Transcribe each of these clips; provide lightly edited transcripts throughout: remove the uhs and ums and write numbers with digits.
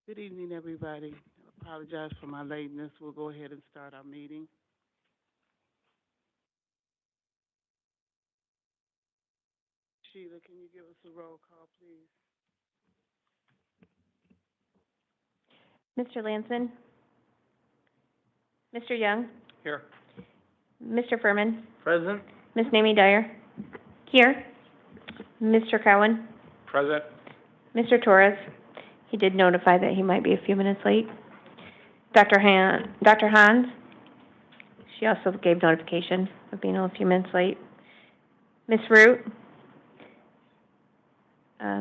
Good evening, everybody. I apologize for my lateness. We'll go ahead and start our meeting. Sheila, can you give us a roll call, please? Mr. Lanson, Mr. Young, Here. Mr. Furman, Present. Miss Mamie Dyer, here. Mr. Cowan, Present. Mr. Torres, he did notify that he might be a few minutes late. Dr. Hans, she also gave notification of being a few minutes late. Miss Root,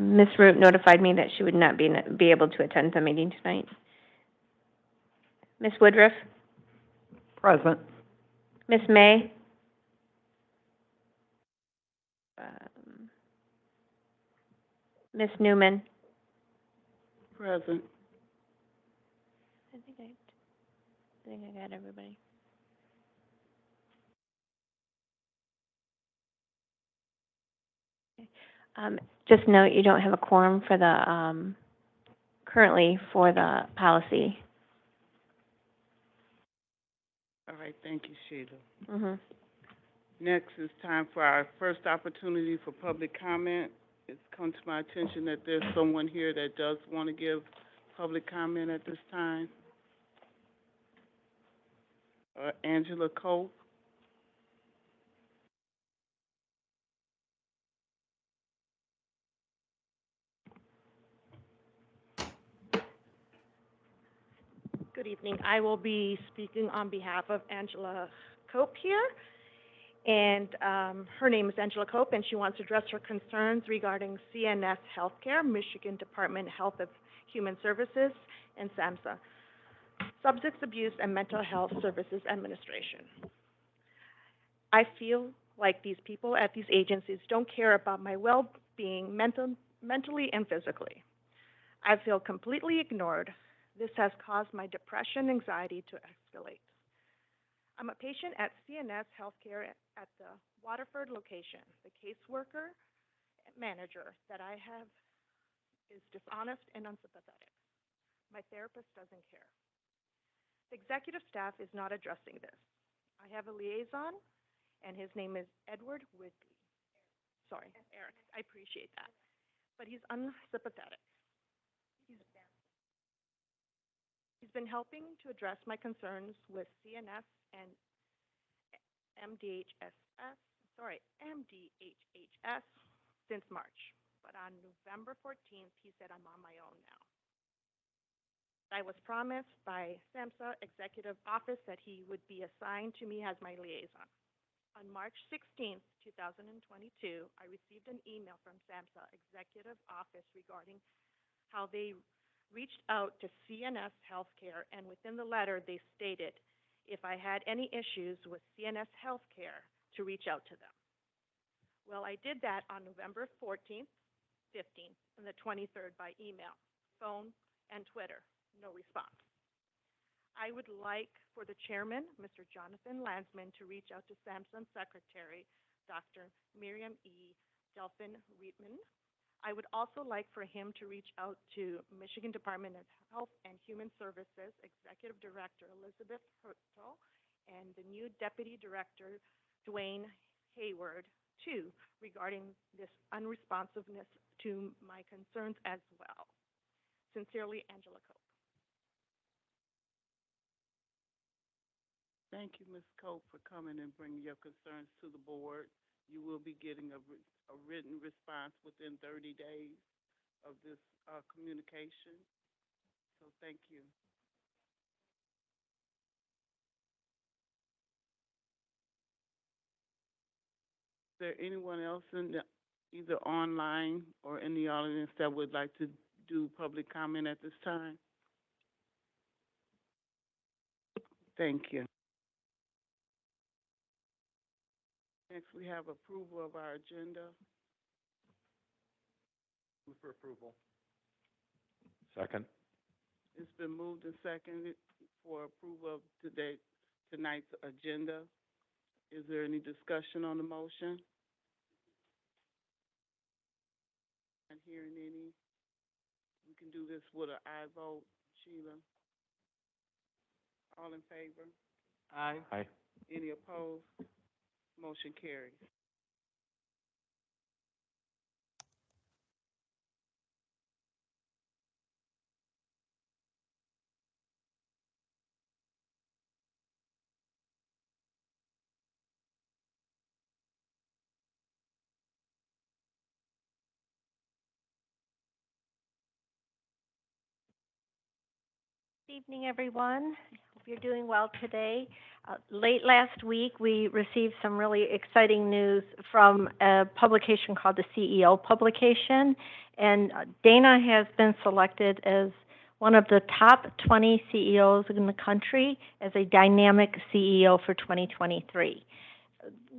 Miss Root notified me that she would not be able to attend the meeting tonight. Miss Woodruff, Present. Miss May, Miss Newman. Present. I think I got everybody. Just note you don't have a quorum for the, currently for the policy. All right, thank you, Sheila. Mhm. Next is time for our first opportunity for public comment. It's come to my attention that there's someone here that does want to give public comment at this time. Angela Cope. Good evening. I will be speaking on behalf of Angela Cope here. And her name is Angela Cope, and she wants to address her concerns regarding CNS Healthcare, Michigan Department of Health and Human Services, and SAMHSA, Substance Abuse and Mental Health Services Administration. I feel like these people at these agencies don't care about my well-being mentally and physically. I feel completely ignored. This has caused my depression and anxiety to escalate. I'm a patient at CNS Healthcare at the Waterford location. The caseworker manager that I have is dishonest and unsympathetic. My therapist doesn't care. The executive staff is not addressing this. I have a liaison, and his name is Edward Whitley. Sorry, Eric. I appreciate that. But he's unsympathetic. He's been helping to address my concerns with CNS and MDHHS since March. But on November 14th, he said I'm on my own now. I was promised by SAMHSA Executive Office that he would be assigned to me as my liaison. On March 16th, 2022, I received an email from SAMHSA Executive Office regarding how they reached out to CNS Healthcare, and within the letter, they stated if I had any issues with CNS Healthcare, to reach out to them. Well, I did that on November 14th, 15th, and the 23rd by email, phone, and Twitter. No response. I would like for the chairman, Mr. Jonathan Landsman, to reach out to SAMHSA Secretary, Dr. Miriam E. Delphin-Riedman. I would also like for him to reach out to Michigan Department of Health and Human Services Executive Director Elizabeth Hertel and the new Deputy Director Dwayne Hayward too regarding this unresponsiveness to my concerns as well. Sincerely, Angela Cope. Thank you, Ms. Cope, for coming and bringing your concerns to the board. You will be getting a written response within 30 days of this communication. So thank you. Is there anyone else either online or in the audience that would like to do public comment at this time? Thank you. Next, we have approval of our agenda. Move for approval. Second. It's been moved and seconded for approval of tonight's agenda. Is there any discussion on the motion? Not hearing any. We can do this with an aye vote. Sheila, all in favor? Aye. Aye. Any opposed? Motion carries. Good evening, everyone. Hope you're doing well today. Late last week, we received some really exciting news from a publication called the CEO publication, and Dana has been selected as one of the top 20 CEOs in the country as a dynamic CEO for 2023.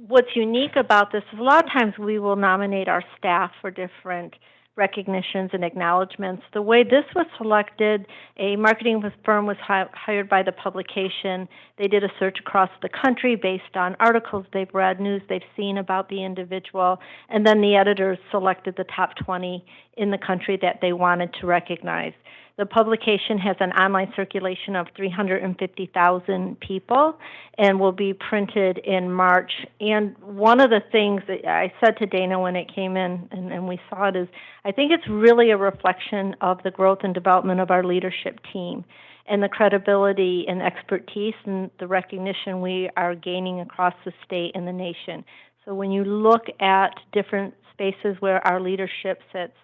What's unique about this is a lot of times we will nominate our staff for different recognitions and acknowledgments. The way this was selected, a marketing firm was hired by the publication. They did a search across the country based on articles they've read, news they've seen about the individual, and then the editors selected the top 20 in the country that they wanted to recognize. The publication has an online circulation of 350,000 people and will be printed in March. And one of the things that I said to Dana when it came in and we saw it is, I think it's really a reflection of the growth and development of our leadership team and the credibility and expertise and the recognition we are gaining across the state and the nation. So when you look at different spaces where our leadership sits,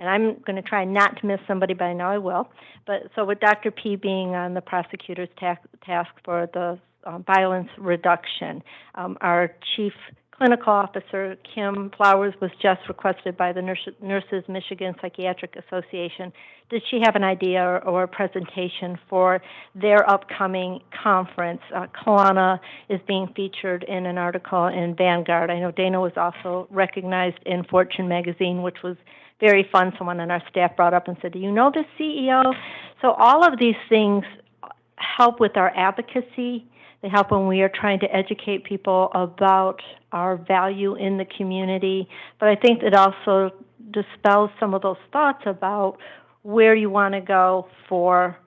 and I'm going to try not to miss somebody, but I know I will. But so with Dr. P being on the prosecutor's task for the violence reduction, our chief clinical officer, Kim Flowers, was just requested by the Nurses Michigan Psychiatric Association. Did she have an idea or a presentation for their upcoming conference? Kalana is being featured in an article in Vanguard. I know Dana was also recognized in Fortune magazine, which was very fun. Someone on our staff brought up and said, do you know this CEO? So all of these things help with our advocacy. They help when we are trying to educate people about our value in the community. But I think it also dispels some of those thoughts about where you want to go for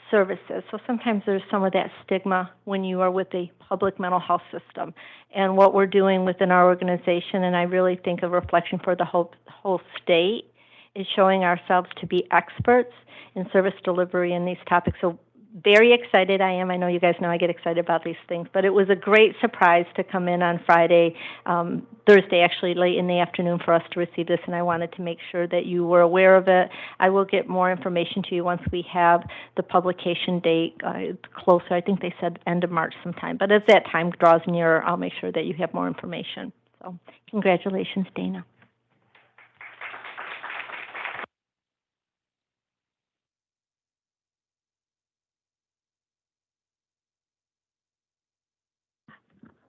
services. So sometimes there's some of that stigma when you are with a public mental health system. And what we're doing within our organization, and I really think a reflection for the whole state, is showing ourselves to be experts in service delivery in these topics. So very excited I am. I know you guys know I get excited about these things, but it was a great surprise to come in on Thursday actually, late in the afternoon for us to receive this, and I wanted to make sure that you were aware of it. I will get more information to you once we have the publication date closer. I think they said end of March sometime, but as that time draws nearer, I'll make sure that you have more information. So congratulations, Dana.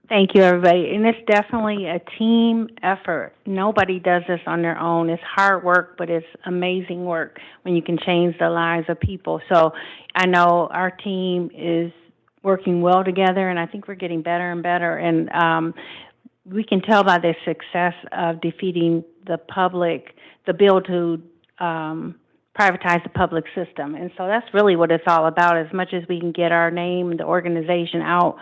Thank you, everybody. And it's definitely a team effort. Nobody does this on their own. It's hard work, but it's amazing work when you can change the lives of people. So I know our team is working well together, and I think we're getting better and better. And we can tell by the success of defeating the bill to privatize the public system. And so that's really what it's all about. As much as we can get our name, the organization out,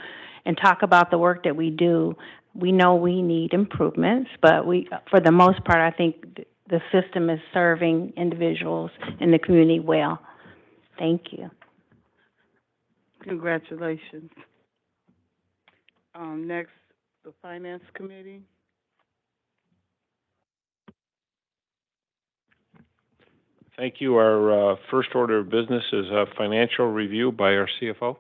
and talk about the work that we do, we know we need improvements, but for the most part, I think the system is serving individuals in the community well. Thank you. Congratulations. Next, the Finance Committee. Thank you. Our first order of business is a financial review by our CFO.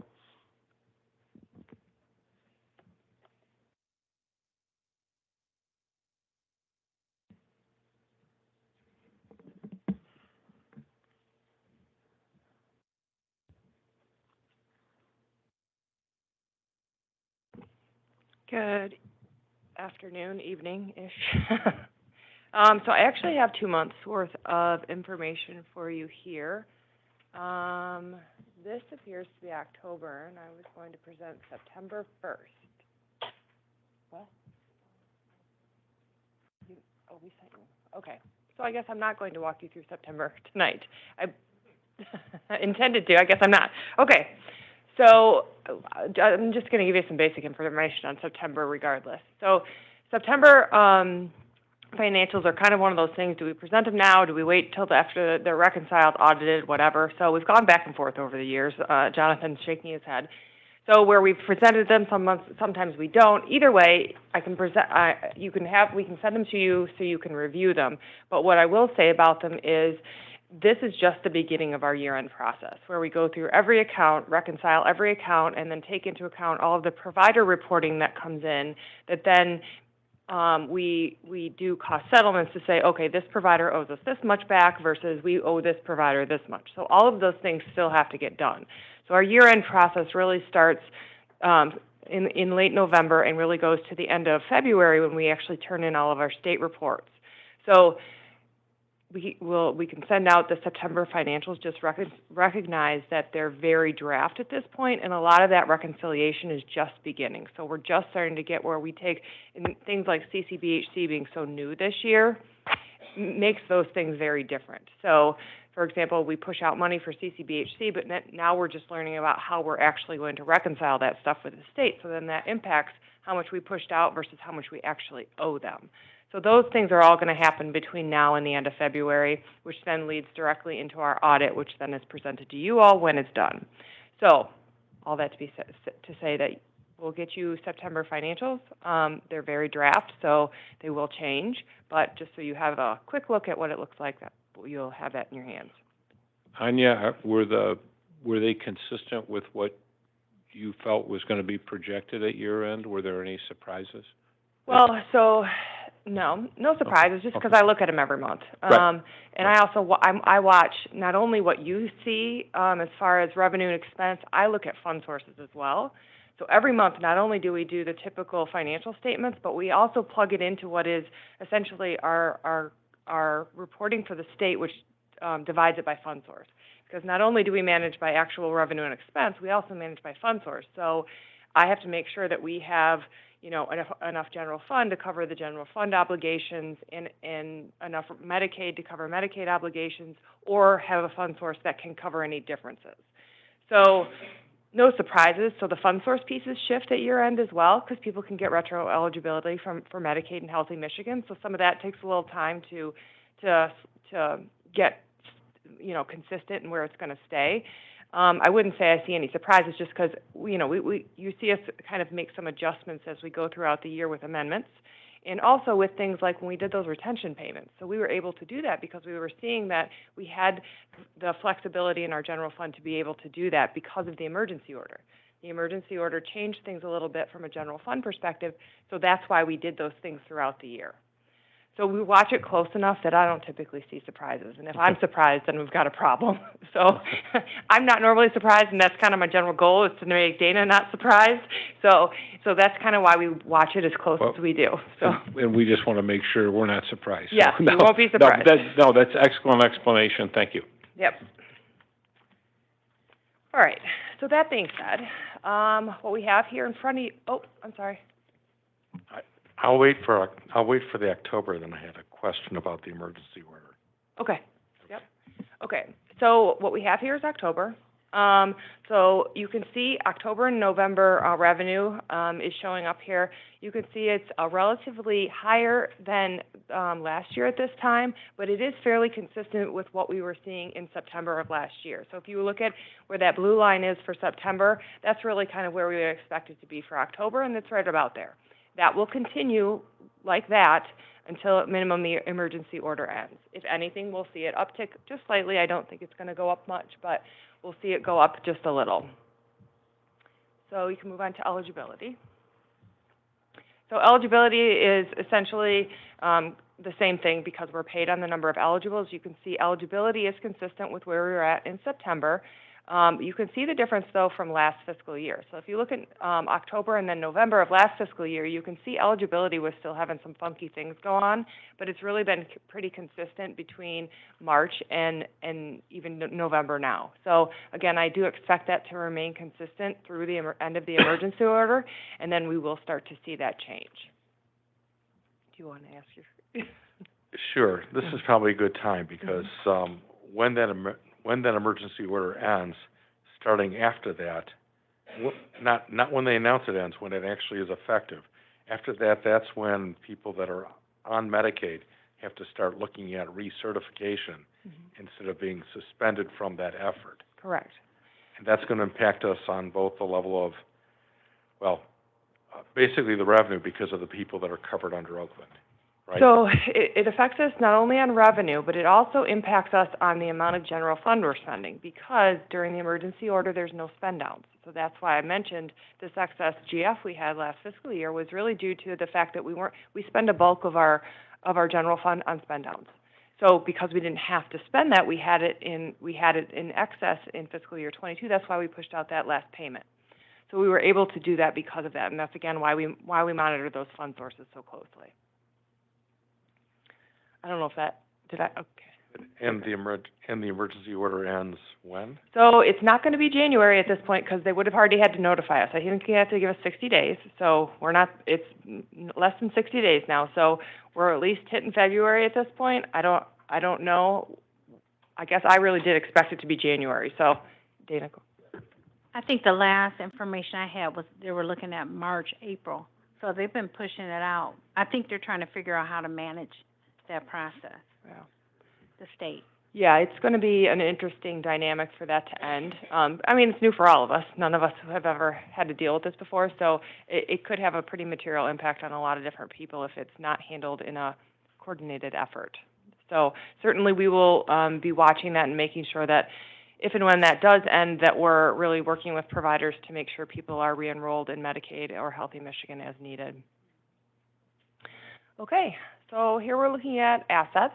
Good afternoon, evening-ish. So I actually have 2 months' worth of information for you here. This appears to be October, and I was going to present September 1st. What? We sent you. Okay. so I guess I'm not going to walk you through September tonight. I intended to, I guess I'm not. Okay, so I'm just going to give you some basic information on September regardless. So September financials are kind of one of those things. Do we present them now? Do we wait till after they're reconciled, audited, whatever? So we've gone back and forth over the years. Jonathan's shaking his head. So where we've presented them some months, sometimes we don't. Either way, I can present. We can send them to you so you can review them. But what I will say about them is, this is just the beginning of our year-end process, where we go through every account, reconcile every account, and then take into account all of the provider reporting that comes in. That then we do cost settlements to say, okay, this provider owes us this much back versus we owe this provider this much. So all of those things still have to get done. So our year-end process really starts in late November and really goes to the end of February when we actually turn in all of our state reports. So we can send out the September financials. Just recognize that they're very draft at this point, and a lot of that reconciliation is just beginning. So we're just starting to get where we take things like CCBHC being so new this year makes those things very different. So, for example, we push out money for CCBHC, but now we're just learning about how we're actually going to reconcile that stuff with the state. So then that impacts how much we pushed out versus how much we actually owe them. So those things are all going to happen between now and the end of February, which then leads directly into our audit, which then is presented to you all when it's done. So all that to say that we'll get you September financials. They're very draft, so they will change. But just so you have a quick look at what it looks like, you'll have that in your hands. Anya, were they consistent with what you felt was going to be projected at year end? Were there any surprises? Well, so no surprises, just because I look at them every month. Right. And I also I watch not only what you see as far as revenue and expense, I look at fund sources as well. So every month, not only do we do the typical financial statements, but we also plug it into what is essentially our reporting for the state, which divides it by fund source. Because not only do we manage by actual revenue and expense, we also manage by fund source. So I have to make sure that we have, enough general fund to cover the general fund obligations and enough Medicaid to cover Medicaid obligations, or have a fund source that can cover any differences. So no surprises. So the fund source pieces shift at year end as well, because people can get retro eligibility for Medicaid and Healthy Michigan. So some of that takes a little time to get consistent and where it's going to stay. I wouldn't say I see any surprises, just because you see us kind of make some adjustments as we go throughout the year with amendments, and also with things like when we did those retention payments. So we were able to do that because we were seeing that we had the flexibility in our general fund to be able to do that because of the emergency order. The emergency order changed things a little bit from a general fund perspective, so that's why we did those things throughout the year. So we watch it close enough that I don't typically see surprises. And if I'm surprised, then we've got a problem. So I'm not normally surprised, and that's kind of my general goal, is to make Dana not surprised. So that's kind of why we watch it as close as we do. So. And we just want to make sure we're not surprised. Yes, so, you won't be surprised. That's excellent explanation. Thank you. Yep. All right. So that being said, what we have here in front of you, I'm sorry. I'll wait for the October, then I had a question about the emergency order. Okay. Yep. Okay. So what we have here is October. So you can see October and November revenue is showing up here. You can see it's relatively higher than last year at this time, but it is fairly consistent with what we were seeing in September of last year. So if you look at where that blue line is for September, that's really kind of where we would expect it to be for October, and it's right about there. That will continue like that until at minimum the emergency order ends. If anything, we'll see it uptick just slightly. I don't think it's going to go up much, but we'll see it go up just a little. So you can move on to eligibility. So eligibility is essentially the same thing because we're paid on the number of eligibles. You can see eligibility is consistent with where we were at in September. You can see the difference, though, from last fiscal year. So if you look at October and then November of last fiscal year, you can see eligibility was still having some funky things go on, but it's really been pretty consistent between March and even November now. So, again, I do expect that to remain consistent through the end of the emergency order, and then we will start to see that change. Do you want to ask your... Sure, this is probably a good time because, when that emergency order ends, starting after that, not when they announce it ends, when it actually is effective. After that, that's when people that are on Medicaid have to start looking at recertification instead of being suspended from that effort. Correct. And that's going to impact us on both the level of, well, basically the revenue because of the people that are covered under Oakland, right? So it affects us not only on revenue, but it also impacts us on the amount of general fund we're spending, because during the emergency order, there's no spend downs. So that's why I mentioned this excess GF we had last fiscal year was really due to the fact that we spend a bulk of our general fund on spend downs. So because we didn't have to spend that, we had it in excess in fiscal year 22. That's why we pushed out that last payment. So we were able to do that because of that, and that's again why we monitor those fund sources so closely. I don't know if that okay. And the emergency order ends when? So it's not going to be January at this point because they would have already had to notify us. I think they have to give us 60 days. So it's less than 60 days now. So we're at least hitting February at this point. I don't know. I guess I really did expect it to be January. So, Dana. I think the last information I had was they were looking at March, April. So they've been pushing it out. I think they're trying to figure out how to manage that process, Yeah. the state. Yeah, it's going to be an interesting dynamic for that to end. I mean, it's new for all of us. None of us have ever had to deal with this before, so it could have a pretty material impact on a lot of different people if it's not handled in a coordinated effort. So certainly we will be watching that and making sure that if and when that does end, that we're really working with providers to make sure people are re-enrolled in Medicaid or Healthy Michigan as needed. Okay, so here we're looking at assets.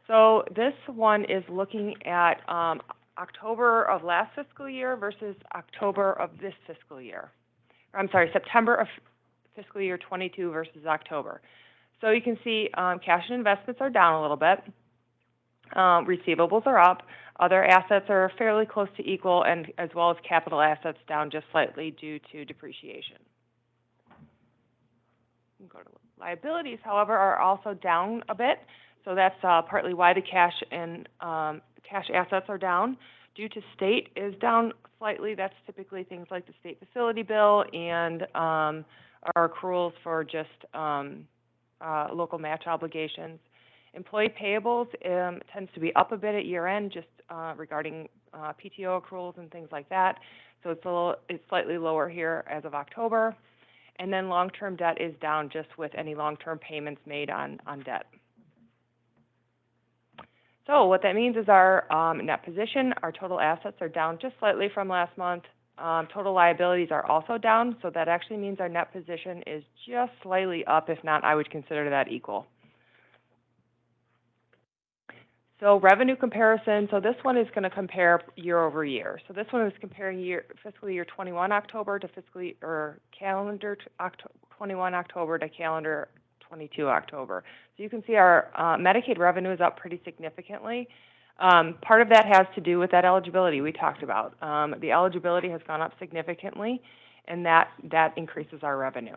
So this one is looking at October of last fiscal year versus October of this fiscal year. I'm sorry, September of fiscal year 22 versus October. So you can see cash and investments are down a little bit. Receivables are up. Other assets are fairly close to equal, and as well as capital assets down just slightly due to depreciation. Go to liabilities, however, are also down a bit. So that's partly why the cash and cash assets are down. Due to state is down slightly. That's typically things like the state facility bill and our accruals for just local match obligations. Employee payables tends to be up a bit at year end, just regarding PTO accruals and things like that. So it's slightly lower here as of October. And then long-term debt is down just with any long-term payments made on debt. So what that means is our net position, our total assets are down just slightly from last month. Total liabilities are also down, so that actually means our net position is just slightly up. If not, I would consider that equal. So revenue comparison, so this one is going to compare year over year. So this one is comparing fiscal year 21 October to calendar 21 October to calendar 22 October. So you can see our Medicaid revenue is up pretty significantly. Part of that has to do with that eligibility we talked about. The eligibility has gone up significantly, and that increases our revenue.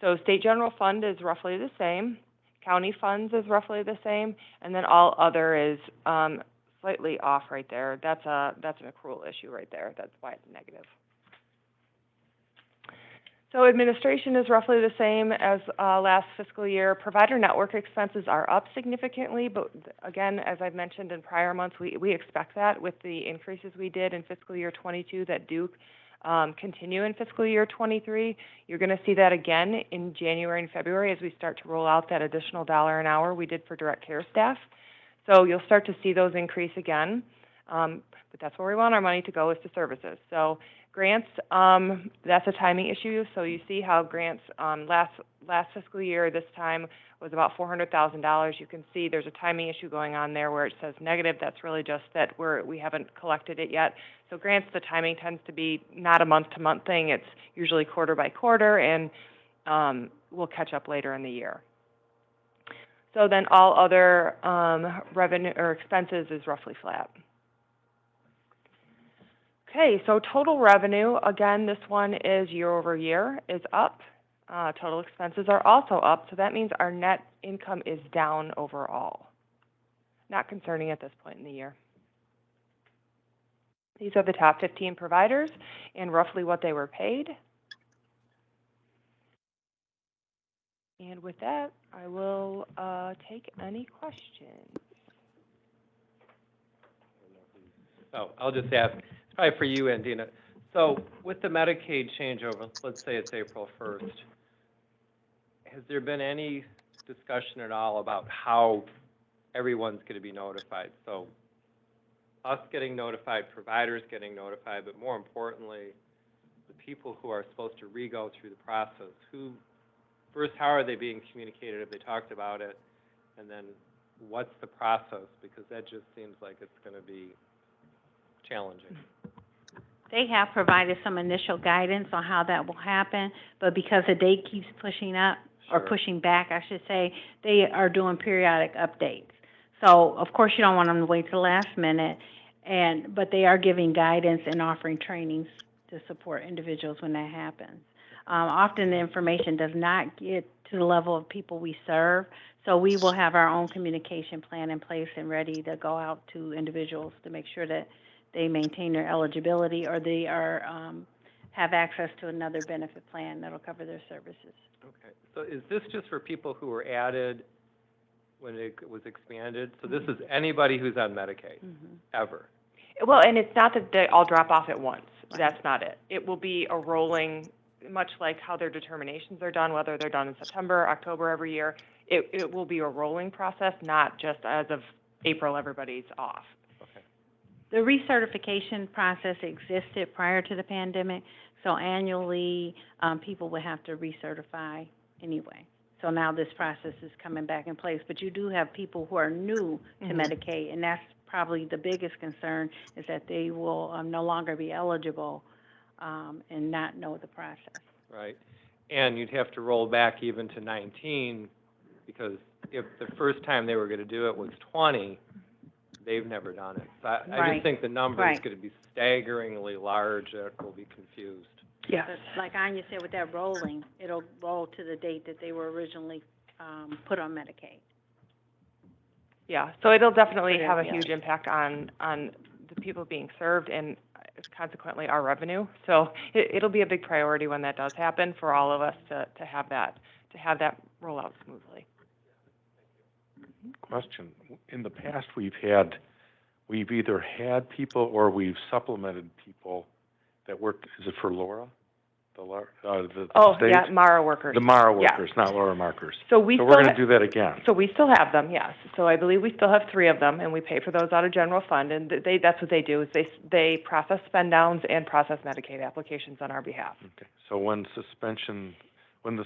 So state general fund is roughly the same. County funds is roughly the same, and then all other is slightly off right there. That's an accrual issue right there. That's why it's negative. So administration is roughly the same as last fiscal year. Provider network expenses are up significantly, but again, as I've mentioned in prior months, we expect that with the increases we did in fiscal year 22 that do continue in fiscal year 23. You're going to see that again in January and February as we start to roll out that additional $1 an hour we did for direct care staff. So you'll start to see those increase again. But that's where we want our money to go, is to services. So grants, that's a timing issue. So you see how grants last fiscal year, this time, was about $400,000. You can see there's a timing issue going on there where it says negative. That's really just that we haven't collected it yet. So grants, the timing tends to be not a month-to-month thing. It's usually quarter by quarter, and we'll catch up later in the year. So then all other revenue or expenses is roughly flat. Okay, so total revenue, again, this one is year over year, is up. Total expenses are also up, so that means our net income is down overall. Not concerning at this point in the year. These are the top 15 providers and roughly what they were paid. And with that, I will take any questions. So I'll just ask, it's probably for you, Andina. So with the Medicaid changeover, let's say it's April 1st, has there been any discussion at all about how everyone's going to be notified? So us getting notified, providers getting notified, but more importantly, the people who are supposed to re-go through the process, first, how are they being communicated? Have they talked about it? And then what's the process? Because that just seems like it's going to be challenging. They have provided some initial guidance on how that will happen, but because the date keeps pushing up, or Sure. pushing back, I should say, they are doing periodic updates. So, of course, you don't want them to wait till the last minute, but they are giving guidance and offering trainings to support individuals when that happens. Often the information does not get to the level of people we serve, so we will have our own communication plan in place and ready to go out to individuals to make sure that they maintain their eligibility or they are, have access to another benefit plan that'll cover their services. Okay. So is this just for people who were added when it was expanded? So this is anybody who's on Medicaid, ever? Well, and it's not that they all drop off at once. That's not it. It will be a rolling, much like how their determinations are done, whether they're done in September, October every year. It will be a rolling process, not just as of April, everybody's off. Okay. The recertification process existed prior to the pandemic, so annually, people would have to recertify anyway. So now this process is coming back in place, but you do have people who are new to Medicaid, and that's probably the biggest concern, is that they will no longer be eligible and not know the process. Right. And you'd have to roll back even to 19, because if the first time they were going to do it was 20, they've never done it. So I Right. just think the number is Right. going to be staggeringly large, that will be confused. Yes. But like Anya said, with that rolling, it'll roll to the date that they were originally put on Medicaid. Yeah, so it'll definitely It is, have a yeah. huge impact on the people being served and consequently our revenue. So it'll be a big priority when that does happen for all of us to have that roll out smoothly. Question, in the past, we've either had people or we've supplemented people that work, is it for Laura? The Oh, state? yeah, MARA workers. The MARA Yeah. workers, not Laura markers. So we're gonna do that again. So we still have them, yes. So I believe we still have 3 of them, and we pay for those out of general fund, and that's what they do, is they process spend downs and process Medicaid applications on our behalf. Okay, so when the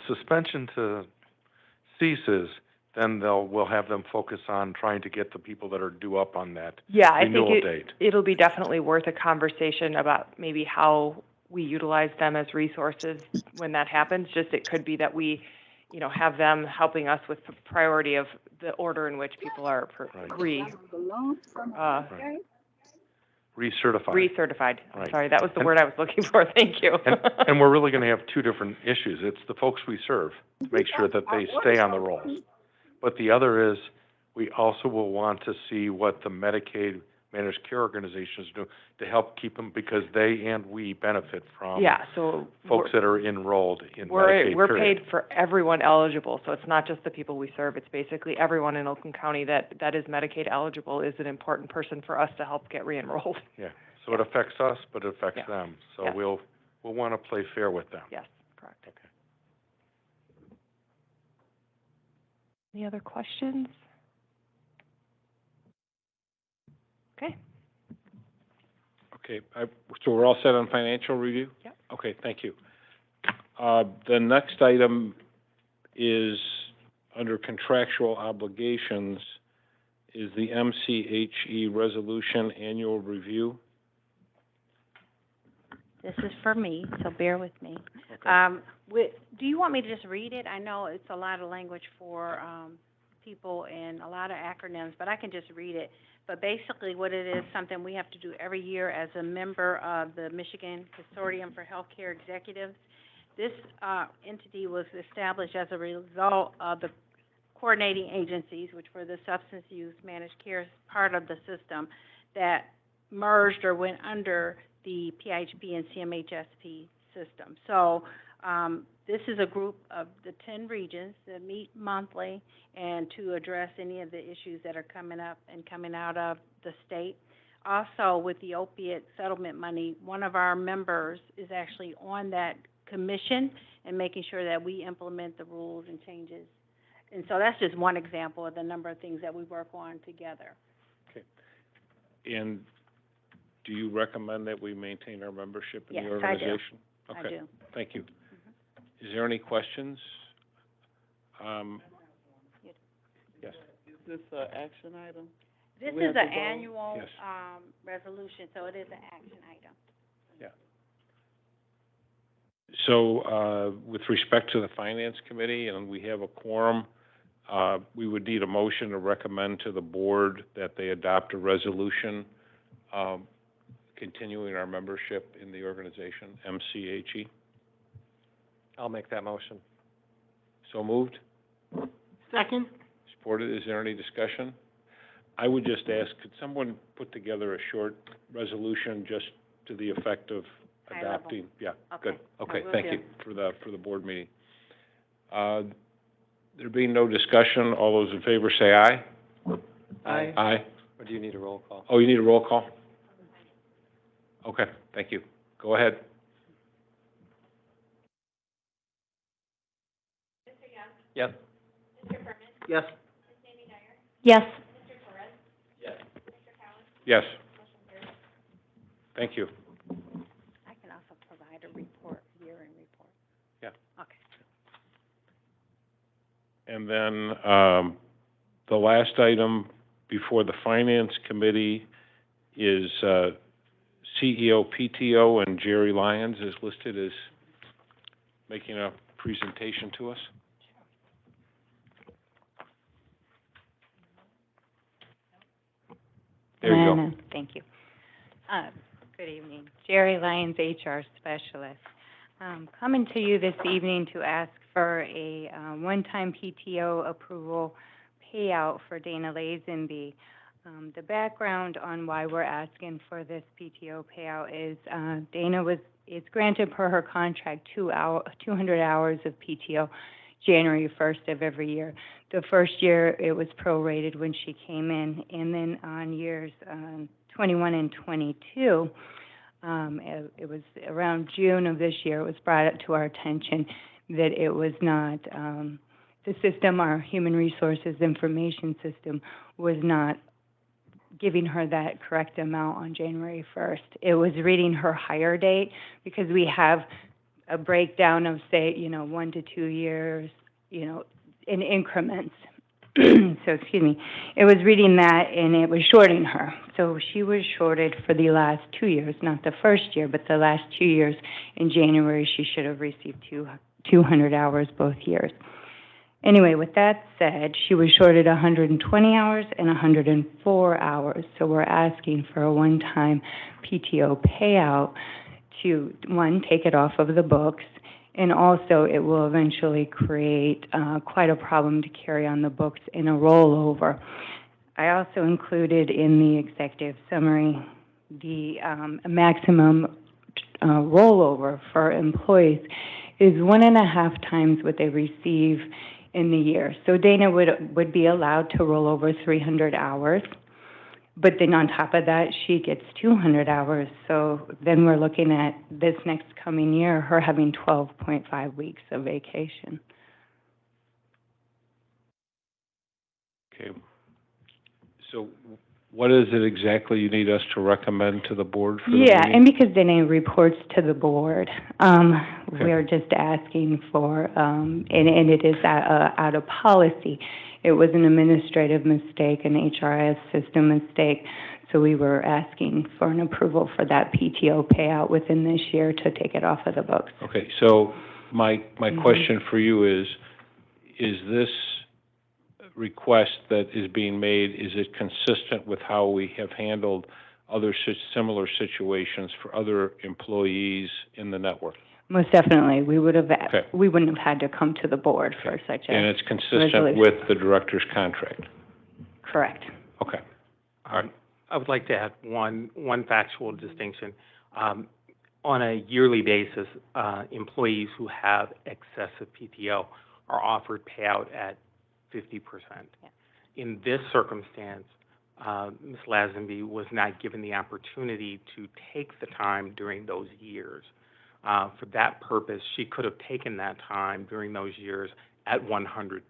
suspension ceases, then we'll have them focus on trying to get the people that are due up on that Yeah, I renewal think date. it'll be definitely worth a conversation about maybe how we utilize them as resources when that happens. Just it could be that we, have them helping us with the priority of the order in which people are Recertified. recertified. I'm Right. sorry, that was the And- word I was looking for. Thank you. And we're really gonna have 2 different issues. It's the folks we serve, to make sure that they stay on the rolls. But the other is, we also will want to see what the Medicaid managed care organizations do to help keep them, because they and we benefit from Yeah, so folks that are enrolled in we're Medicaid, period. paid for everyone eligible, so it's not just the people we serve. It's basically everyone in Oakland County that is Medicaid eligible is an important person for us to help get re-enrolled. Yeah, so it affects us, but it affects Yeah. them. So Yeah. we'll want to play fair with them. Yes, correct. Okay. Any other questions? Okay. Okay, so we're all set on financial review? Yep. Okay, thank you. The next item is, under contractual obligations, is the MCHE Resolution Annual Review. This is for me, so bear with me. Okay. Do you want me to just read it? I know it's a lot of language for people and a lot of acronyms, but I can just read it. But basically what it is, something we have to do every year as a member of the Michigan Consortium for Healthcare Executives. This entity was established as a result of the coordinating agencies, which were the substance use managed care part of the system, that merged or went under the PIHP and CMHSP system. So, this is a group of the 10 regions that meet monthly and to address any of the issues that are coming up and coming out of the state. Also, with the opiate settlement money, one of our members is actually on that commission and making sure that we implement the rules and changes. And so that's just one example of the number of things that we work on together. Okay. And do you recommend that we maintain our membership in the Yes, I do. organization? I Okay, do. thank you. Is there any questions? Yes. Is this an action item? This we is have to an vote? annual, Yes. resolution, so it is an action item. So, with respect to the Finance Committee, and we have a quorum, we would need a motion to recommend to the board that they adopt a resolution, continuing our membership in the organization, MCHE. I'll make that motion. So moved? Second? Supported. Is there any discussion? I would just ask, could someone put together a short resolution just to the effect of High level. adopting? Yeah, Okay. good. Okay, I will thank do. you for the board meeting. There being no discussion, all those in favor say aye. Aye. Aye. Or do you need a roll call? Oh, you need a roll call? Okay, thank you. Go ahead. Yes. Yes. Yes. Yes. Thank you. I can also provide a report, year-end report. Yeah. Okay. And then, the last item before the Finance Committee is, CEO PTO, and Jerry Lyons is listed as making a presentation to us. There you go. Thank you. Good evening. Jerry Lyons, HR Specialist. Coming to you this evening to ask for a one-time PTO approval payout for Dana Lazenby. The background on why we're asking for this PTO payout is Dana is granted per her contract 200 hours of PTO January 1st of every year. The first year, it was prorated when she came in, and then on years 21 and 22, it was around June of this year, it was brought up to our attention that it was not, the system, our human resources information system, was not giving her that correct amount on January 1st. It was reading her hire date, because we have a breakdown of, say, 1 to 2 years, in increments. So, excuse me. It was reading that, and it was shorting her. So she was shorted for the last 2 years, not the first year, but the last 2 years. In January, she should have received 200 hours both years. Anyway, with that said, she was shorted 120 hours and 104 hours. So we're asking for a one-time PTO payout to, one, take it off of the books, and also it will eventually create quite a problem to carry on the books in a rollover. I also included in the executive summary the maximum rollover for employees is 1.5 times what they receive in the year. So Dana would be allowed to roll over 300 hours. But then on top of that, she gets 200 hours. So then we're looking at this next coming year, her having 12.5 weeks of vacation. Okay. So what is it exactly you need us to recommend to the board for the Yeah, meeting? and because Dana reports to the board, we're just asking for, and it is out of policy. It was an administrative mistake, an HRS system mistake, so we were asking for an approval for that PTO payout within this year to take it off of the books. Okay, so my question for you is this request that is being made, is it consistent with how we have handled other similar situations for other employees in the network? Most definitely, we would have, Okay. we wouldn't have had to come to the board for such And a, it's consistent resolution. with the director's contract? correct. Okay. I would like to add one factual distinction. On a yearly basis, employees who have excessive PTO are offered payout at 50%. Yeah. In this circumstance, Ms. Lazenby was not given the opportunity to take the time during those years. For that purpose, she could have taken that time during those years at 100%,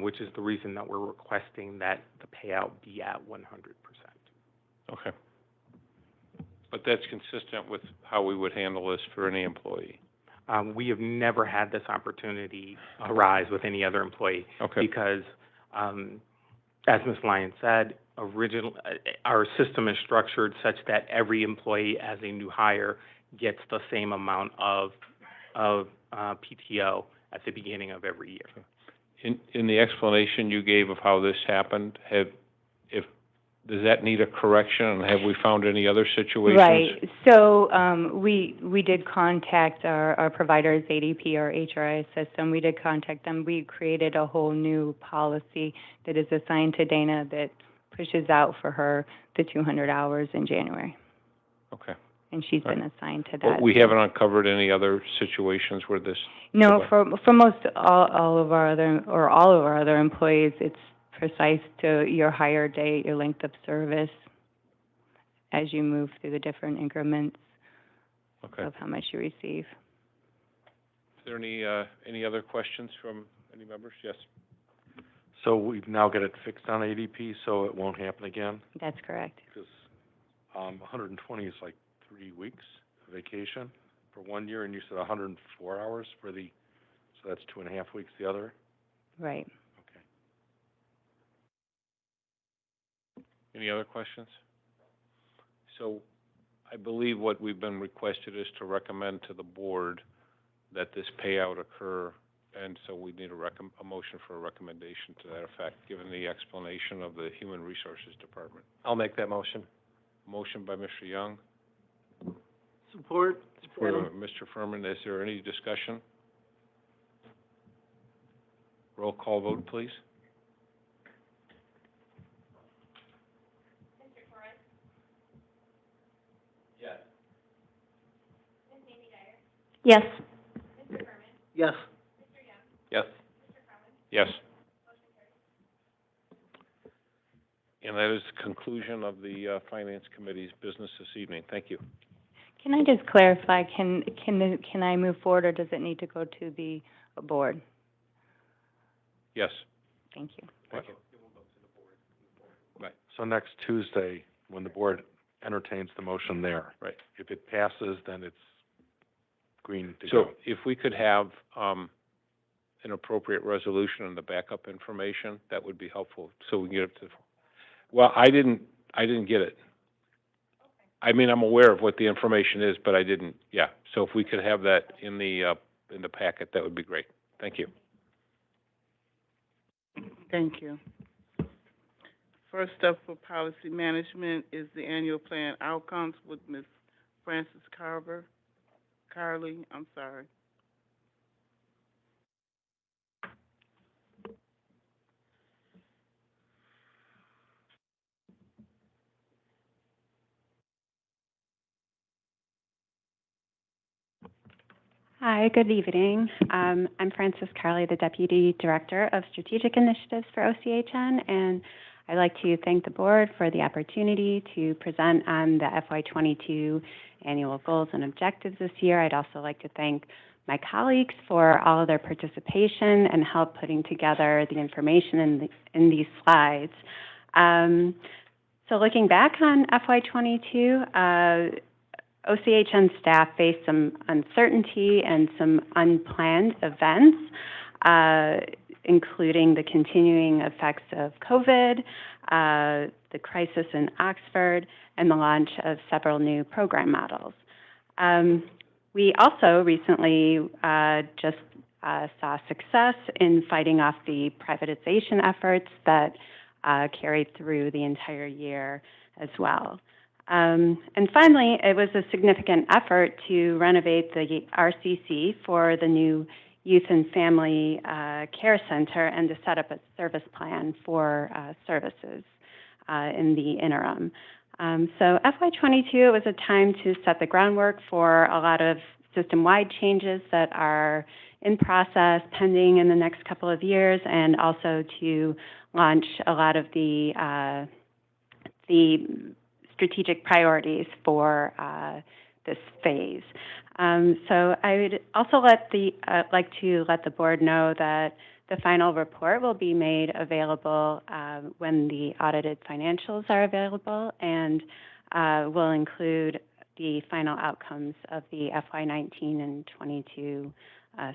which is the reason that we're requesting that the payout be at 100%. Okay. But that's consistent with how we would handle this for any employee? We have never had this opportunity arise with any other employee. Okay. Because, as Ms. Lyons said, our system is structured such that every employee as a new hire gets the same amount of PTO at the beginning of every year. In the explanation you gave of how this happened, does that need a correction, and have we found any other situations? Right, so, we did contact our providers, ADP, our HRIS system, we did contact them. We created a whole new policy that is assigned to Dana that pushes out for her the 200 hours in January, Okay. and she's All been assigned to Well, that. we haven't uncovered any other situations where this... No, Okay. for most, all of our other employees, it's precise to your hire date, your length of service, as you move through the different increments Okay. of how much you receive. Is there any other questions from any members? Yes. So we've now got it fixed on ADP, so it won't happen again? That's correct. Because 120 is like 3 weeks of vacation for 1 year, and you said 104 hours for so that's 2.5 weeks the other? Right. Okay. Any other questions? So I believe what we've been requested is to recommend to the board that this payout occur, and so we need a motion for a recommendation to that effect, given the explanation of the Human Resources Department. I'll make that motion. Motion by Mr. Young, Support. support by Mr. Furman. Is there any discussion? Roll call vote, please. Yes. Yes. Yes. Yes. And that is the conclusion of the Finance Committee's business this evening. Thank you. Can I just clarify, can I move forward, or does it need to go to the board? Yes. Thank you. Thank you. Right. So next Tuesday, when the board entertains the motion there. Right. If it passes, then it's green to So go. if we could have an appropriate resolution and the backup information, that would be helpful, so we can get it to the... Well, I didn't get it. I mean, I'm aware of what the information is, but I didn't, yeah. So if we could have that in the packet, that would be great. Thank you. Thank you. First up for policy management is the annual plan outcomes with Ms. Frances Carly, I'm sorry. Hi, good evening. I'm Frances Carley, the Deputy Director of Strategic Initiatives for OCHN, and I'd like to thank the board for the opportunity to present on the FY22 annual goals and objectives this year. I'd also like to thank my colleagues for all of their participation and help putting together the information in these slides. So looking back on FY22, OCHN staff faced some uncertainty and some unplanned events, including the continuing effects of COVID, the crisis in Oxford, and the launch of several new program models. We also recently just saw success in fighting off the privatization efforts that carried through the entire year as well. And finally, it was a significant effort to renovate the RCC for the new Youth and Family Care Center and to set up a service plan for services in the interim. So FY22, it was a time to set the groundwork for a lot of system-wide changes that are in process, pending in the next couple of years, and also to launch a lot of the strategic priorities for this phase. So I would also like to let the board know that the final report will be made available when the audited financials are available, and will include the final outcomes of the FY19 and 22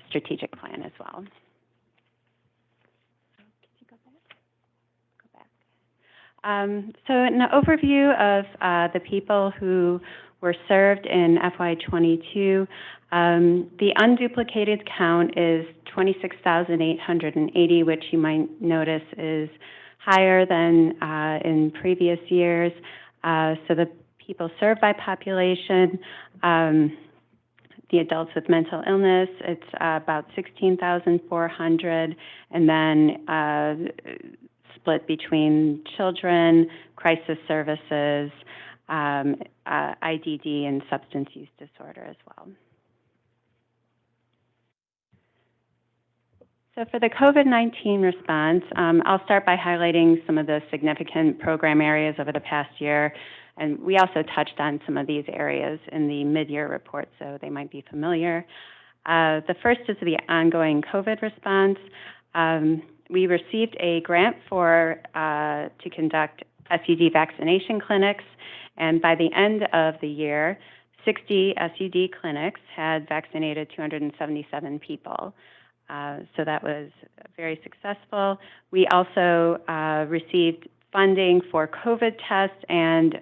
strategic plan as well. So an overview of the people who were served in FY22, the unduplicated count is 26,880, which you might notice is higher than in previous years. So the people served by population, the adults with mental illness, it's about 16,400, and then split between children, crisis services, IDD, and substance use disorder as well. So for the COVID-19 response, I'll start by highlighting some of the significant program areas over the past year. And we also touched on some of these areas in the mid-year report, so they might be familiar. The first is the ongoing COVID response. We received a grant to conduct SUD vaccination clinics, and by the end of the year, 60 SUD clinics had vaccinated 277 people. So that was very successful. We also received funding for COVID tests and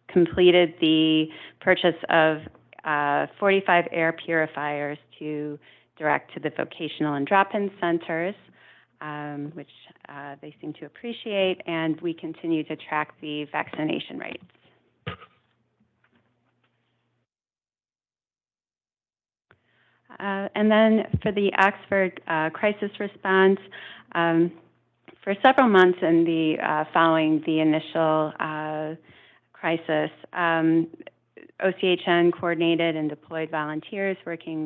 completed the purchase of 45 air purifiers to direct to the vocational and drop-in centers, which they seem to appreciate, and we continue to track the vaccination rates. And then for the Oxford crisis response, for several months in the following the initial crisis, OCHN coordinated and deployed volunteers working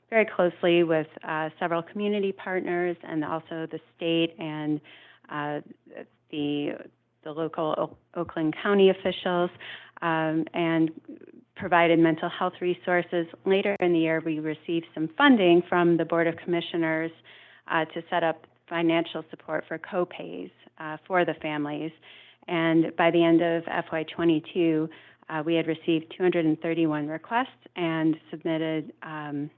very closely with several community partners and also the state and the local Oakland County officials, and provided mental health resources. Later in the year, we received some funding from the Board of Commissioners to set up financial support for co-pays for the families. And by the end of FY22, we had received 231 requests and submitted and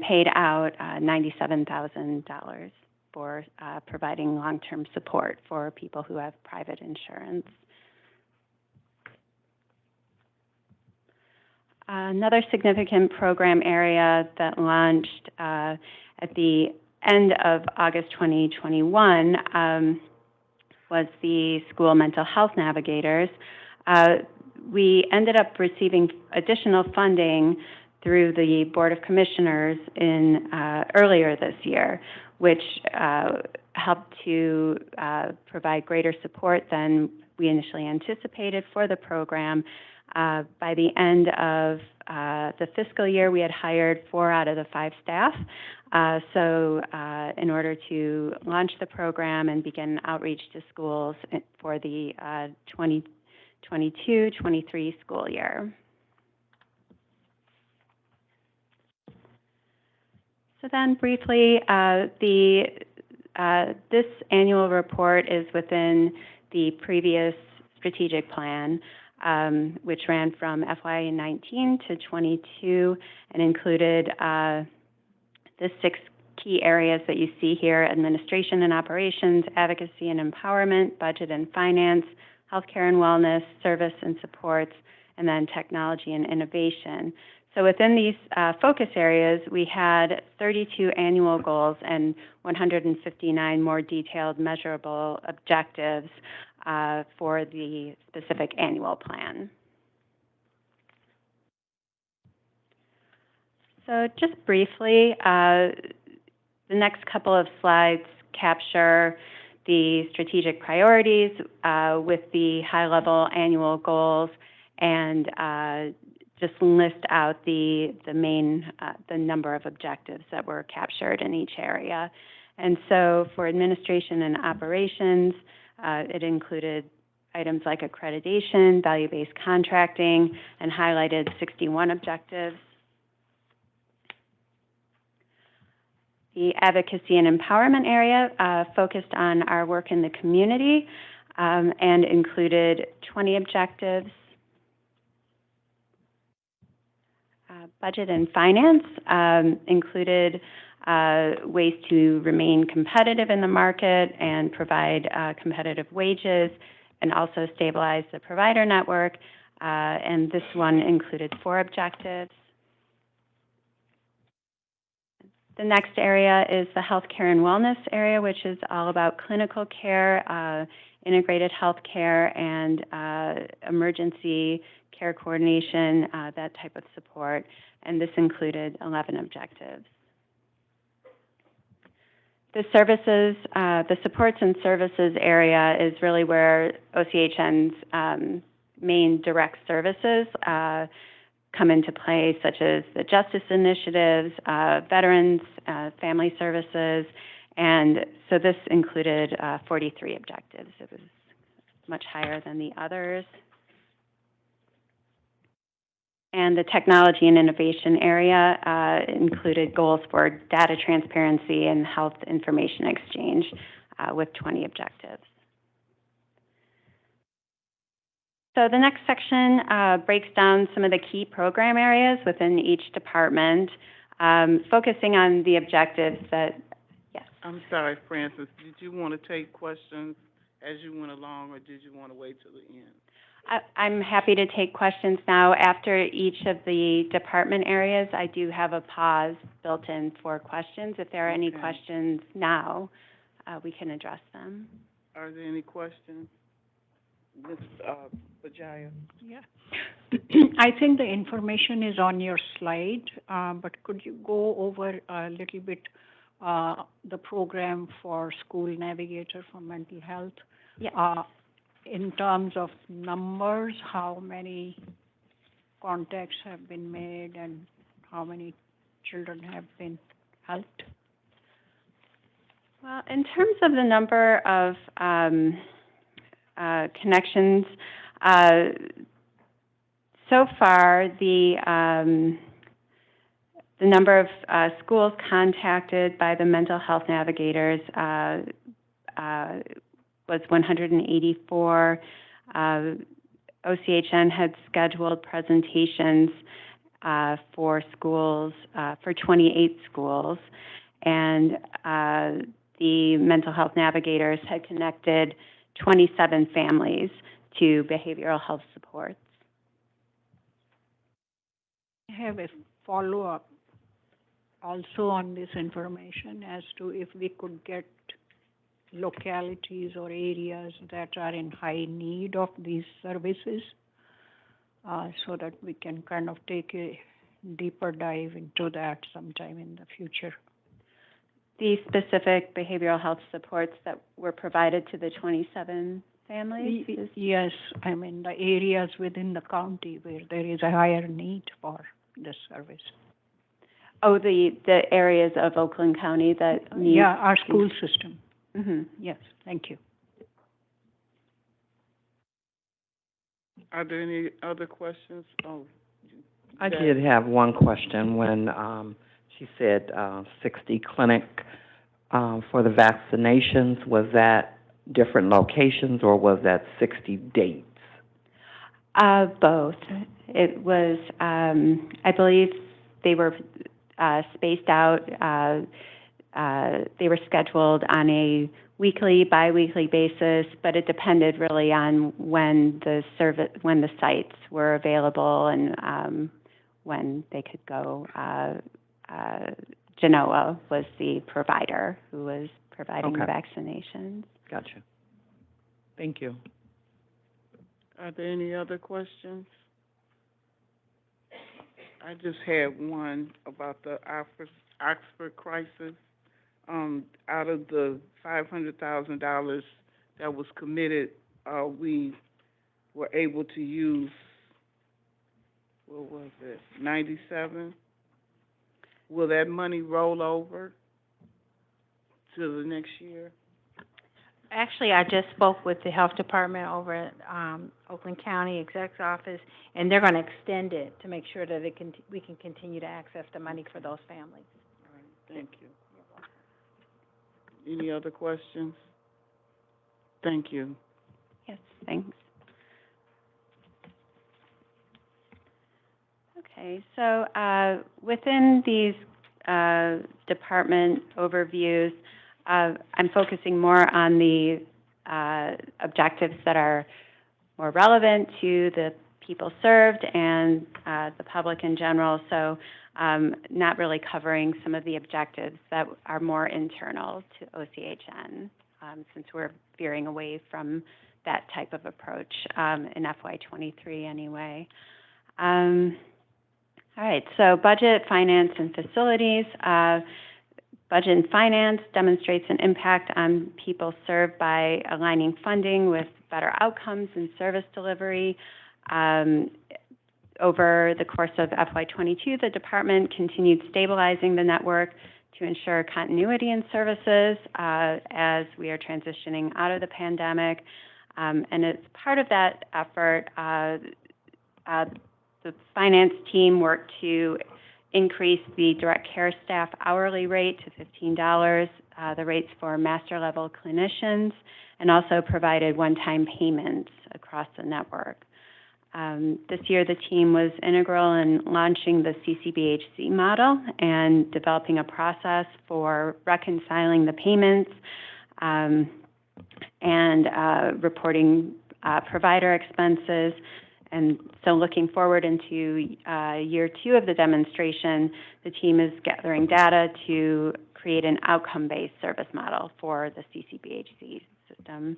paid out $97,000 for providing long-term support for people who have private insurance. Another significant program area that launched at the end of August 2021 was the School Mental Health Navigators. We ended up receiving additional funding through the Board of Commissioners earlier this year, which helped to provide greater support than we initially anticipated for the program. By the end of the fiscal year, we had hired 4 out of the 5 staff. So in order to launch the program and begin outreach to schools for the 2022-23 school year. So then briefly, this annual report is within the previous strategic plan, which ran from FY19 to 22 and included the 6 key areas that you see here: administration and operations, advocacy and empowerment, budget and finance, healthcare and wellness, service and supports, and then technology and innovation. So within these focus areas, we had 32 annual goals and 159 more detailed measurable objectives for the specific annual plan. So just briefly, the next couple of slides capture the strategic priorities with the high-level annual goals, and just list out the main, the number of objectives that were captured in each area. And so for administration and operations, it included items like accreditation, value-based contracting, and highlighted 61 objectives. The advocacy and empowerment area focused on our work in the community and included 20 objectives. Budget and finance included ways to remain competitive in the market and provide competitive wages, and also stabilize the provider network. And this one included 4 objectives. The next area is the healthcare and wellness area, which is all about clinical care, integrated health care, and emergency care coordination, that type of support. And this included 11 objectives. The services, the supports and services area is really where OCHN's main direct services come into play, such as the justice initiatives, veterans, family services, and so this included 43 objectives. It was much higher than the others. And the technology and innovation area included goals for data transparency and health information exchange with 20 objectives. So the next section breaks down some of the key program areas within each department, focusing on the objectives that, yes. I'm sorry, Francis, did you want to take questions as you went along, or did you want to wait till the end? I'm happy to take questions now. After each of the department areas, I do have a pause built in for questions. If there are any questions now, we can address them. Are there any questions? Ms. Bajaya? Yeah. I think the information is on your slide, but could you go over a little bit the program for School Navigator for Mental Health? Yeah. In terms of numbers, how many contacts have been made and how many children have been helped? Well, in terms of the number of connections, so far the number of schools contacted by the mental health navigators was 184. OCHN had scheduled presentations for schools, for 28 schools, and the mental health navigators had connected 27 families to behavioral health supports. I have a follow-up also on this information as to if we could get localities or areas that are in high need of these services, so that we can kind of take a deeper dive into that sometime in the future. The specific behavioral health supports that were provided to the 27 families? Yes, I mean the areas within the county where there is a higher need for this service. Oh, the areas of Oakland County that need... Yeah, our school system. Mm-hmm. Yes, thank you. Are there any other questions? Oh, I did have one question when she said 60 clinic for the vaccinations. Was that different locations or was that 60 dates? Both. It was, I believe they were spaced out. They were scheduled on a weekly, bi-weekly basis, but it depended really on when the sites were available and when they could go. Genoa was the provider who was providing the vaccinations. Gotcha. Thank you. Are there any other questions? I just had one about the Oxford crisis. Out of the $500,000 that was committed, we were able to use, what was it, 97? Will that money roll over to the next year? Actually, I just spoke with the health department over at, Oakland County Exec's office, and they're gonna extend it to make sure that we can continue to access the money for those families. All right, thank you. Any other questions? Thank you. Yes, thanks. Okay, so within these department overviews, I'm focusing more on the objectives that are more relevant to the people served and the public in general. So not really covering some of the objectives that are more internal to OCHN, since we're veering away from that type of approach in FY23 anyway. All right, so budget, finance, and facilities. Budget and finance demonstrates an impact on people served by aligning funding with better outcomes and service delivery. Over the course of FY22, the department continued stabilizing the network to ensure continuity in services as we are transitioning out of the pandemic. And as part of that effort, the finance team worked to increase the direct care staff hourly rate to $15, the rates for master level clinicians, and also provided one-time payments across the network. This year, the team was integral in launching the CCBHC model and developing a process for reconciling the payments and reporting provider expenses. And so looking forward into year 2 of the demonstration, the team is gathering data to create an outcome-based service model for the CCBHC system.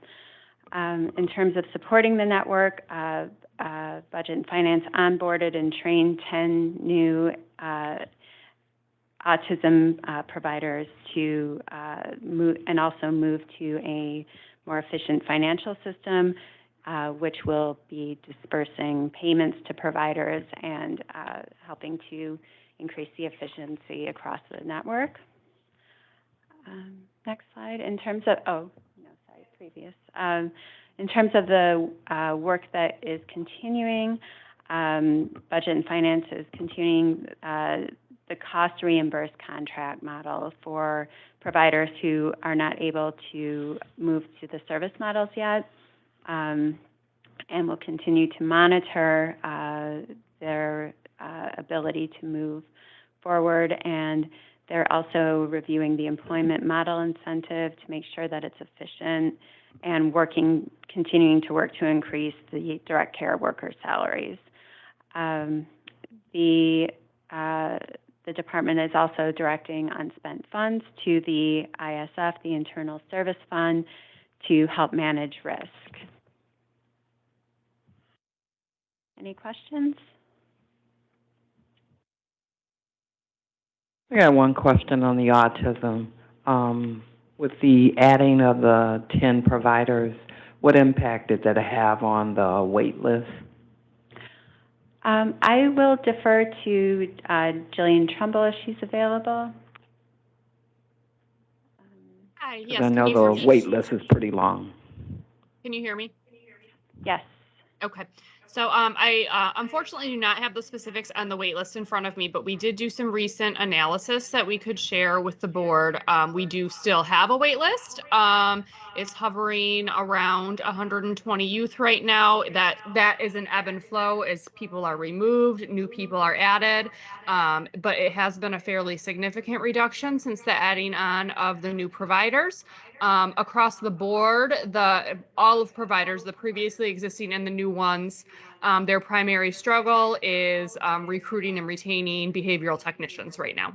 In terms of supporting the network, Budget and Finance onboarded and trained 10 new autism providers to move, and also move to a more efficient financial system, which will be dispersing payments to providers and helping to increase the efficiency across the network. Next slide. In terms of, previous. In terms of the work that is continuing, Budget and Finance is continuing the cost reimbursed contract model for providers who are not able to move to the service models yet, and will continue to monitor their ability to move forward. And they're also reviewing the employment model incentive to make sure that it's efficient, and continuing to work to increase the direct care workers' salaries. The department is also directing unspent funds to the ISF, the Internal Service Fund, to help manage risk. Any questions? I got one question on the autism. With the adding of the 10 providers, what impact did that have on the wait list? I will defer to Jillian Trumbull if she's available. Hi, yes, I can know you hear the me? wait list is pretty long. Can you hear me? Yes. Okay. So I unfortunately do not have the specifics on the wait list in front of me, but we did do some recent analysis that we could share with the board. We do still have a wait list. It's hovering around 120 youth right now. That is an ebb and flow as people are removed, new people are added, but it has been a fairly significant reduction since the adding on of the new providers. Across the board, all of providers, the previously existing and the new ones, their primary struggle is recruiting and retaining behavioral technicians right now.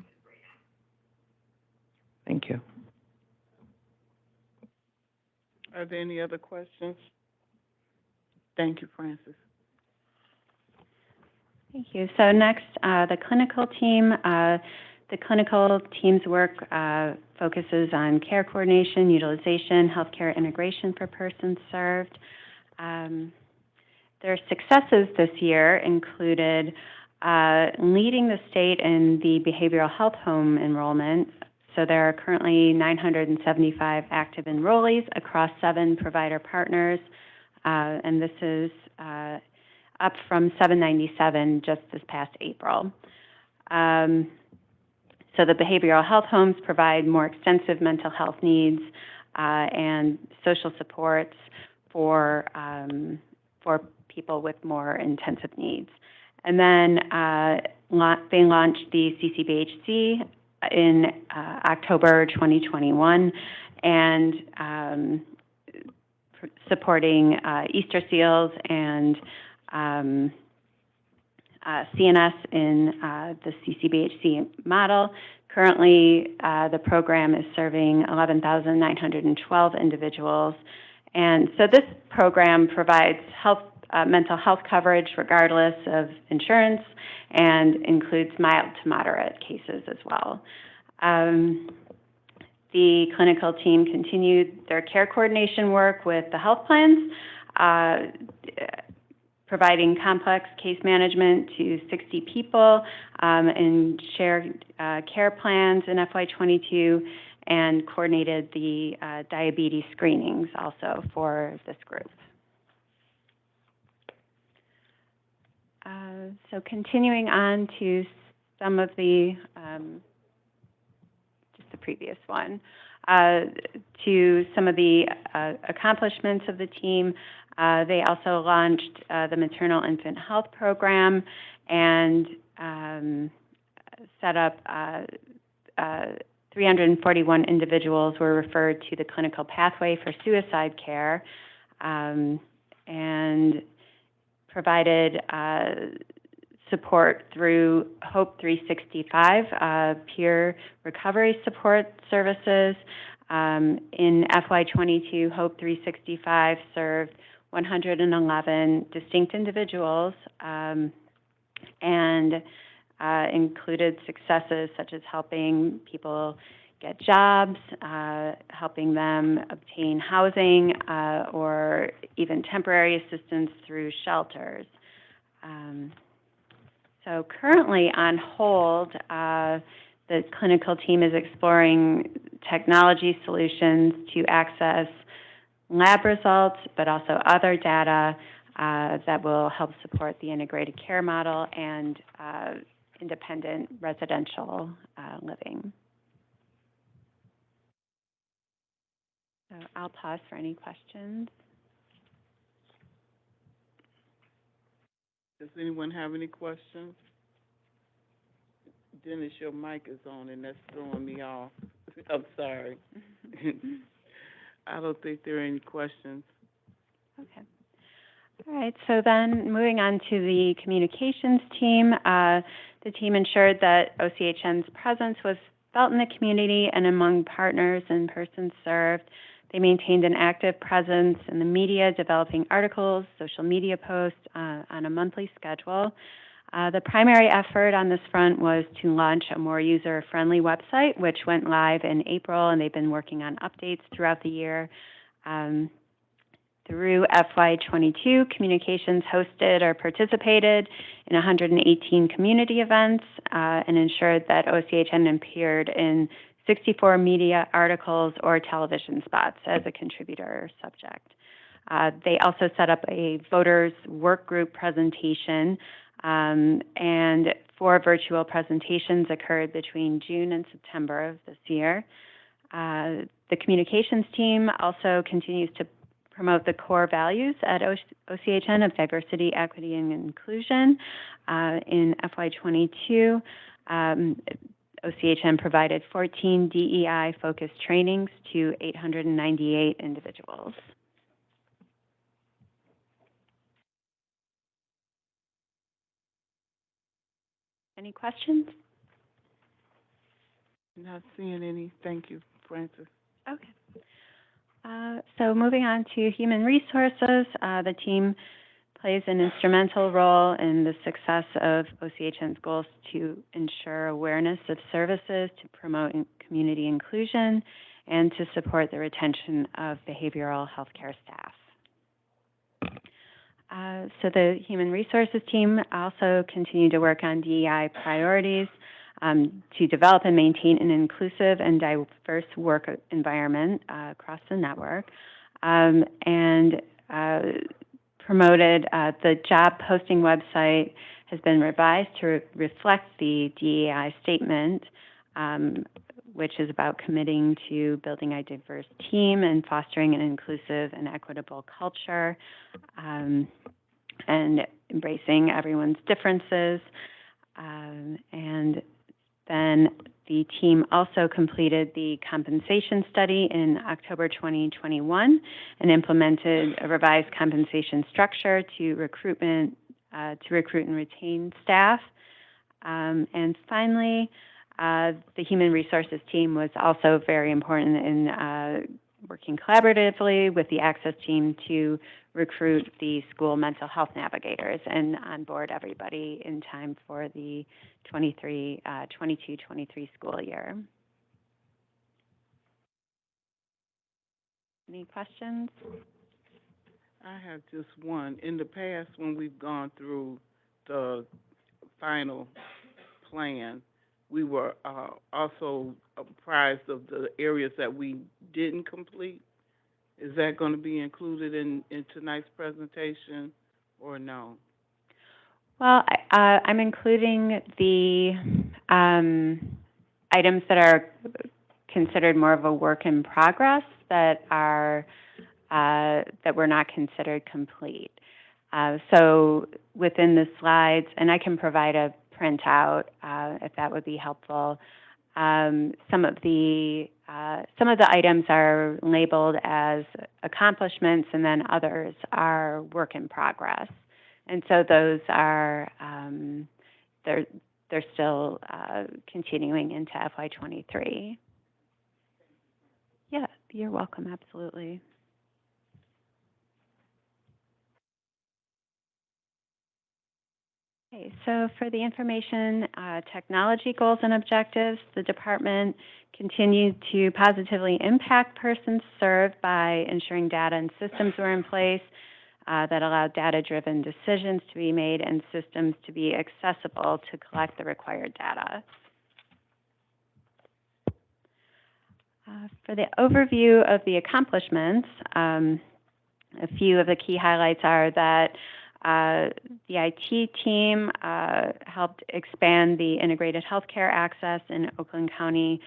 Thank you. Are there any other questions? Thank you, Francis. Thank you. So next, the clinical team. The clinical team's work focuses on care coordination, utilization, healthcare integration for persons served. Their successes this year included leading the state in the behavioral health home enrollment. So there are currently 975 active enrollees across 7 provider partners, and this is up from 797 just this past April. So the behavioral health homes provide more extensive mental health needs and social supports for people with more intensive needs. And then they launched the CCBHC in October 2021, and supporting Easter seals and CNS in the CCBHC model. Currently, the program is serving 11,912 individuals. And so this program provides mental health coverage regardless of insurance and includes mild to moderate cases as well. The clinical team continued their care coordination work with the health plans, providing complex case management to 60 people and shared care plans in FY22, and coordinated the diabetes screenings also for this group. So continuing on to some of the, just the previous one, to some of the accomplishments of the team. They also launched the maternal infant health program and set up 341 individuals were referred to the clinical pathway for suicide care, and provided support through Hope 365, peer recovery support services. In FY22, Hope 365 served 111 distinct individuals, and included successes such as helping people get jobs, helping them obtain housing, or even temporary assistance through shelters. So currently on hold, the clinical team is exploring technology solutions to access lab results, but also other data that will help support the integrated care model and independent residential living. So I'll pause for any questions. Does anyone have any questions? Dennis, your mic is on and that's throwing me off. I'm sorry. I don't think there are any questions. Okay. All right, so then moving on to the communications team. The team ensured that OCHN's presence was felt in the community and among partners and persons served. They maintained an active presence in the media, developing articles, social media posts on a monthly schedule. The primary effort on this front was to launch a more user-friendly website, which went live in April, and they've been working on updates throughout the year. Through FY22, communications hosted or participated in 118 community events and ensured that OCHN appeared in 64 media articles or television spots as a contributor or subject. They also set up a voters work group presentation, and 4 virtual presentations occurred between June and September of this year. The communications team also continues to promote the core values at OCHN of diversity, equity, and inclusion. In FY22, OCHN provided 14 DEI-focused trainings to 898 individuals. Any questions? Not seeing any. Thank you, Francis. Okay. So moving on to human resources, the team plays an instrumental role in the success of OCHN's goals to ensure awareness of services, to promote community inclusion, and to support the retention of behavioral health care staff. So the Human Resources team also continued to work on DEI priorities to develop and maintain an inclusive and diverse work environment across the network, and promoted the job posting website has been revised to reflect the DEI statement, which is about committing to building a diverse team and fostering an inclusive and equitable culture, and embracing everyone's differences. And then the team also completed the compensation study in October 2021 and implemented a revised compensation structure to recruit and retain staff. And finally, the Human Resources team was also very important in working collaboratively with the Access team to recruit the school mental health navigators and onboard everybody in time for the 22-23 school year. Any questions? I have just one. In the past, when we've gone through the final plan, we were also apprised of the areas that we didn't complete. Is that going to be included in tonight's presentation or no? Well, I'm including the items that are considered more of a work in progress that are that were not considered complete. So within the slides, and I can provide a printout if that would be helpful. Some of the items are labeled as accomplishments, and then others are work in progress. And so those are they're still continuing into FY23. Yeah, you're welcome. Absolutely. Okay, so for the information technology goals and objectives, the department continued to positively impact persons served by ensuring data and systems were in place that allowed data-driven decisions to be made and systems to be accessible to collect the required data. For the overview of the accomplishments, a few of the key highlights are that the IT team helped expand the integrated healthcare access in Oakland County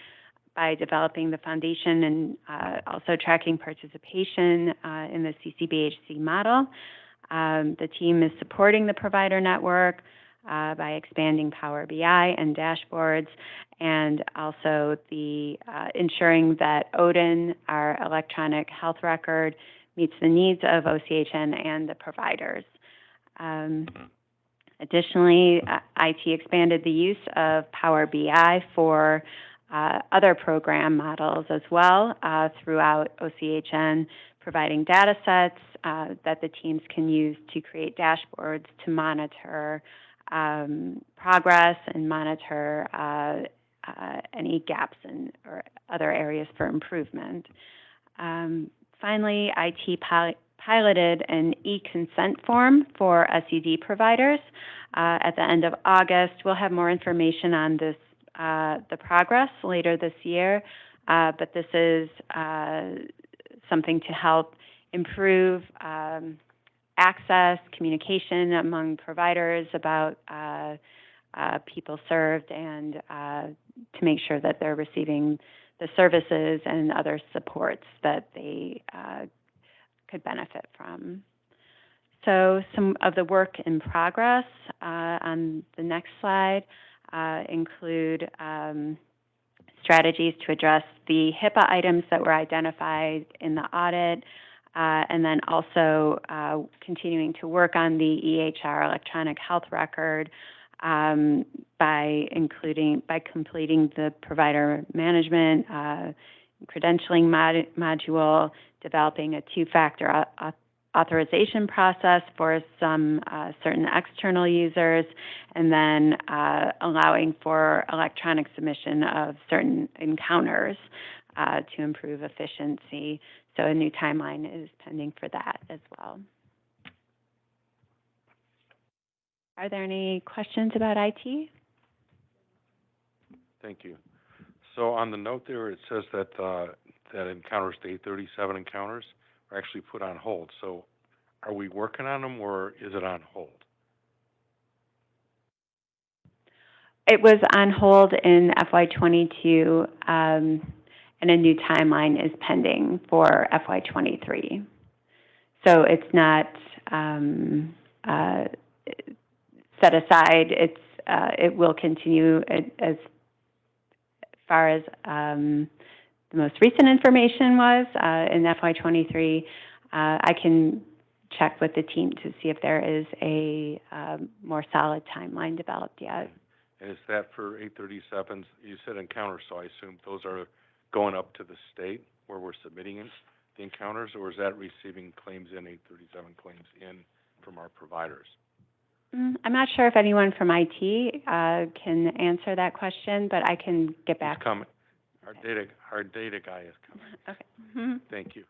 by developing the foundation and also tracking participation in the CCBHC model. The team is supporting the provider network by expanding Power BI and dashboards, and also the ensuring that ODIN, our electronic health record, meets the needs of OCHN and the providers. Additionally, IT expanded the use of Power BI for other program models as well throughout OCHN, providing data sets that the teams can use to create dashboards to monitor progress and monitor any gaps or other areas for improvement. Finally, IT piloted an e-consent form for SED providers. At the end of August, we'll have more information on this, the progress later this year, but this is something to help improve access, communication among providers about people served, and to make sure that they're receiving the services and other supports that they could benefit from. So some of the work in progress on the next slide include strategies to address the HIPAA items that were identified in the audit, and then also continuing to work on the EHR, electronic health record, by completing the provider management credentialing module, developing a two-factor authorization process for some certain external users, and then allowing for electronic submission of certain encounters to improve efficiency. So a new timeline is pending for that as well. Are there any questions about IT? Thank you. So on the note there, it says that, that encounters, the 837 encounters, are actually put on hold. So are we working on them, or is it on hold? It was on hold in FY22, and a new timeline is pending for FY23. So it's not set aside. It will continue as far as the most recent information was in FY23. I can check with the team to see if there is a more solid timeline developed yet. And is that for 837s? You said encounters, so I assume those are going up to the state where we're submitting the encounters, or is that receiving claims in, 837 claims in from our providers? I'm not sure if anyone from IT can answer that question, but I can get back. He's coming. Our data guy is coming. Okay. Thank you.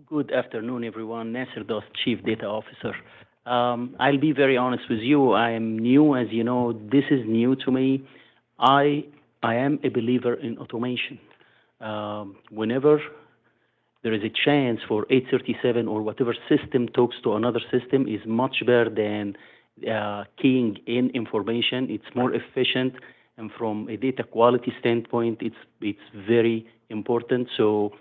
Good afternoon, everyone. Nasser Dost, Chief Data Officer. I'll be very honest with you. I am new, as you know. This is new to me. I am a believer in automation. Whenever there is a chance for 837 or whatever system talks to another system, is much better than keying in information. It's more efficient, and from a data quality standpoint, it's very important. So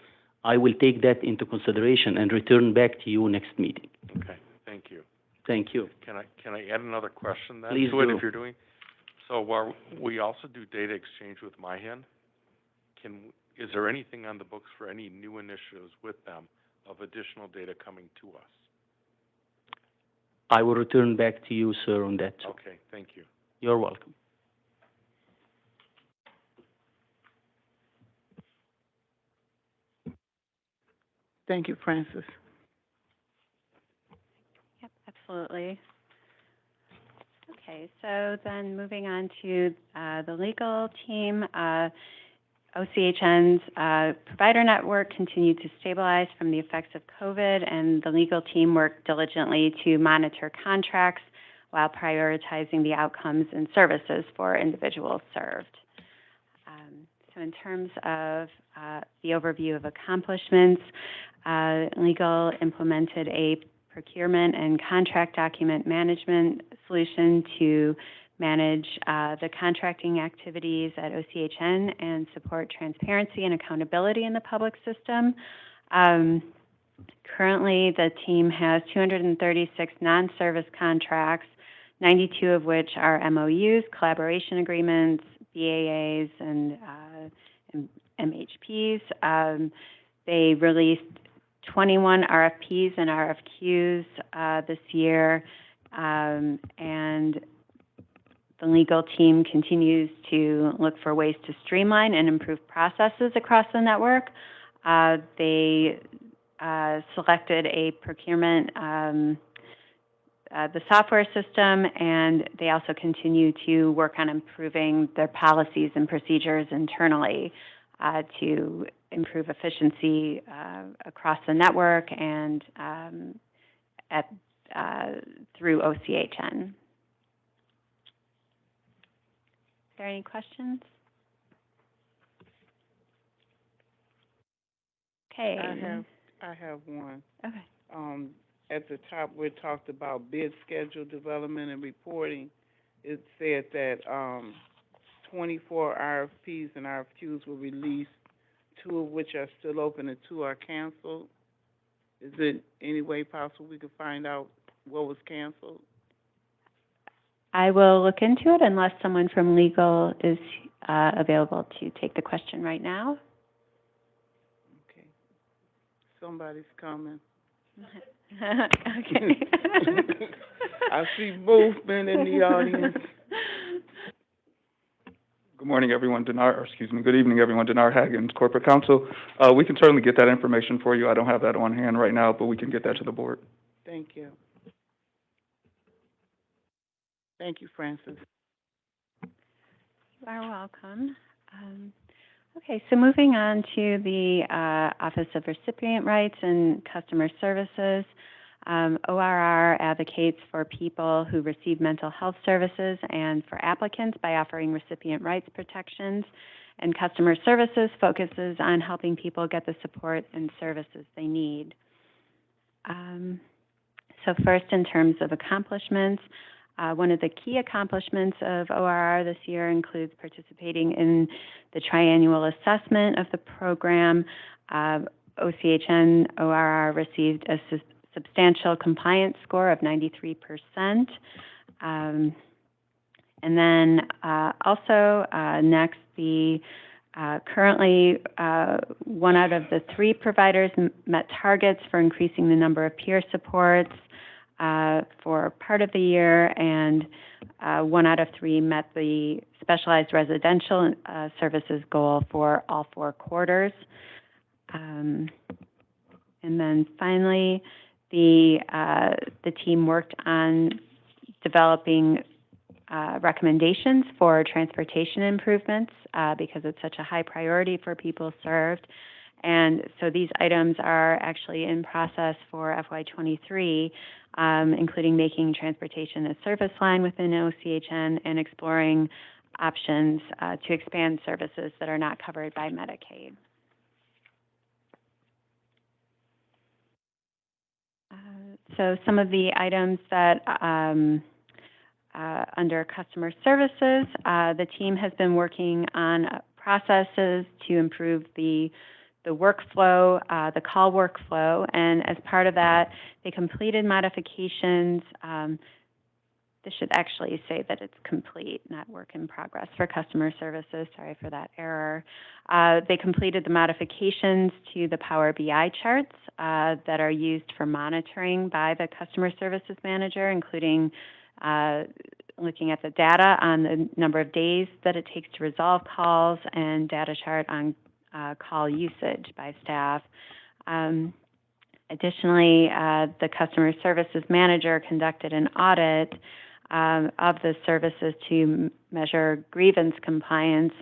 I will take that into consideration and return back to you next meeting. Okay, thank you. Thank you. Can I add another question then Please to it do. if you're doing? So while we also do data exchange with MyHin, is there anything on the books for any new initiatives with them of additional data coming to us? I will return back to you, sir, on that. Okay, thank you. You're welcome. Thank you, Francis. Yep, absolutely. Okay, so then moving on to the legal team. OCHN's provider network continued to stabilize from the effects of COVID, and the legal team worked diligently to monitor contracts while prioritizing the outcomes and services for individuals served. So in terms of the overview of accomplishments, legal implemented a procurement and contract document management solution to manage the contracting activities at OCHN and support transparency and accountability in the public system. Currently, the team has 236 non-service contracts, 92 of which are MOUs, collaboration agreements, BAAs, and MHPs. They released 21 RFPs and RFQs this year, and the legal team continues to look for ways to streamline and improve processes across the network. They selected a procurement, the software system, and they also continue to work on improving their policies and procedures internally to improve efficiency across the network and through OCHN. Are there any questions? Okay. I have one. Okay. At the top, we talked about bid schedule development and reporting. It said that 24 RFPs and RFQs were released, 2 of which are still open and 2 are canceled. Is it any way possible we could find out what was canceled? I will look into it unless someone from legal is available to take the question right now. Okay. Somebody's coming. Okay. I see movement in the audience. Good morning, everyone. Good evening, everyone. Dinar Haggins, Corporate Counsel. We can certainly get that information for you. I don't have that on hand right now, but we can get that to the board. Thank you. Thank you, Francis. You are welcome. Okay, so moving on to the Office of Recipient Rights and Customer Services. ORR advocates for people who receive mental health services and for applicants by offering recipient rights protections. And Customer Services focuses on helping people get the support and services they need. So first, in terms of accomplishments, one of the key accomplishments of ORR this year includes participating in the triannual assessment of the program. OCHN ORR received a substantial compliance score of 93%. And then also next, the currently 1 out of the 3 providers met targets for increasing the number of peer supports for part of the year, and 1 out of 3 met the specialized residential services goal for all 4 quarters. And then finally, the team worked on developing recommendations for transportation improvements because it's such a high priority for people served. And so these items are actually in process for FY23, including making transportation a service line within OCHN and exploring options to expand services that are not covered by Medicaid. So some of the items that under customer services, the team has been working on processes to improve the workflow, the call workflow, and as part of that, they completed modifications. This should actually say that it's complete, not work in progress for customer services. Sorry for that error. They completed the modifications to the Power BI charts that are used for monitoring by the customer services manager, including looking at the data on the number of days that it takes to resolve calls and data chart on call usage by staff. Additionally, the customer services manager conducted an audit of the services to measure grievance compliance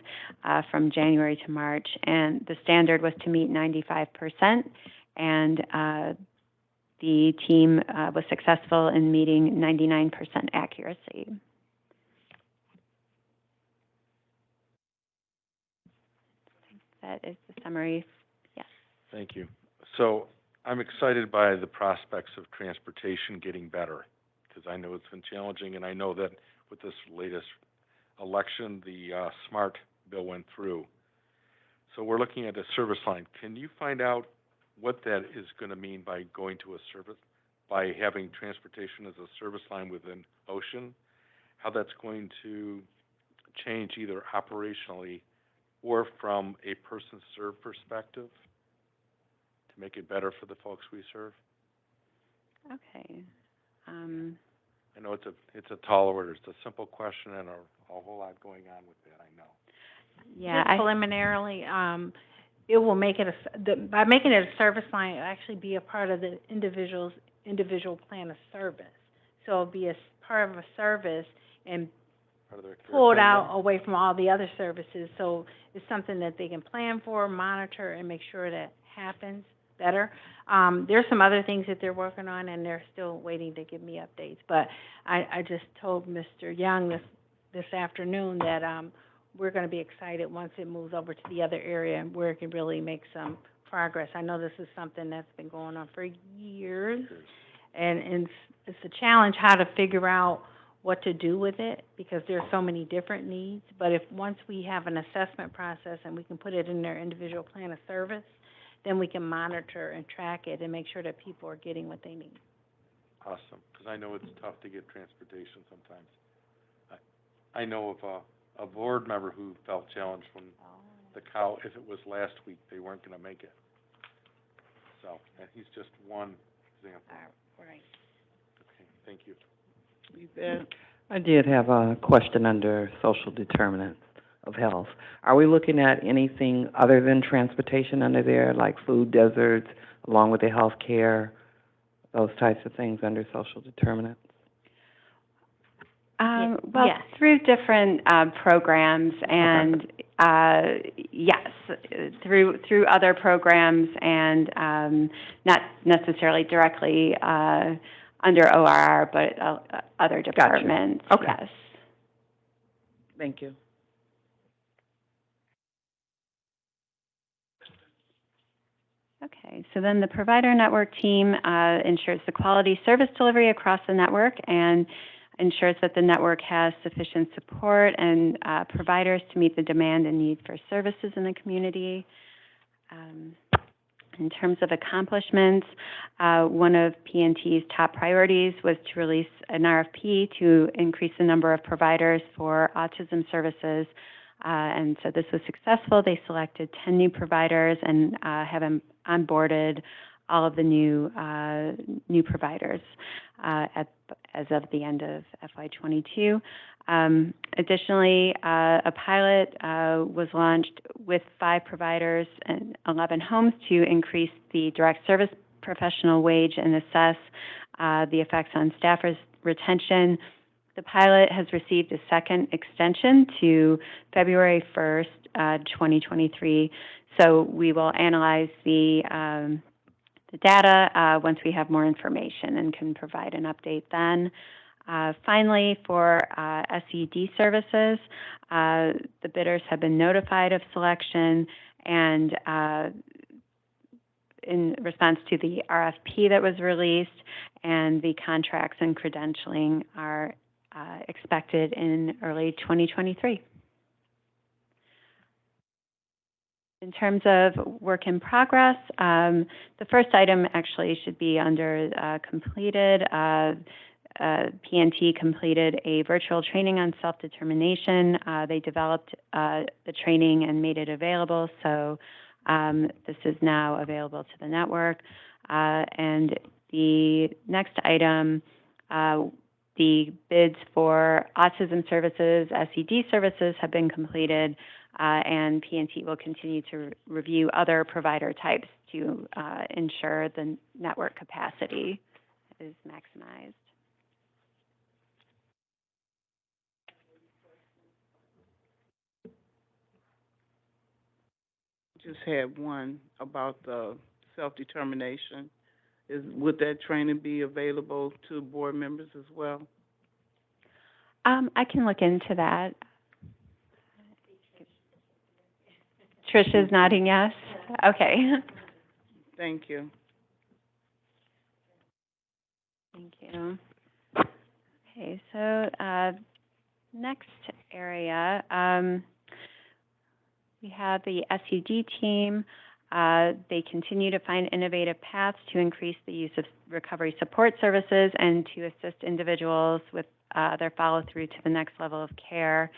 from January to March, and the standard was to meet 95%, and the team was successful in meeting 99% accuracy. That is the summary. Yes. Thank you. So I'm excited by the prospects of transportation getting better, because I know it's been challenging, and I know that with this latest election, the SMART bill went through. So we're looking at a service line. Can you find out what that is going to mean by going to a service, by having transportation as a service line within OCHN, how that's going to change either operationally or from a person served perspective to make it better for the folks we serve? Okay. I know it's a tall order. It's a simple question and a whole lot going on with that, I know. Yeah, preliminarily, it will make it by making it a service line, it'll actually be a part of the individual plan of service. So it'll be a part of a service and pulled out away from all the other services. So it's something that they can plan for, monitor, and make sure that happens better. There's some other things that they're working on, and they're still waiting to give me updates. But I just told Mr. Young this afternoon that we're going to be excited once it moves over to the other area where it can really make some progress. I know this is something that's been going on for years, and it's a challenge how to figure out what to do with it because there's so many different needs. But if once we have an assessment process and we can put it in their individual plan of service, then we can monitor and track it and make sure that people are getting what they need. Awesome, because I know it's tough to get transportation sometimes. I know of a board member who felt challenged when the cow, if it was last week, they weren't going to make it. So, and he's just one example. Right. Okay, thank you. I did have a question under social determinants of health. Are we looking at anything other than transportation under there, like food deserts, along with the health care, those types of things under social determinants? Well, yes. through different programs and, yes, through other programs and not necessarily directly under ORR, but other departments. Okay. Yes. Thank you. Okay, so then the provider network team ensures the quality service delivery across the network and ensures that the network has sufficient support and providers to meet the demand and need for services in the community. In terms of accomplishments, one of PNT's top priorities was to release an RFP to increase the number of providers for autism services. And so this was successful. They selected 10 new providers and have onboarded all of the new providers as of the end of FY22. Additionally, a pilot was launched with 5 providers and 11 homes to increase the direct service professional wage and assess the effects on staff retention. The pilot has received a second extension to February 1st, 2023. So we will analyze the data once we have more information and can provide an update then. Finally, for SED services, the bidders have been notified of selection, and in response to the RFP that was released, and the contracts and credentialing are expected in early 2023. In terms of work in progress, the first item actually should be under completed. PNT completed a virtual training on self-determination. They developed the training and made it available, so this is now available to the network. And the next item, the bids for autism services, SED services have been completed, and PNT will continue to review other provider types to ensure the network capacity is maximized. Just had one about the self-determination. Would that training be available to board members as well? I can look into that. Tricia's nodding yes. Okay. Thank you. Thank you. Okay, so next area, we have the SUD team. They continue to find innovative paths to increase the use of recovery support services and to assist individuals with their follow-through to the next level of care.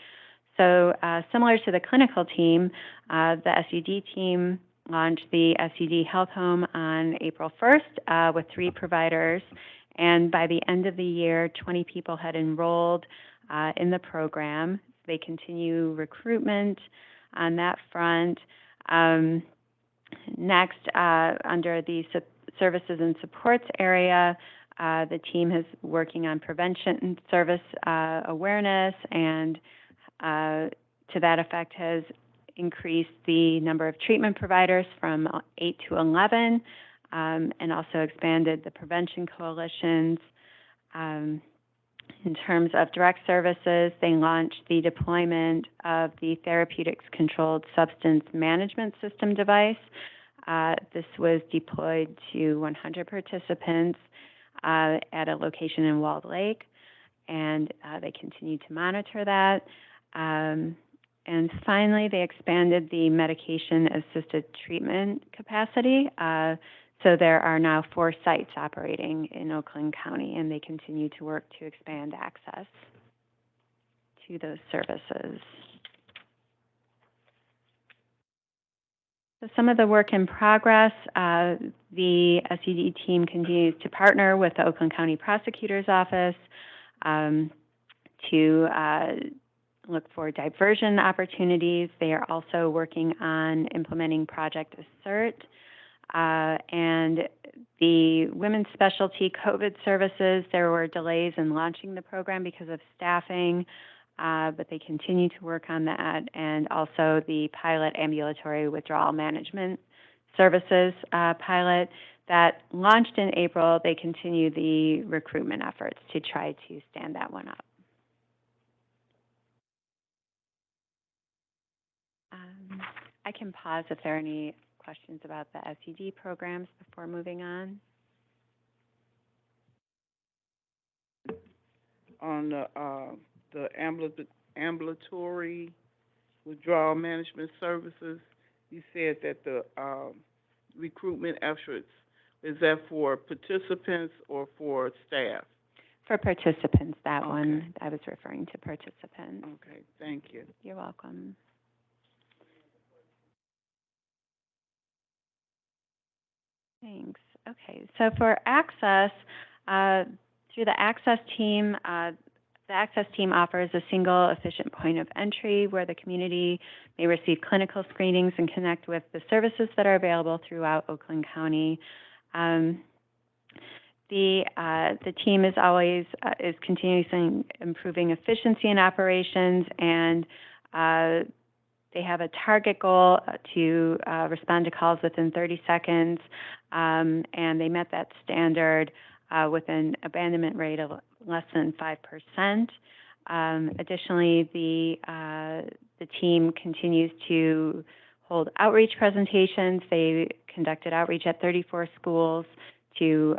So similar to the clinical team, the SUD team launched the SUD Health Home on April 1st with 3 providers. And by the end of the year, 20 people had enrolled in the program. They continue recruitment on that front. Next, under the services and supports area, the team is working on prevention and service awareness, and to that effect has increased the number of treatment providers from 8 to 11, and also expanded the prevention coalitions. In terms of direct services, they launched the deployment of the Therapeutics Controlled Substance Management System device. This was deployed to 100 participants at a location in Walled Lake, and they continue to monitor that. And finally, they expanded the medication-assisted treatment capacity. So there are now 4 sites operating in Oakland County, and they continue to work to expand access to those services. So some of the work in progress, the SUD team continues to partner with the Oakland County Prosecutor's Office to look for diversion opportunities. They are also working on implementing Project Assert. And the women's specialty COVID services, there were delays in launching the program because of staffing, but they continue to work on that. And also the pilot ambulatory withdrawal management services pilot that launched in April. They continue the recruitment efforts to try to stand that one up. I can pause if there are any questions about the SED programs before moving on. On the ambulatory withdrawal management services, you said that the recruitment efforts, is that for participants or for staff? For participants, that Okay. one, I was referring to participants. Okay, thank you. You're welcome. Thanks. Okay, so for access, through the access team offers a single efficient point of entry where the community may receive clinical screenings and connect with the services that are available throughout Oakland County. The team is always is continuously improving efficiency in operations, and they have a target goal to respond to calls within 30 seconds, and they met that standard with an abandonment rate of less than 5%. Additionally, the team continues to hold outreach presentations. They conducted outreach at 34 schools to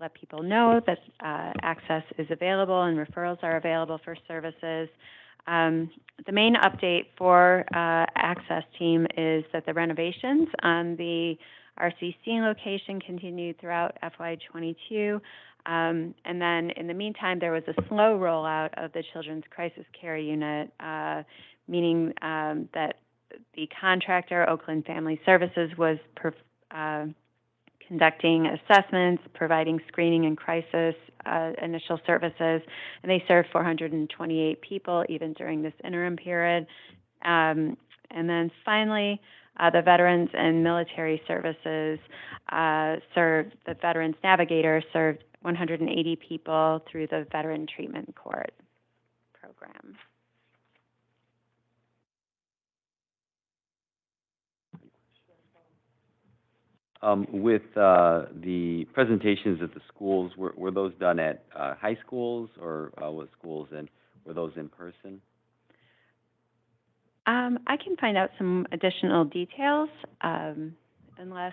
let people know that access is available and referrals are available for services. The main update for access team is that the renovations on the RCC location continued throughout FY22. And then in the meantime, there was a slow rollout of the Children's Crisis Care Unit, meaning that the contractor, Oakland Family Services, was conducting assessments, providing screening and crisis initial services, and they served 428 people even during this interim period. And then finally, the Veterans and Military Services served, the Veterans Navigator served 180 people through the Veteran Treatment Court program. With the presentations at the schools, were those done at high schools or what schools, and were those in person? I can find out some additional details, unless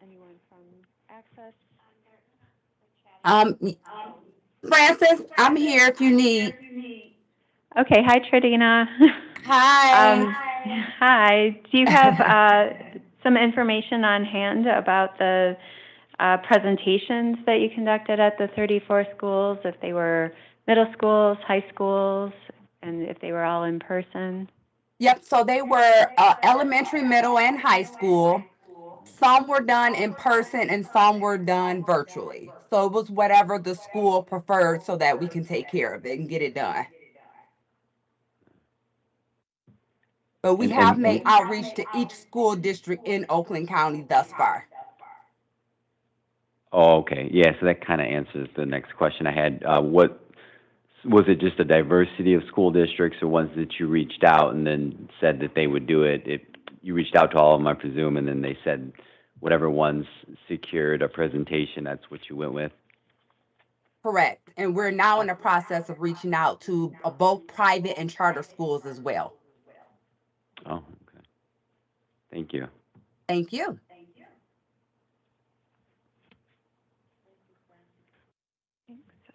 anyone from Access. Francis, I'm here if you need. Okay, hi Tridina. Hi. Hi. Do you have some information on hand about the presentations that you conducted at the 34 schools, if they were middle schools, high schools, and if they were all in person? Yep, so they were elementary, middle, and high school. Some were done in person and some were done virtually. So it was whatever the school preferred so that we can take care of it and get it done. But we have made outreach to each school district in Oakland County thus far. Oh, okay. Yeah, so that kind of answers the next question I had. What was it, just a diversity of school districts or ones that you reached out and then said that they would do it? If you reached out to all of them, I presume, and then they said whatever ones secured a presentation, that's what you went with? Correct. And we're now in the process of reaching out to both private and charter schools as well. Oh, okay. Thank you. Thank you.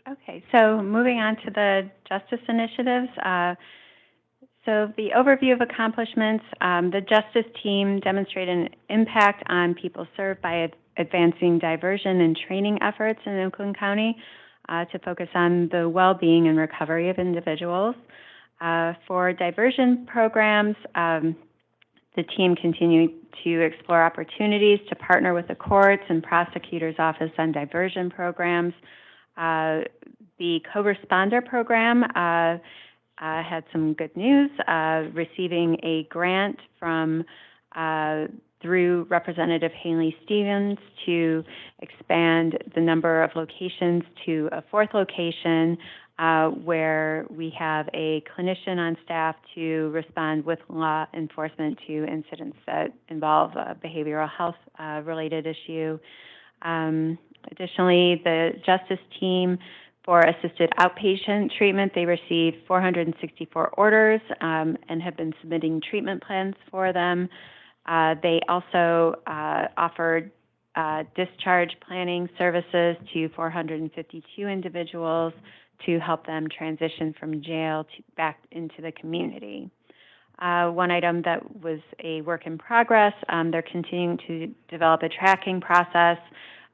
Okay, so moving on to the justice initiatives. So the overview of accomplishments, the justice team demonstrated an impact on people served by advancing diversion and training efforts in Oakland County to focus on the well-being and recovery of individuals. For diversion programs, the team continued to explore opportunities to partner with the courts and prosecutor's office on diversion programs. the co-responder program had some good news, receiving a grant from through Representative Haley Stevens to expand the number of locations to a fourth location where we have a clinician on staff to respond with law enforcement to incidents that involve a behavioral health related issue. Additionally, the justice team for assisted outpatient treatment, they received 464 orders and have been submitting treatment plans for them. They also offered discharge planning services to 452 individuals to help them transition from jail back into the community. One item that was a work in progress, they're continuing to develop a tracking process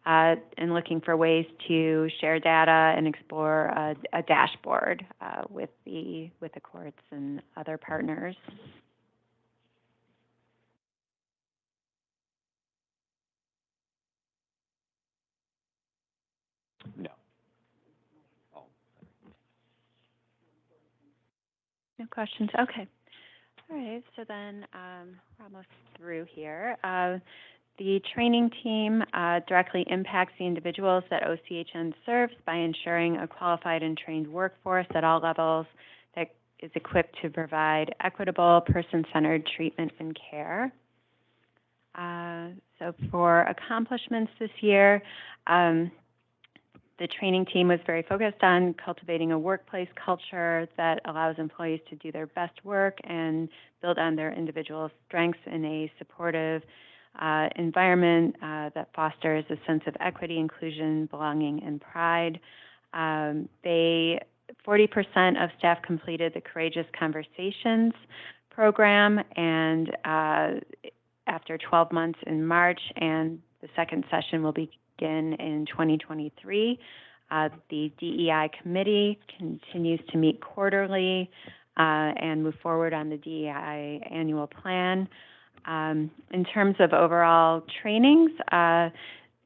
and looking for ways to share data and explore a dashboard with the courts and other partners. No. No questions? Okay. All right, so then we're almost through here. The training team directly impacts the individuals that OCHN serves by ensuring a qualified and trained workforce at all levels that is equipped to provide equitable, person-centered treatment and care. So for accomplishments this year, the training team was very focused on cultivating a workplace culture that allows employees to do their best work and build on their individual strengths in a supportive environment that fosters a sense of equity, inclusion, belonging, and pride. 40% of staff completed the Courageous Conversations program, and after 12 months in March, and the second session will begin in 2023. The DEI committee continues to meet quarterly and move forward on the DEI annual plan. In terms of overall trainings,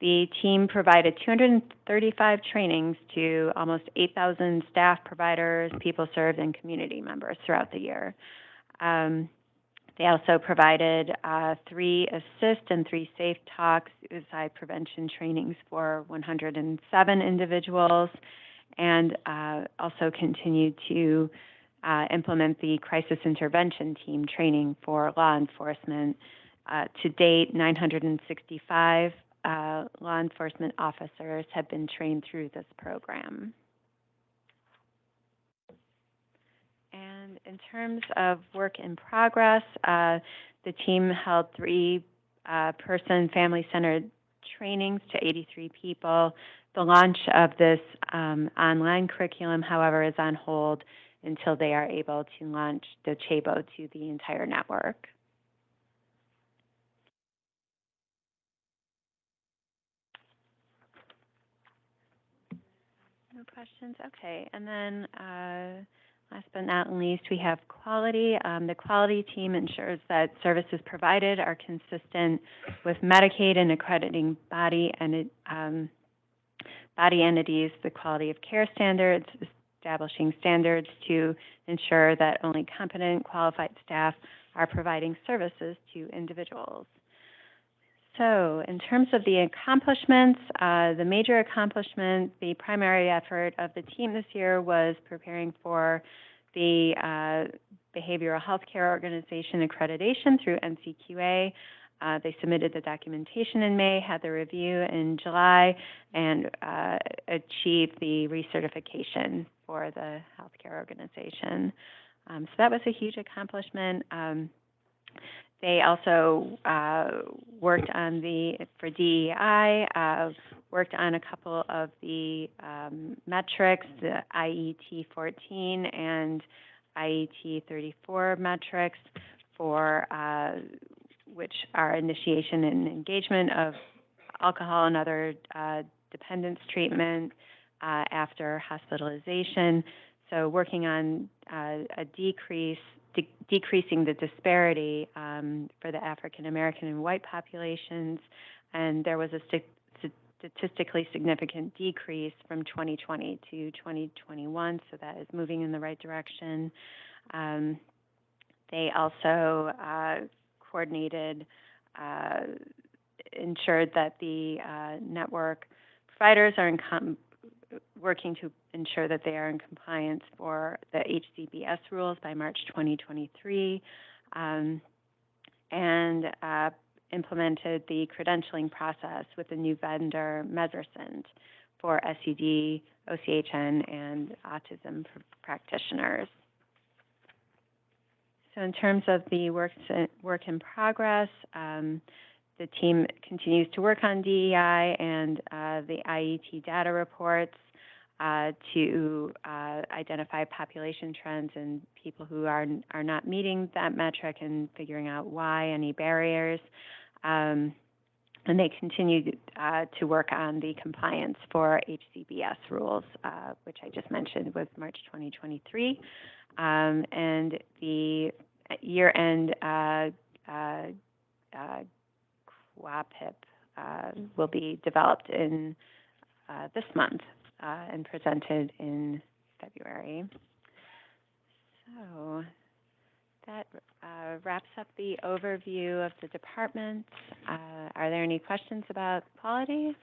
the team provided 235 trainings to almost 8,000 staff, providers, people served, and community members throughout the year. They also provided 3 assist and 3 safe talk suicide prevention trainings for 107 individuals, and also continued to implement the crisis intervention team training for law enforcement. To date, 965 law enforcement officers have been trained through this program. And in terms of work in progress, the team held 3-person family-centered trainings to 83 people. The launch of this online curriculum, however, is on hold until they are able to launch the CHABO to the entire network. No questions? Okay. And then last but not least, we have quality. The quality team ensures that services provided are consistent with Medicaid and accrediting body entities, the quality of care standards, establishing standards to ensure that only competent, qualified staff are providing services to individuals. So in terms of the accomplishments, the major accomplishment, the primary effort of the team this year was preparing for the Behavioral Health Care Organization accreditation through NCQA. They submitted the documentation in May, had the review in July, and achieved the recertification for the healthcare organization. So that was a huge accomplishment. They also worked on for DEI, worked on a couple of the metrics, the IET 14 and IET 34 metrics for which are initiation and engagement of alcohol and other dependence treatment after hospitalization. So working on decreasing the disparity for the African American and white populations, and there was a statistically significant decrease from 2020 to 2021, so that is moving in the right direction. They also coordinated, ensured that the network providers are working to ensure that they are in compliance for the HCBS rules by March 2023, and implemented the credentialing process with the new vendor, Mesersend, for SED, OCHN, and autism practitioners. So in terms of the work in progress, the team continues to work on DEI and the IET data reports to identify population trends and people who are not meeting that metric and figuring out why, any barriers. And they continue to work on the compliance for HCBS rules, which I just mentioned was March 2023. And the year-end QAPIP will be developed in this month and presented in February. So that wraps up the overview of the departments. Are there any questions about quality?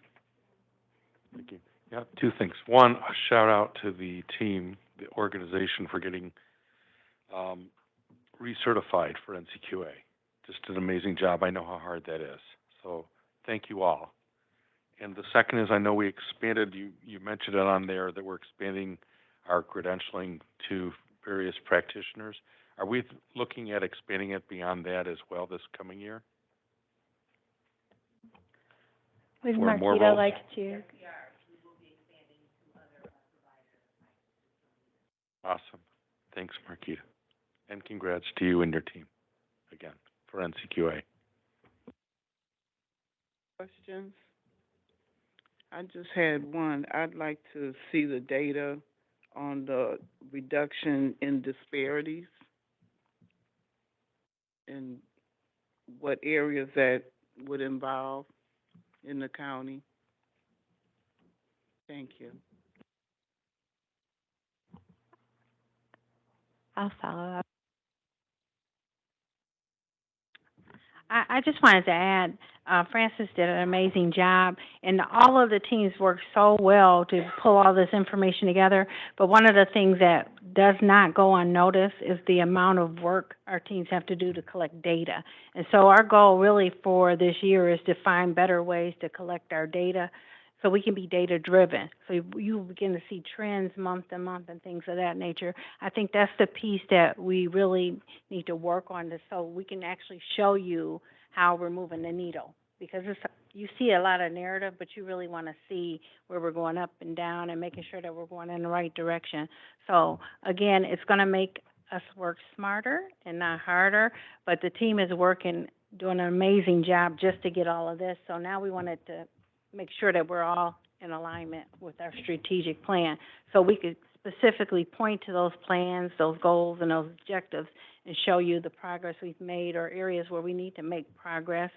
Thank you. Yeah, two things. One, a shout out to the team, the organization, for getting recertified for NCQA. Just an amazing job. I know how hard that is. So thank you all. And the second is, I know we expanded, you mentioned it on there, that we're expanding our credentialing to various practitioners. Are we looking at expanding it beyond that as well this coming year? Would For more Marquita roles? like to? Awesome. Thanks, Marquita. And congrats to you and your team, again, for NCQA. Questions? I just had one. I'd like to see the data on the reduction in disparities and what areas that would involve in the county. Thank you. I'll follow up. I just wanted to add, Francis did an amazing job, and all of the teams worked so well to pull all this information together. But one of the things that does not go unnoticed is the amount of work our teams have to do to collect data. And so our goal really for this year is to find better ways to collect our data so we can be data-driven. So you begin to see trends month to month and things of that nature. I think that's the piece that we really need to work on, so we can actually show you how we're moving the needle. Because you see a lot of narrative, but you really want to see where we're going up and down and making sure that we're going in the right direction. So again, it's going to make us work smarter and not harder, but the team is doing an amazing job just to get all of this. So now we wanted to make sure that we're all in alignment with our strategic plan, so we could specifically point to those plans, those goals, and those objectives, and show you the progress we've made, or areas where we need to make progress,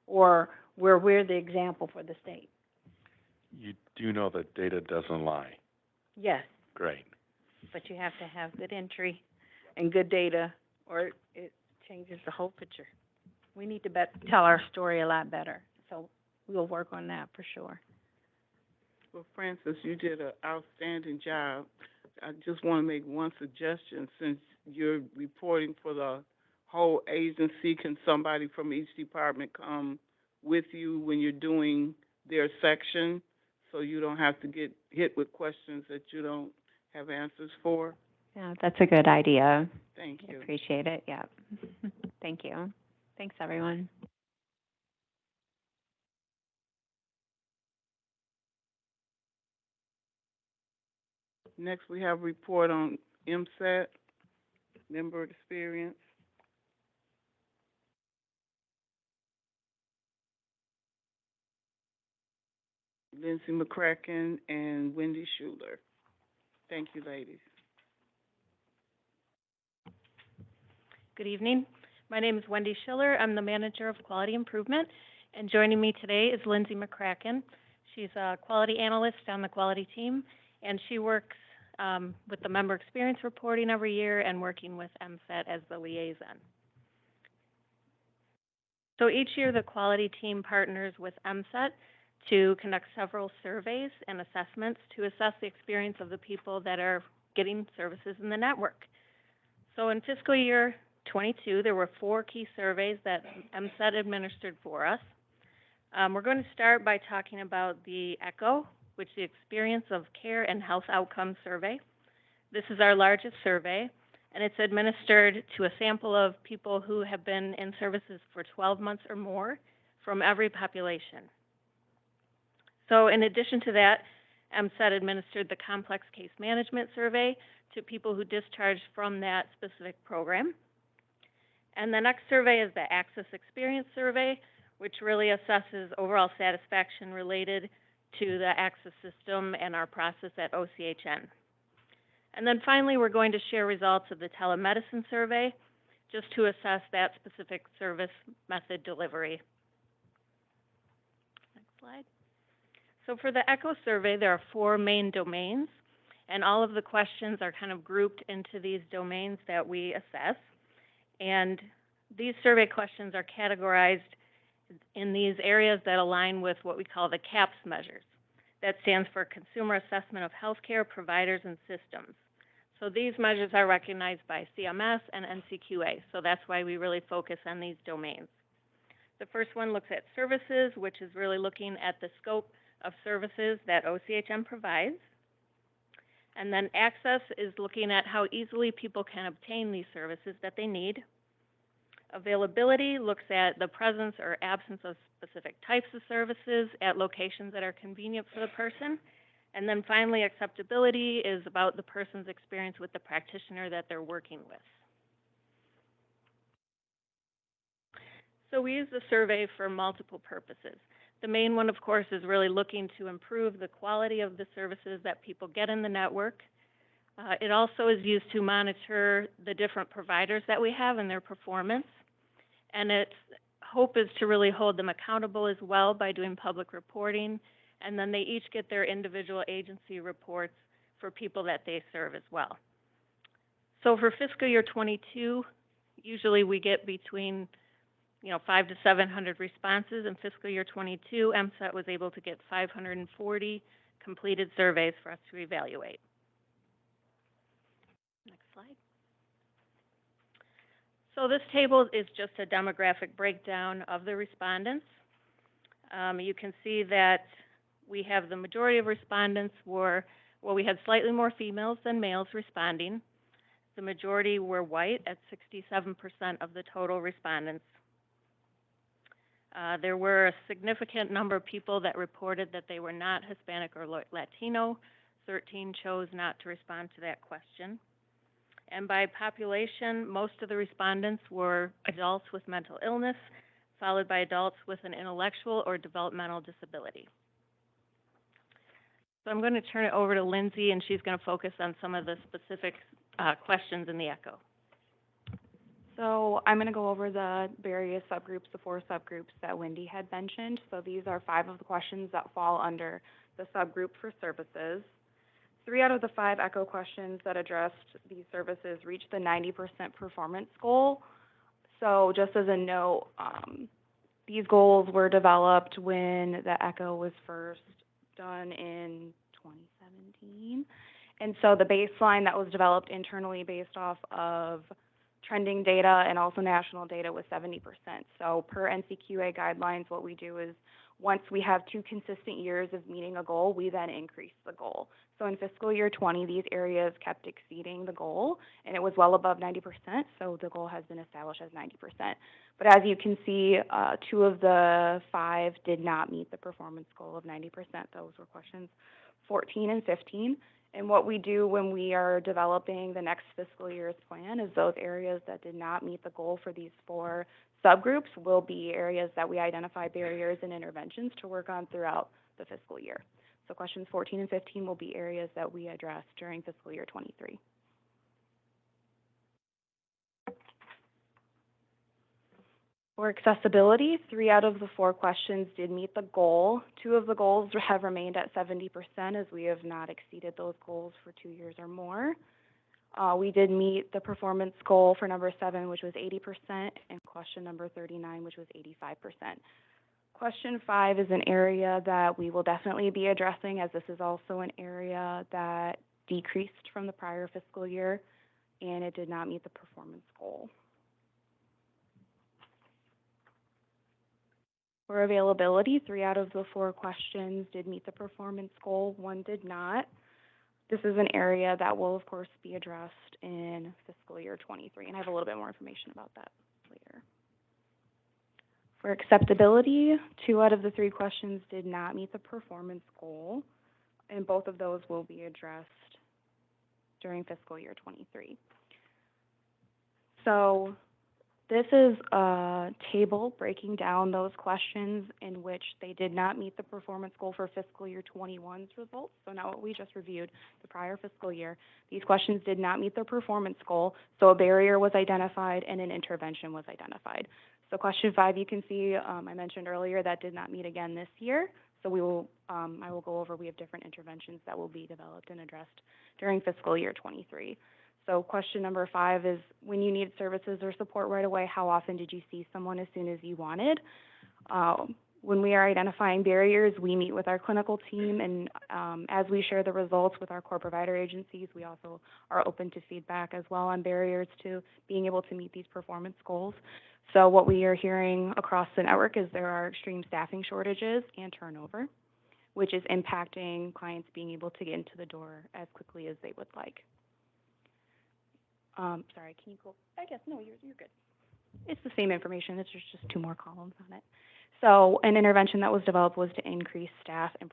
or where we're the example for the state. You do know that data doesn't lie. Yes, Great. but you have to have good entry and good data, or it changes the whole picture. We need to tell our story a lot better, so we'll work on that for sure. Well, Francis, you did an outstanding job. I just want to make one suggestion. Since you're reporting for the whole agency, can somebody from each department come with you when you're doing their section, so you don't have to get hit with questions that you don't have answers for? Yeah, that's a good idea. Thank I you. appreciate it, yeah. Thank you. Thanks, everyone. Next, we have a report on MSET, member experience. Lindsay McCracken and Wendy Schuler. Thank you, ladies. Good evening. My name is Wendy Schiller. I'm the manager of quality improvement, and joining me today is Lindsay McCracken. She's a quality analyst on the quality team, and she works with the member experience reporting every year and working with MSET as the liaison. So each year, the quality team partners with MSET to conduct several surveys and assessments to assess the experience of the people that are getting services in the network. So in fiscal year 22, there were 4 key surveys that MSET administered for us. We're going to start by talking about the ECHO, which is the Experience of Care and Health Outcomes Survey. This is our largest survey, and it's administered to a sample of people who have been in services for 12 months or more from every population. So in addition to that, MSET administered the Complex Case Management Survey to people who discharged from that specific program. And the next survey is the Access Experience Survey, which really assesses overall satisfaction related to the access system and our process at OCHN. And then finally, we're going to share results of the telemedicine survey just to assess that specific service method delivery. Next slide. So for the ECHO survey, there are 4 main domains, and all of the questions are kind of grouped into these domains that we assess. And these survey questions are categorized in these areas that align with what we call the CAPS measures. That stands for Consumer Assessment of Healthcare Providers and Systems. So these measures are recognized by CMS and NCQA, so that's why we really focus on these domains. The first one looks at services, which is really looking at the scope of services that OCHN provides. And then access is looking at how easily people can obtain these services that they need. Availability looks at the presence or absence of specific types of services at locations that are convenient for the person. And then finally, acceptability is about the person's experience with the practitioner that they're working with. So we use the survey for multiple purposes. The main one, of course, is really looking to improve the quality of the services that people get in the network. It also is used to monitor the different providers that we have and their performance. And its hope is to really hold them accountable as well by doing public reporting. And then they each get their individual agency reports for people that they serve as well. So for fiscal year 22, usually we get between 500 to 700 responses. In fiscal year 22, MSET was able to get 540 completed surveys for us to evaluate. Next slide. So this table is just a demographic breakdown of the respondents. You can see that we have the majority of respondents we had slightly more females than males responding. The majority were white at 67% of the total respondents. There were a significant number of people that reported that they were not Hispanic or Latino. 13 chose not to respond to that question. And by population, most of the respondents were adults with mental illness, followed by adults with an intellectual or developmental disability. So I'm going to turn it over to Lindsay, and she's going to focus on some of the specific questions in the ECHO. So I'm going to go over the various subgroups, the 4 subgroups that Wendy had mentioned. So these are 5 of the questions that fall under the subgroup for services. 3 out of the 5 ECHO questions that addressed these services reached the 90% performance goal. So just as a note, these goals were developed when the ECHO was first done in 2017. And so the baseline that was developed internally based off of trending data and also national data was 70%. So per NCQA guidelines, what we do is once we have 2 consistent years of meeting a goal, we then increase the goal. So in fiscal year 20, these areas kept exceeding the goal, and it was well above 90%, so the goal has been established as 90%. But as you can see, 2 of the 5 did not meet the performance goal of 90%. Those were questions 14 and 15. And what we do when we are developing the next fiscal year's plan is those areas that did not meet the goal for these 4 subgroups will be areas that we identify barriers and interventions to work on throughout the fiscal year. So questions 14 and 15 will be areas that we address during fiscal year 23. For accessibility, 3 out of the 4 questions did meet the goal. 2 of the goals have remained at 70% as we have not exceeded those goals for 2 years or more. We did meet the performance goal for number 7, which was 80%, and question number 39, which was 85%. Question 5 is an area that we will definitely be addressing, as this is also an area that decreased from the prior fiscal year, and it did not meet the performance goal. For availability, 3 out of the 4 questions did meet the performance goal, 1 did not. This is an area that will, of course, be addressed in fiscal year 23, and I have a little bit more information about that later. For acceptability, 2 out of the 3 questions did not meet the performance goal, and both of those will be addressed during fiscal year 23. So this is a table breaking down those questions in which they did not meet the performance goal for fiscal year 21's results. So now what we just reviewed, the prior fiscal year, these questions did not meet their performance goal, so a barrier was identified and an intervention was identified. So question 5, you can see, I mentioned earlier that did not meet again this year. So we will, I will go over, we have different interventions that will be developed and addressed during fiscal year 23. So question number 5 is, when you need services or support right away, how often did you see someone as soon as you wanted? When we are identifying barriers, we meet with our clinical team, and as we share the results with our core provider agencies, we also are open to feedback as well on barriers to being able to meet these performance goals. So what we are hearing across the network is there are extreme staffing shortages and turnover, which is impacting clients being able to get into the door as quickly as they would like. Sorry, can you go? I guess, no, you're good. It's the same information, it's just 2 more columns on it. So an intervention that was developed was to increase staff and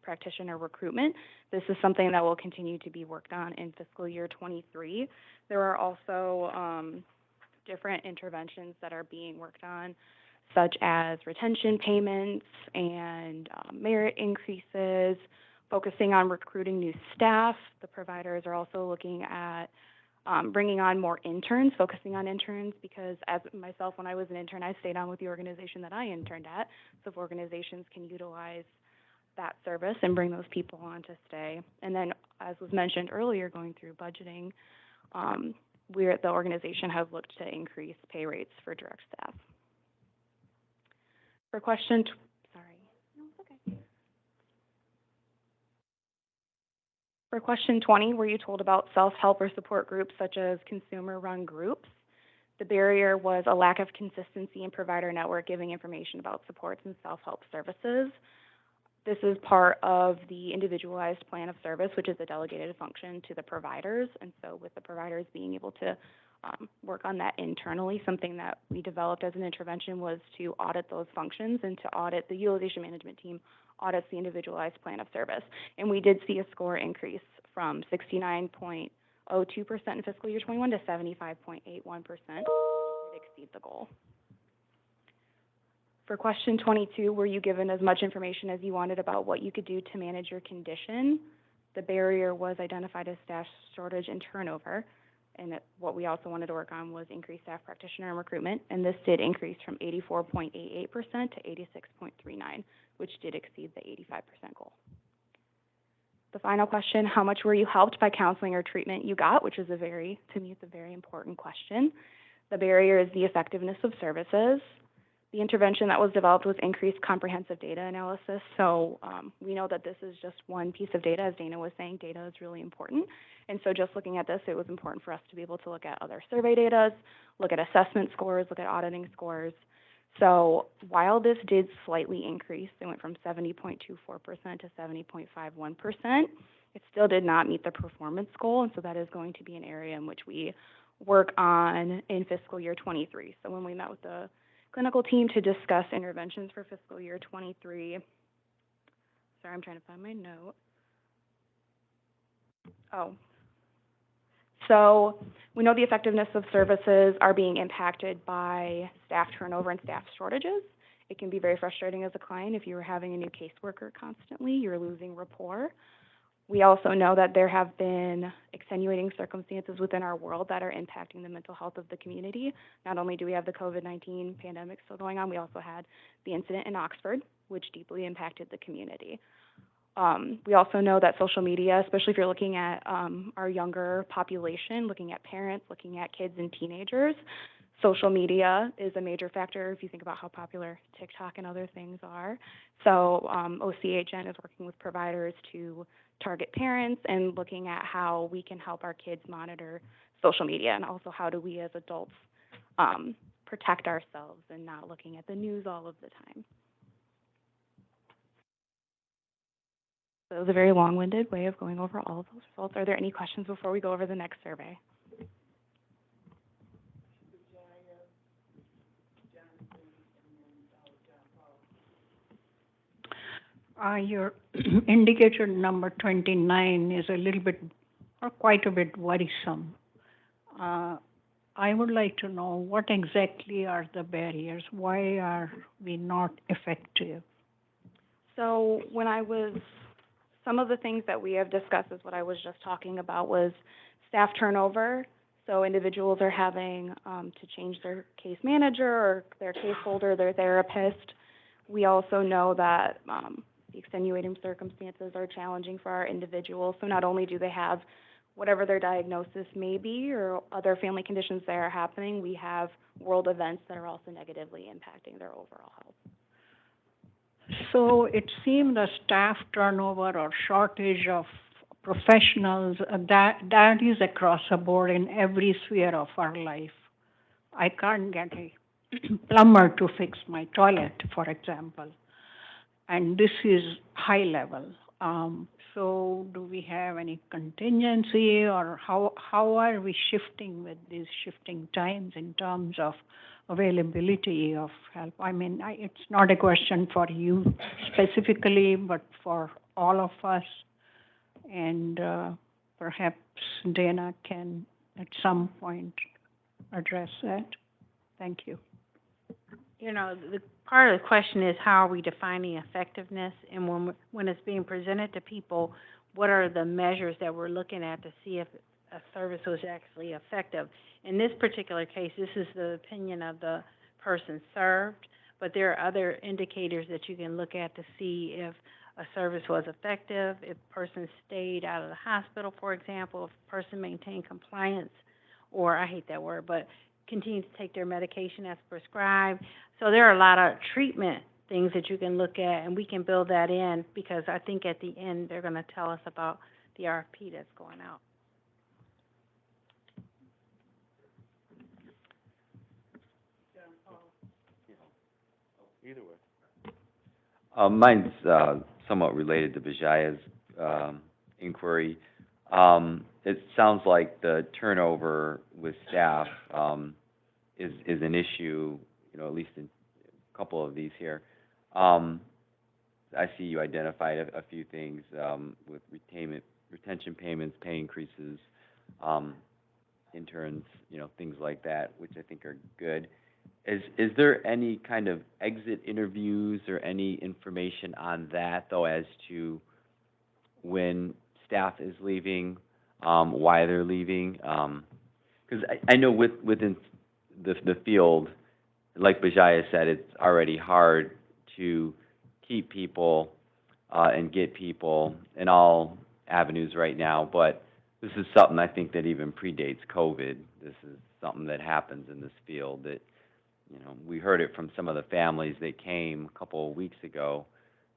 practitioner recruitment. This is something that will continue to be worked on in fiscal year 23. There are also different interventions that are being worked on, such as retention payments and merit increases, focusing on recruiting new staff. The providers are also looking at bringing on more interns, focusing on interns, because as myself, when I was an intern, I stayed on with the organization that I interned at. So if organizations can utilize that service and bring those people on to stay. And then, as was mentioned earlier, going through budgeting, the organization has looked to increase pay rates for direct staff. For question, For question 20, were you told about self-help or support groups such as consumer-run groups? The barrier was a lack of consistency in provider network giving information about supports and self-help services. This is part of the individualized plan of service, which is a delegated function to the providers. And so with the providers being able to work on that internally, something that we developed as an intervention was to audit those functions and to audit the utilization management team audits the individualized plan of service. And we did see a score increase from 69.02% in fiscal year 21 to 75.81%. It exceed the goal. For question 22, were you given as much information as you wanted about what you could do to manage your condition? The barrier was identified as staff shortage and turnover. And what we also wanted to work on was increased staff practitioner and recruitment, and this did increase from 84.88% to 86.39%, which did exceed the 85% goal. The final question, how much were you helped by counseling or treatment you got, which is to me, it's a very important question. The barrier is the effectiveness of services. The intervention that was developed was increased comprehensive data analysis. So we know that this is just one piece of data. As Dana was saying, data is really important. And so just looking at this, it was important for us to be able to look at other survey data, look at assessment scores, look at auditing scores. So while this did slightly increase, it went from 70.24% to 70.51%, it still did not meet the performance goal. And so that is going to be an area in which we work on in fiscal year 23. So when we met with the clinical team to discuss interventions for fiscal year 23. Sorry, I'm trying to find my note. So we know the effectiveness of services are being impacted by staff turnover and staff shortages. It can be very frustrating as a client if you were having a new caseworker constantly, you're losing rapport. We also know that there have been extenuating circumstances within our world that are impacting the mental health of the community. Not only do we have the COVID-19 pandemic still going on, we also had the incident in Oxford, which deeply impacted the community. We also know that social media, especially if you're looking at our younger population, looking at parents, looking at kids and teenagers, social media is a major factor if you think about how popular TikTok and other things are. So OCHN is working with providers to target parents and looking at how we can help our kids monitor social media, and also how do we as adults protect ourselves and not looking at the news all of the time. So it was a very long-winded way of going over all of those results. Are there any questions before we go over the next survey? Your indicator number 29 is a little bit, or quite a bit worrisome. I would like to know what exactly are the barriers? Why are we not effective? So some of the things that we have discussed is what I was just talking about was staff turnover. So individuals are having to change their case manager or their case holder, their therapist. We also know that the extenuating circumstances are challenging for our individuals. So not only do they have whatever their diagnosis may be or other family conditions that are happening, we have world events that are also negatively impacting their overall health. So it seems the staff turnover or shortage of professionals, that is across the board in every sphere of our life. I can't get a plumber to fix my toilet, for example, and this is high level. So do we have any contingency, or how are we shifting with these shifting times in terms of availability of help? I mean, it's not a question for you specifically, but for all of us. And perhaps Dana can at some point address that. Thank you. You know, the part of the question is how are we defining effectiveness, and when it's being presented to people, what are the measures that we're looking at to see if a service was actually effective? In this particular case, this is the opinion of the person served, but there are other indicators that you can look at to see if a service was effective, if a person stayed out of the hospital, for example, if a person maintained compliance, or I hate that word, but continue to take their medication as prescribed. So there are a lot of treatment things that you can look at, and we can build that in, because I think at the end they're going to tell us about the RFP that's going out. Either way. Mine's somewhat related to Vijaya's inquiry. It sounds like the turnover with staff is an issue, you know, at least in a couple of these here. I see you identified a few things with retention payments, pay increases, interns, you know, things like that, which I think are good. Is there any kind of exit interviews or any information on that, though, as to when staff is leaving, why they're leaving? Because I know within the field, like Bajaya said, it's already hard to keep people and get people in all avenues right now, but this is something I think that even predates COVID. This is something that happens in this field that, you know, we heard it from some of the families that came a couple of weeks ago.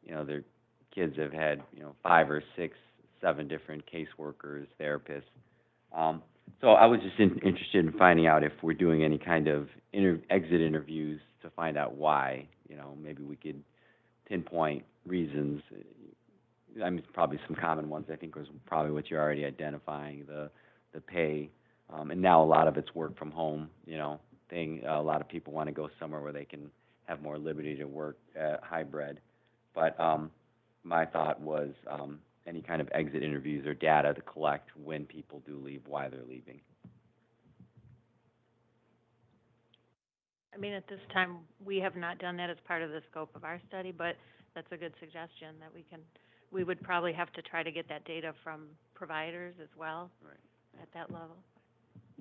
You know, their kids have had, you know, 5 or 6, 7 different caseworkers, therapists. So I was just interested in finding out if we're doing any kind of exit interviews to find out why. You know, maybe we could pinpoint reasons. I mean, probably some common ones, I think, was probably what you're already identifying, the pay. And now a lot of it's work from home, you know, thing. A lot of people want to go somewhere where they can have more liberty to work hybrid. But my thought was any kind of exit interviews or data to collect when people do leave, why they're leaving. I mean, at this time, we have not done that as part of the scope of our study, but that's a good suggestion that we we would probably have to try to get that data from providers as well. Right. At that level.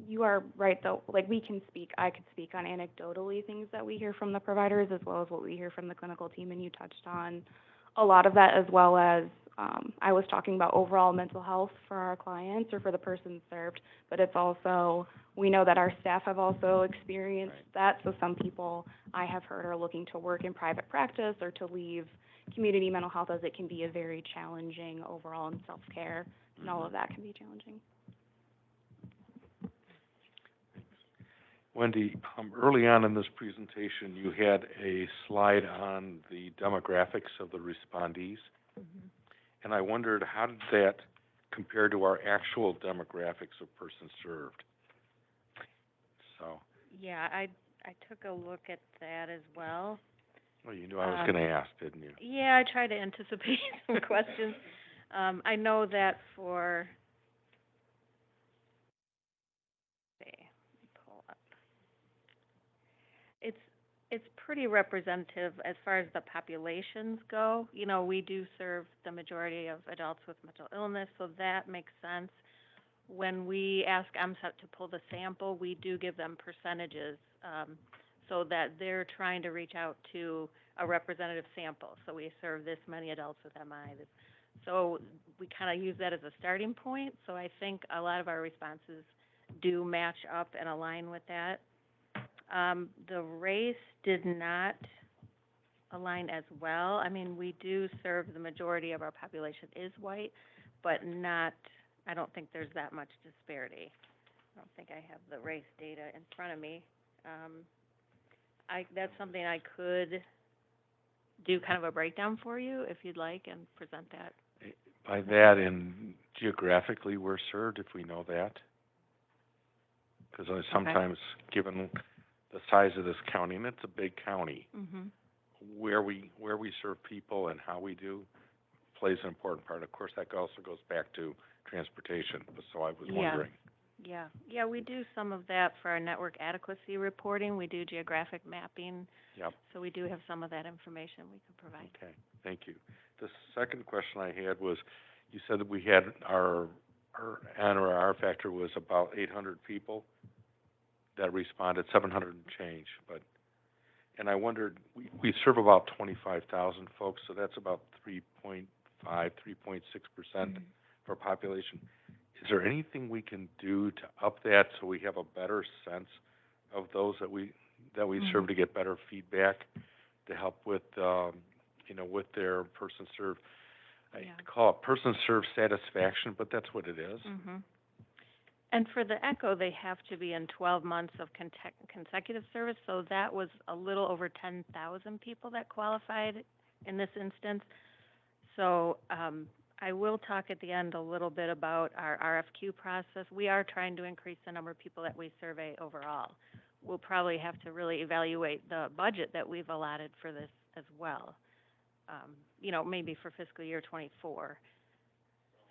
You are right, though, like, I could speak on anecdotally things that we hear from the providers as well as what we hear from the clinical team, and you touched on a lot of that, as well as, I was talking about overall mental health for our clients or for the person served, but it's also, we know that our staff have also experienced that, so some people I have heard are looking to work in private practice or to leave community mental health, as it can be a very challenging overall in self-care, and all of that can be challenging. Wendy, early on in this presentation, you had a slide on the demographics of the respondees. And I wondered, how did that compare to our actual demographics of persons served? So. Yeah, I took a look at that as well. Well, you knew I was going to ask, didn't you? Yeah, I tried to anticipate some questions. I know that for, it's pretty representative as far as the populations go. You know, we do serve the majority of adults with mental illness, so that makes sense. When we ask MSET to pull the sample, we do give them percentages, so that they're trying to reach out to a representative sample. So we serve this many adults with MI. So we kind of use that as a starting point. So I think a lot of our responses do match up and align with that. The race did not align as well. I mean, we do serve the majority of our population is white, but not, I don't think there's that much disparity. I don't think I have the race data in front of me. That's something I could do kind of a breakdown for you if you'd like and present that. By that, and geographically, we're served, if we know that. Because sometimes, given the size of this county, and it's a big county, where we serve people and how we do plays an important part. Of course, that also goes back to transportation. So I was wondering. Yeah, we do some of that for our network adequacy reporting. We do geographic mapping. Yep. So we do have some of that information we can provide. Okay, thank you. The second question I had was, you said that we had our R factor was about 800 people that responded, 700 and change. And I wondered, we serve about 25,000 folks, so that's about 3.5, 3.6% of our population. Is there anything we can do to up that so we have a better sense of those that we serve, to get better feedback, to help with with their person served? I call it person served satisfaction, but that's what it is. And for the ECHO, they have to be in 12 months of consecutive service, so that was a little over 10,000 people that qualified in this instance. So I will talk at the end a little bit about our RFQ process. We are trying to increase the number of people that we survey overall. We'll probably have to really evaluate the budget that we've allotted for this as well, maybe for fiscal year 24.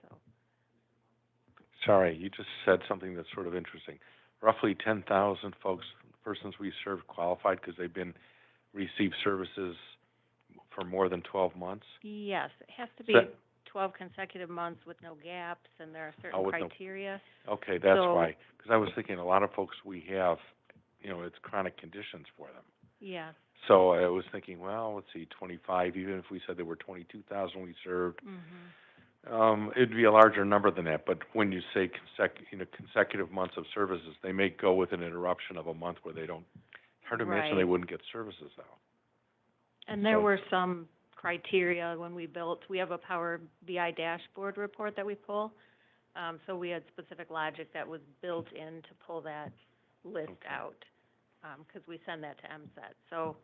So. Sorry, you just said something that's sort of interesting. Roughly 10,000 persons we serve qualified because they've received services for more than 12 months? Yes, it has to be 12 consecutive months with no gaps, and there are certain criteria. Okay, that's why. Because I was thinking a lot of folks we have, it's chronic conditions for them. Yes. So I was thinking, well, let's see, 25, even if we said there were 22,000 we served, it'd be a larger number than that. But when you say consecutive months of services, they may go with an interruption of a month where they don't, hard to imagine they wouldn't get services, though. And there were some criteria when we have a Power BI dashboard report that we pull. So we had specific logic that was built in to pull that list out, because we send that to MSET. So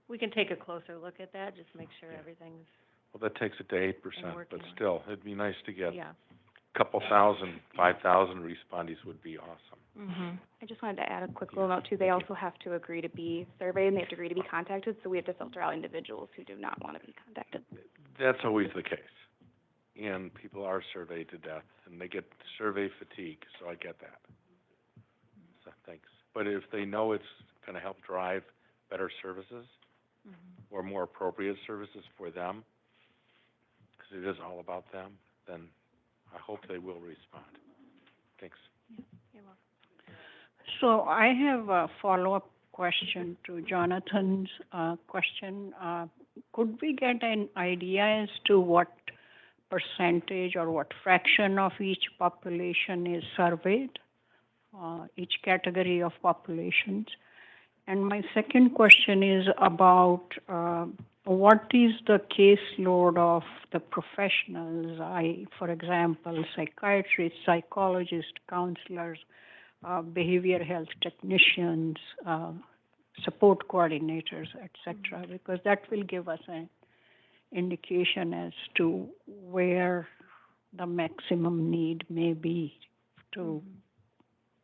we can take a closer look at that, just make sure everything's. Well, that takes it to 8%, but still, it'd be nice to get a couple thousand, 5,000 respondees would be awesome. I just wanted to add a quick little note too. They also have to agree to be surveyed, and they have to agree to be contacted, so we have to filter out individuals who do not want to be contacted. That's always the case. And people are surveyed to death, and they get survey fatigue, so I get that. So thanks. But if they know it's going to help drive better services or more appropriate services for them, it is all about them, then I hope they will respond. Thanks. So I have a follow-up question to Jonathan's question. Could we get an idea as to what percentage or what fraction of each population is surveyed, each category of populations? And my second question is about what is the caseload of the professionals, for example, psychiatrists, psychologists, counselors, behavioral health technicians, support coordinators, etc., because that will give us an indication as to where the maximum need may be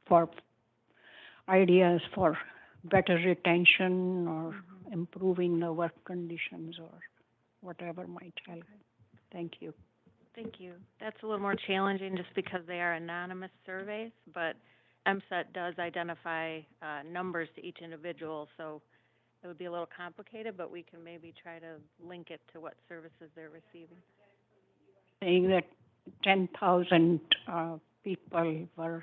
for ideas for better retention or improving the work conditions or whatever might help. Thank you. Thank you. That's a little more challenging just because they are anonymous surveys, but MSET does identify numbers to each individual, so it would be a little complicated, but we can maybe try to link it to what services they're receiving. Saying that 10,000 people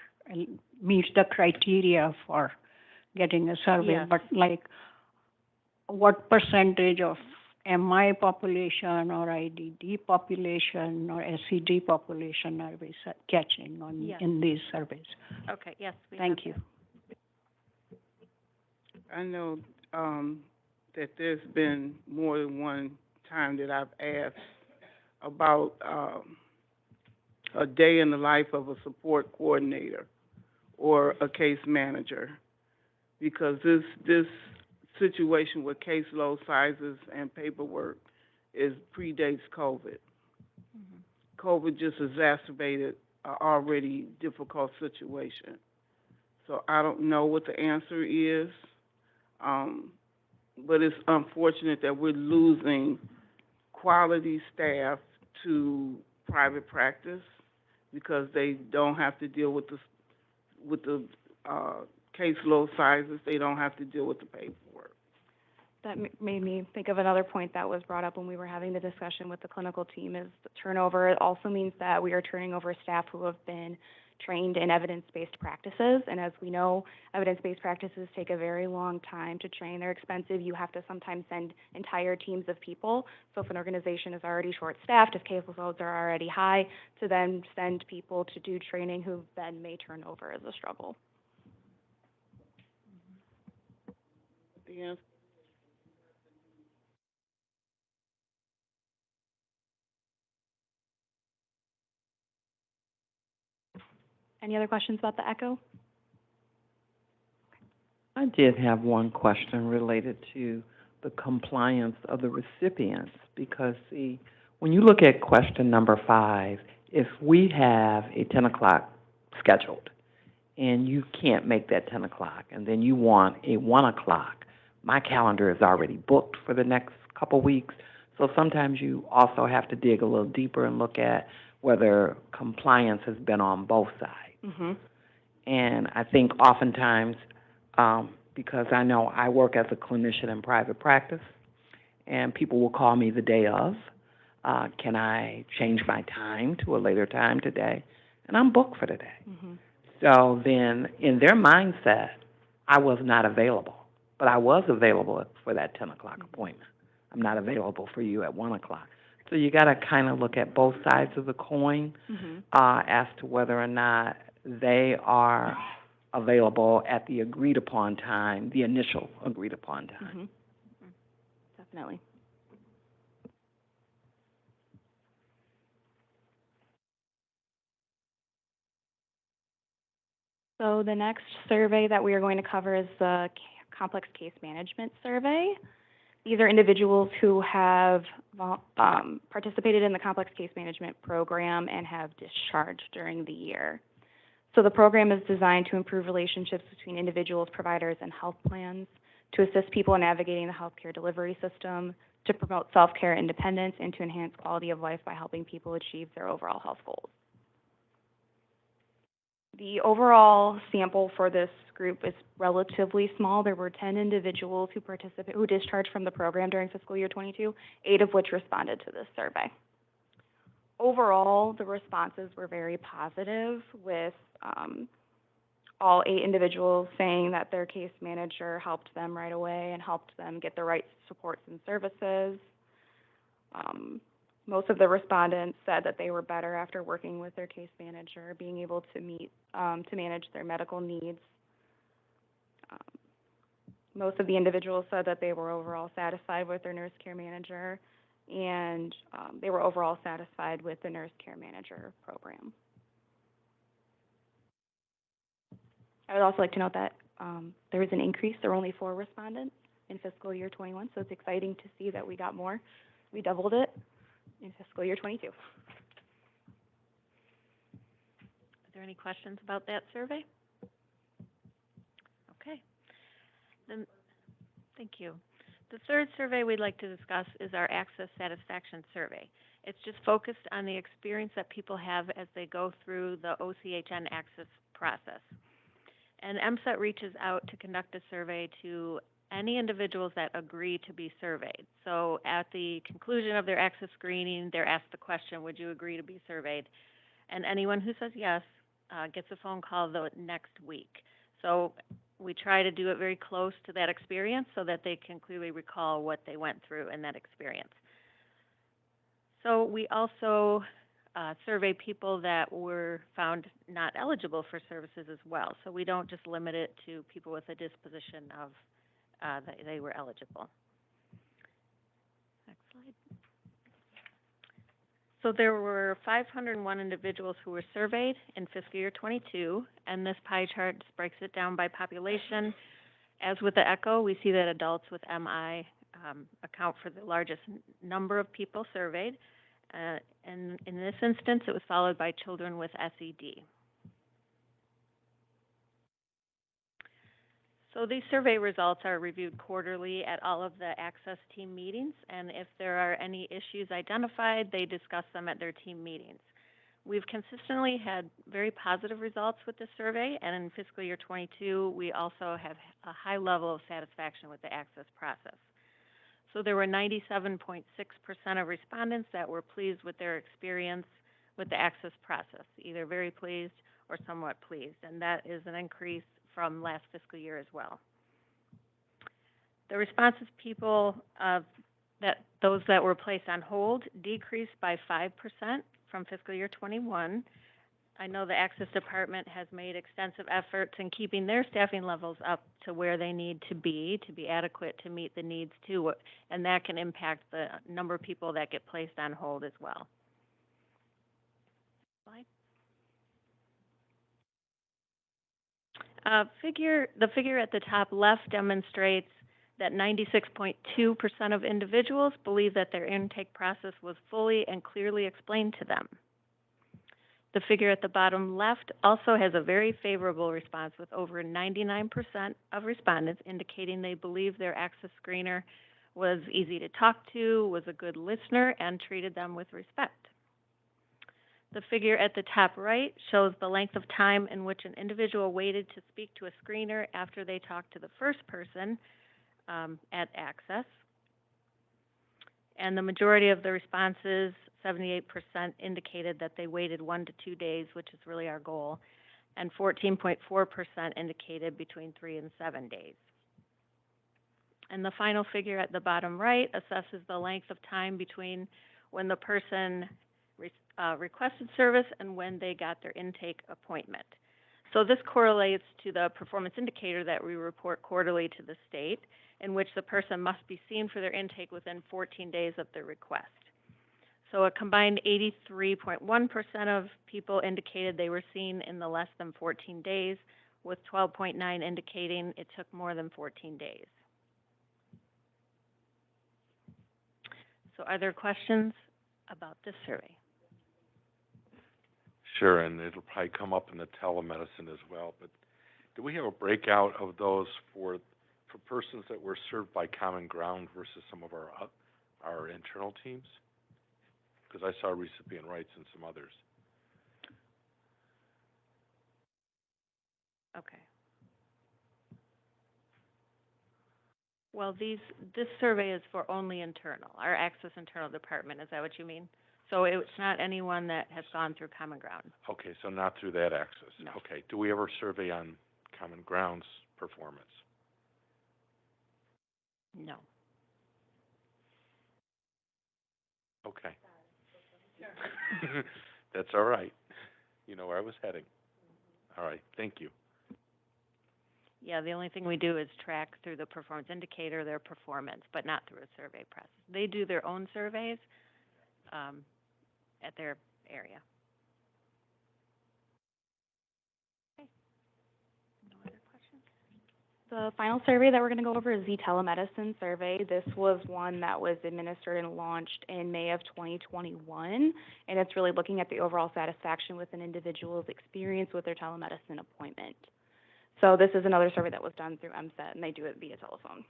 meet the criteria for getting a survey, Yes. but like what percentage of MI population or IDD population or SCD population are we catching on Yes. in these surveys? Okay, yes. Thank you. I know that there's been more than one time that I've asked about a day in the life of a support coordinator or a case manager, because this situation with caseload sizes and paperwork predates COVID. COVID just exacerbated an already difficult situation. So I don't know what the answer is, but it's unfortunate that we're losing quality staff to private practice because they don't have to deal with the caseload sizes. They don't have to deal with the paperwork. That made me think of another point that was brought up when we were having the discussion with the clinical team is the turnover. It also means that we are turning over staff who have been trained in evidence-based practices. And as we know, evidence-based practices take a very long time to train. They're expensive. You have to sometimes send entire teams of people. So if an organization is already short-staffed, if caseloads are already high, to then send people to do training who then may turn over is a struggle. The answer. Any other questions about the ECHO? I did have one question related to the compliance of the recipients, because, see, when you look at question number 5, if we have a 10 o'clock scheduled and you can't make that 10 o'clock and then you want a 1 o'clock, my calendar is already booked for the next couple weeks. So sometimes you also have to dig a little deeper and look at whether compliance has been on both sides. And I think oftentimes, because I know I work as a clinician in private practice, and people will call me the day of, can I change my time to a later time today? And I'm booked for today. So then in their mindset, I was not available, but I was available for that 10 o'clock appointment. I'm not available for you at 1 o'clock. So you got to kind of look at both sides of the coin as to whether or not they are available at the agreed upon time, the initial agreed upon time. Definitely. So the next survey that we are going to cover is the complex case management survey. These are individuals who have participated in the complex case management program and have discharged during the year. So the program is designed to improve relationships between individuals, providers, and health plans, to assist people in navigating the healthcare delivery system, to promote self-care independence, and to enhance quality of life by helping people achieve their overall health goals. The overall sample for this group is relatively small. There were 10 individuals who discharged from the program during fiscal year 22, 8 of which responded to this survey. overall, the responses were very positive with, all 8 individuals saying that their case manager helped them right away and helped them get the right supports and services. Most of the respondents said that they were better after working with their case manager, being able to to manage their medical needs. Most of the individuals said that they were overall satisfied with their nurse care manager, and they were overall satisfied with the nurse care manager program. I would also like to note that there was an increase. There were only 4 respondents in fiscal year 21, so it's exciting to see that we got more. We doubled it in fiscal year 22. Are there any questions about that survey? Okay. Then, thank you. The third survey we'd like to discuss is our Access Satisfaction Survey. It's just focused on the experience that people have as they go through the OCHN access process. And MSET reaches out to conduct a survey to any individuals that agree to be surveyed. So at the conclusion of their access screening, they're asked the question, would you agree to be surveyed? And anyone who says yes gets a phone call the next week. So we try to do it very close to that experience so that they can clearly recall what they went through in that experience. So we also survey people that were found not eligible for services as well. So we don't just limit it to people with a disposition of that they were eligible. Next slide. So there were 501 individuals who were surveyed in fiscal year 22, and this pie chart just breaks it down by population. As with the ECHO, we see that adults with MI account for the largest number of people surveyed. And in this instance, it was followed by children with SED. So these survey results are reviewed quarterly at all of the access team meetings, and if there are any issues identified, they discuss them at their team meetings. We've consistently had very positive results with the survey, and in fiscal year 22, we also have a high level of satisfaction with the access process. So there were 97.6% of respondents that were pleased with their experience with the access process, either very pleased or somewhat pleased, and that is an increase from last fiscal year as well. The responses people, those that were placed on hold, decreased by 5% from fiscal year 21. I know the Access Department has made extensive efforts in keeping their staffing levels up to where they need to be adequate to meet the needs too, and that can impact the number of people that get placed on hold as well. Slide. The figure at the top left demonstrates that 96.2% of individuals believe that their intake process was fully and clearly explained to them. The figure at the bottom left also has a very favorable response, with over 99% of respondents indicating they believe their access screener was easy to talk to, was a good listener, and treated them with respect. The figure at the top right shows the length of time in which an individual waited to speak to a screener after they talked to the first person at Access. And the majority of the responses, 78%, indicated that they waited 1 to 2 days, which is really our goal, and 14.4% indicated between 3 and 7 days. And the final figure at the bottom right assesses the length of time between when the person requested service and when they got their intake appointment. So this correlates to the performance indicator that we report quarterly to the state, in which the person must be seen for their intake within 14 days of their request. So a combined 83.1% of people indicated they were seen in the less than 14 days, with 12.9% indicating it took more than 14 days. So are there questions about this survey? Sure, and it'll probably come up in the telemedicine as well, but do we have a breakout of those for persons that were served by Common Ground versus some of our internal teams? Because I saw recipient rights and some others. Okay. Well, this survey is for only internal, our Access Internal Department. Is that what you mean? So it's not anyone that has gone through Common Ground. Okay, so not through that access. No. Okay, do we ever survey on Common Ground's performance? No. Okay. That's all right. You know where I was heading. All right, thank you. Yeah, the only thing we do is track through the performance indicator their performance, but not through a survey process. They do their own surveys at their area. Okay. No other questions? The final survey that we're going to go over is the telemedicine survey. This was one that was administered and launched in May of 2021, and it's really looking at the overall satisfaction with an individual's experience with their telemedicine appointment. So this is another survey that was done through MSET, and they do it via telephone.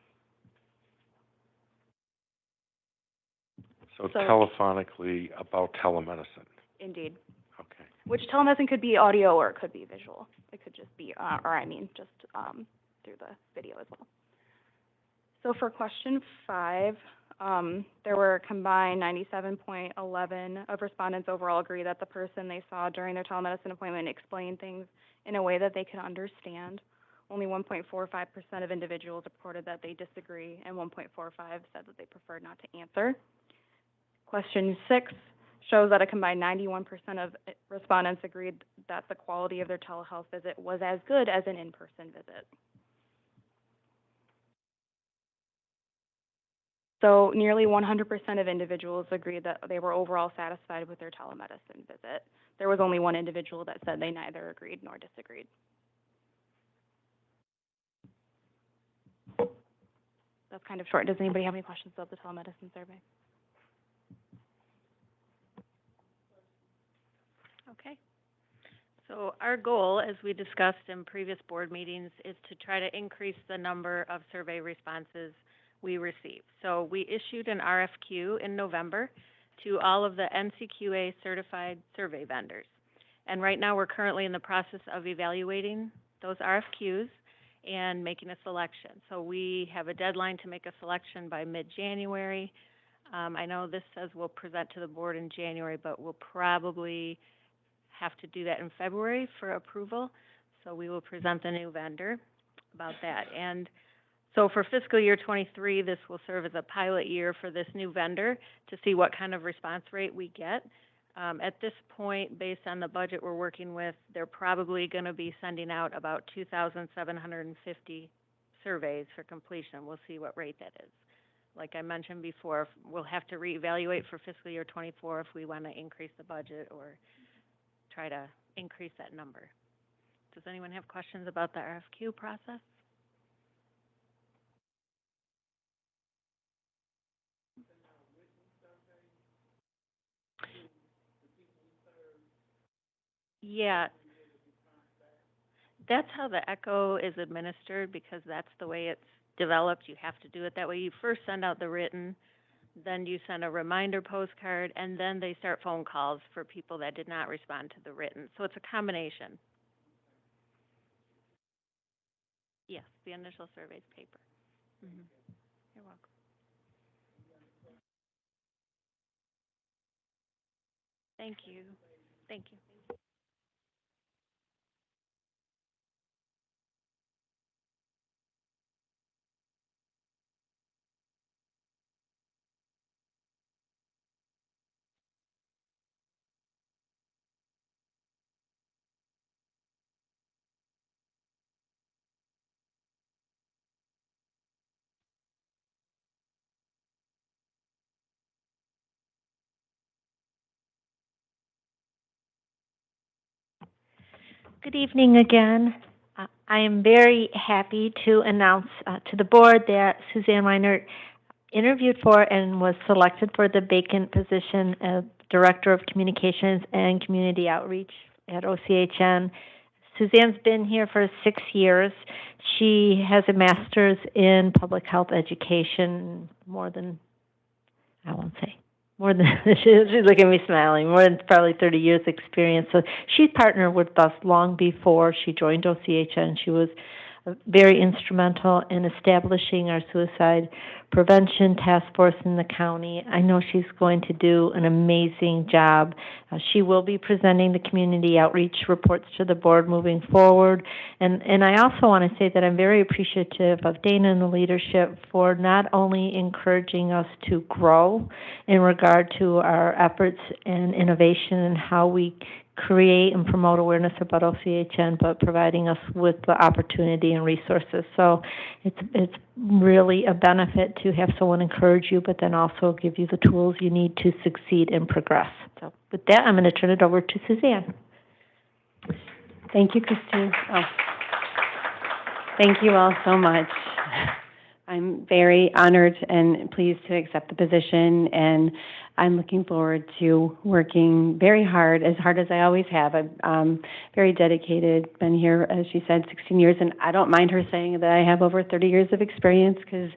So telephonically about telemedicine. Indeed. Okay. Which telemedicine could be audio or it could be visual. It could just be, just through the video as well. So for question 5, there were combined 97.11 of respondents overall agree that the person they saw during their telemedicine appointment explained things in a way that they could understand. Only 1.45% of individuals reported that they disagree, and 1.45 said that they preferred not to answer. Question 6 shows that a combined 91% of respondents agreed that the quality of their telehealth visit was as good as an in-person visit. So nearly 100% of individuals agreed that they were overall satisfied with their telemedicine visit. There was only one individual that said they neither agreed nor disagreed. That's kind of short. Does anybody have any questions about the telemedicine survey? Okay. So our goal, as we discussed in previous board meetings, is to try to increase the number of survey responses we receive. So we issued an RFQ in November to all of the NCQA certified survey vendors. And right now we're currently in the process of evaluating those RFQs and making a selection. So we have a deadline to make a selection by mid-January. I know this says we'll present to the board in January, but we'll probably have to do that in February for approval. So we will present the new vendor about that. And so for fiscal year 23, this will serve as a pilot year for this new vendor to see what kind of response rate we get. At this point, based on the budget we're working with, they're probably going to be sending out about 2,750 surveys for completion. We'll see what rate that is. Like I mentioned before, we'll have to reevaluate for fiscal year 24 if we want to increase the budget or try to increase that number. Does anyone have questions about the RFQ process? Yeah, that's how the ECHO is administered because that's the way it's developed. You have to do it that way. You first send out the written, then you send a reminder postcard, and then they start phone calls for people that did not respond to the written. So it's a combination. Yes, the initial survey's paper. You're welcome. Thank you. Thank you. Good evening again. I am very happy to announce to the board that Suzanne Weinert interviewed for and was selected for the vacant position of Director of Communications and Community Outreach at OCHN. Suzanne's been here for 6 years. She has a master's in public health education, more than, she's looking at me smiling, more than probably 30 years experience. So she's partnered with us long before she joined OCHN. She was very instrumental in establishing our suicide prevention task force in the county. I know she's going to do an amazing job. She will be presenting the community outreach reports to the board moving forward. And I also want to say that I'm very appreciative of Dana and the leadership for not only encouraging us to grow in regard to our efforts and innovation and how we create and promote awareness about OCHN, but providing us with the opportunity and resources. So it's really a benefit to have someone encourage you, but then also give you the tools you need to succeed and progress. So with that, I'm going to turn it over to Suzanne. Thank you, Christine. Thank you all so much. I'm very honored and pleased to accept the position, and I'm looking forward to working very hard as I always have. I'm very dedicated, been here, as she said, 16 years, and I don't mind her saying that I have over 30 years of experience because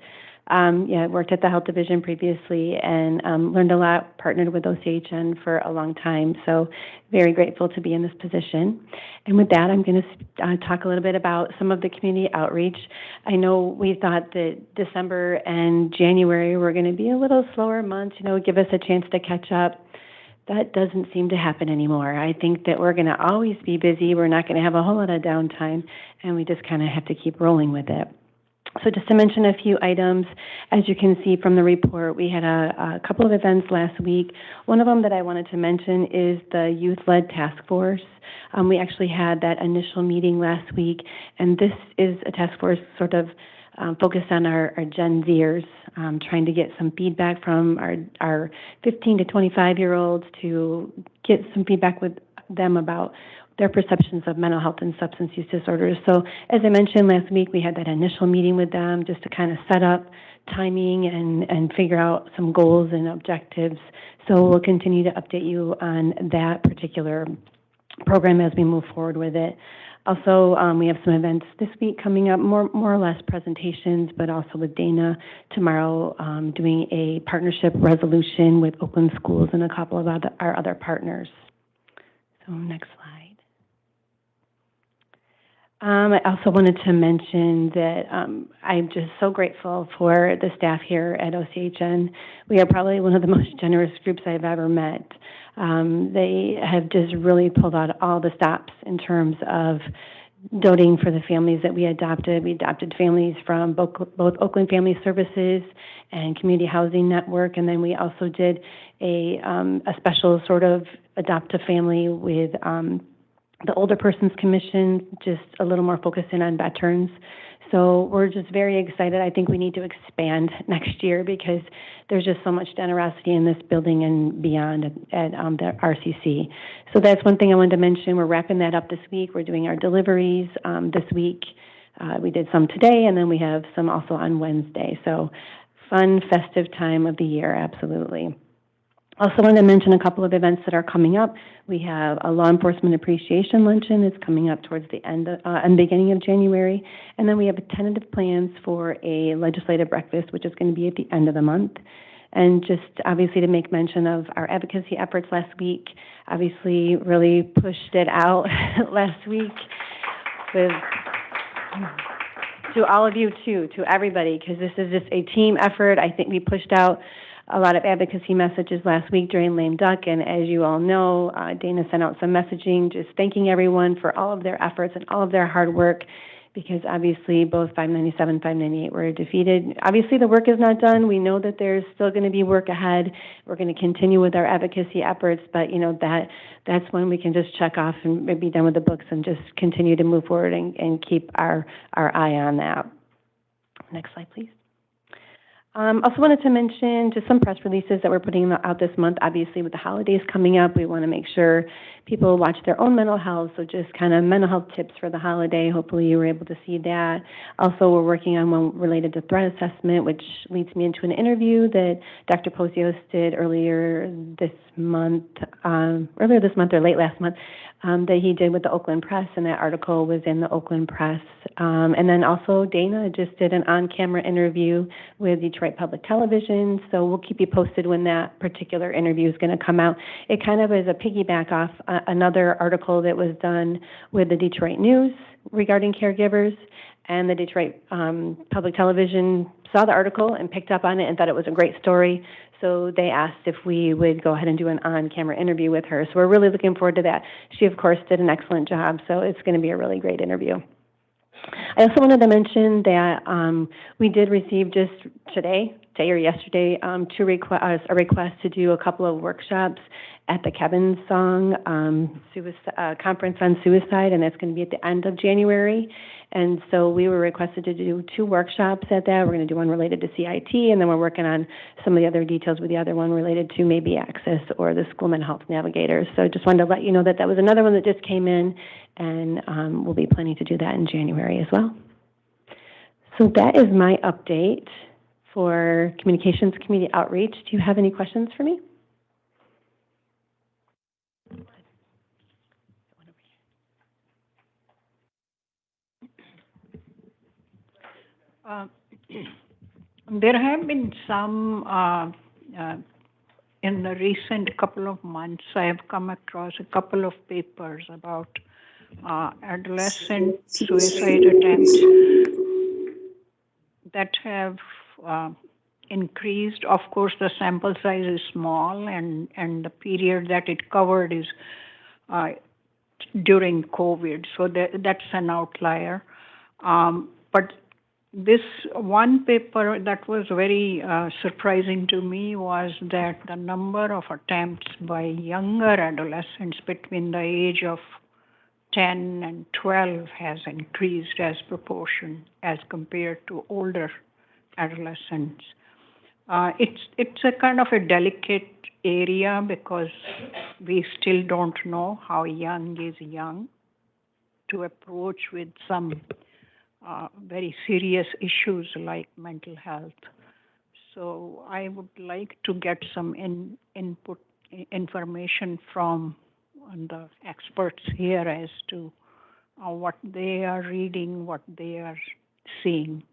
I worked at the health division previously and learned a lot, partnered with OCHN for a long time, so very grateful to be in this position. And with that, I'm going to talk a little bit about some of the community outreach. I know we thought that December and January were going to be a little slower months, give us a chance to catch up. That doesn't seem to happen anymore. I think that we're going to always be busy. We're not going to have a whole lot of downtime, and we just kind of have to keep rolling with it. So just to mention a few items, as you can see from the report, we had a couple of events last week. One of them that I wanted to mention is the Youth-Led Task Force. We actually had that initial meeting last week, and this is a task force sort of focused on our Gen Zers, trying to get some feedback from our 15 to 25-year-olds to get some feedback with them about their perceptions of mental health and substance use disorders. So as I mentioned last week, we had that initial meeting with them just to kind of set up timing and figure out some goals and objectives. So we'll continue to update you on that particular program as we move forward with it. Also, we have some events this week coming up, more or less presentations, but also with Dana tomorrow doing a partnership resolution with Oakland Schools and a couple of our other partners. So next slide. I also wanted to mention that I'm just so grateful for the staff here at OCHN. We are probably one of the most generous groups I've ever met. They have just really pulled out all the stops in terms of doting for the families that we adopted. We adopted families from both Oakland Family Services and Community Housing Network, and then we also did a special sort of adopt a family with the Older Persons Commission, just a little more focused in on veterans. So we're just very excited. I think we need to expand next year because there's just so much generosity in this building and beyond at the RCC. So that's one thing I wanted to mention. We're wrapping that up this week. We're doing our deliveries this week. We did some today, and then we have some also on Wednesday. So fun, festive time of the year, absolutely. Also wanted to mention a couple of events that are coming up. We have a law enforcement appreciation luncheon. It's coming up towards the end and beginning of January. And then we have tentative plans for a legislative breakfast, which is going to be at the end of the month. And just obviously to make mention of our advocacy efforts last week, obviously really pushed it out last week with to all of you too, to everybody, because this is just a team effort. I think we pushed out a lot of advocacy messages last week during Lame Duck, and as you all know, Dana sent out some messaging just thanking everyone for all of their efforts and all of their hard work, because obviously both 597, 598 were defeated. Obviously the work is not done. We know that there's still going to be work ahead. We're going to continue with our advocacy efforts, but that's when we can just check off and be done with the books and just continue to move forward and keep our eye on that. Next slide, please. Also wanted to mention just some press releases that we're putting out this month. Obviously, with the holidays coming up, we want to make sure people watch their own mental health, so just kind of mental health tips for the holiday. Hopefully you were able to see that. Also, we're working on one related to threat assessment, which leads me into an interview that Dr. Posios did earlier this month or late last month, that he did with the Oakland Press, and that article was in the Oakland Press. And then also Dana just did an on-camera interview with Detroit Public Television, so we'll keep you posted when that particular interview is going to come out. It kind of is a piggyback off another article that was done with the Detroit News regarding caregivers, and the Detroit Public Television saw the article and picked up on it and thought it was a great story. So they asked if we would go ahead and do an on-camera interview with her. So we're really looking forward to that. She, of course, did an excellent job, so it's going to be a really great interview. I also wanted to mention that we did receive just today or yesterday, a request to do a couple of workshops at the Kevin Song conference on suicide, and that's going to be at the end of January. And so we were requested to do 2 workshops at that. We're going to do one related to CIT, and then we're working on some of the other details with the other one related to maybe Access or the School Mental Health Navigators. So just wanted to let you know that that was another one that just came in, and we'll be planning to do that in January as well. So that is my update for Communications Community Outreach. Do you have any questions for me? There have been some, in the recent couple of months, I have come across a couple of papers about adolescent suicide attempts that have increased. Of course, the sample size is small, and the period that it covered is during COVID, so that's an outlier. But this one paper that was very surprising to me was that the number of attempts by younger adolescents between the age of 10 and 12 has increased as proportion as compared to older adolescents. It's a kind of a delicate area because we still don't know how young is young to approach with some very serious issues like mental health. So I would like to get some information from the experts here as to what they are reading, what they are seeing.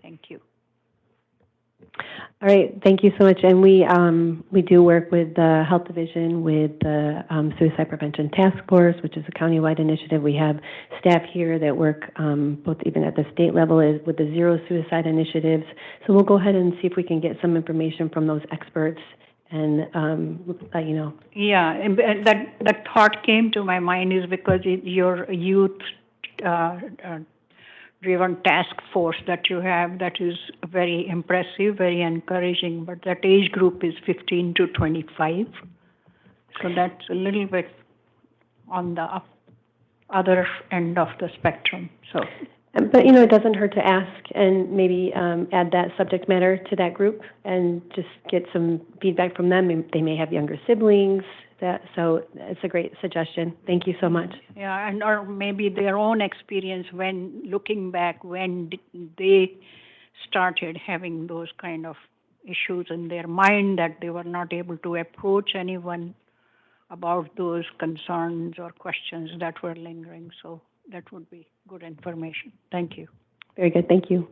Thank you. All right, thank you so much. And we do work with the Health Division, with the Suicide Prevention Task Force, which is a countywide initiative. We have staff here that work both even at the state level is with the Zero Suicide initiatives. So we'll go ahead and see if we can get some information from those experts and let you know. Yeah, and that thought came to my mind is because your youth driven task force that you have, that is very impressive, very encouraging, but that age group is 15 to 25. So that's a little bit on the other end of the spectrum. So, but you know, it doesn't hurt to ask and maybe add that subject matter to that group and just get some feedback from them. They may have younger siblings. So it's a great suggestion. Thank you so much. Yeah, and or maybe their own experience when looking back when they started having those kind of issues in their mind that they were not able to approach anyone about those concerns or questions that were lingering. So that would be good information. Thank you. Very good. Thank you.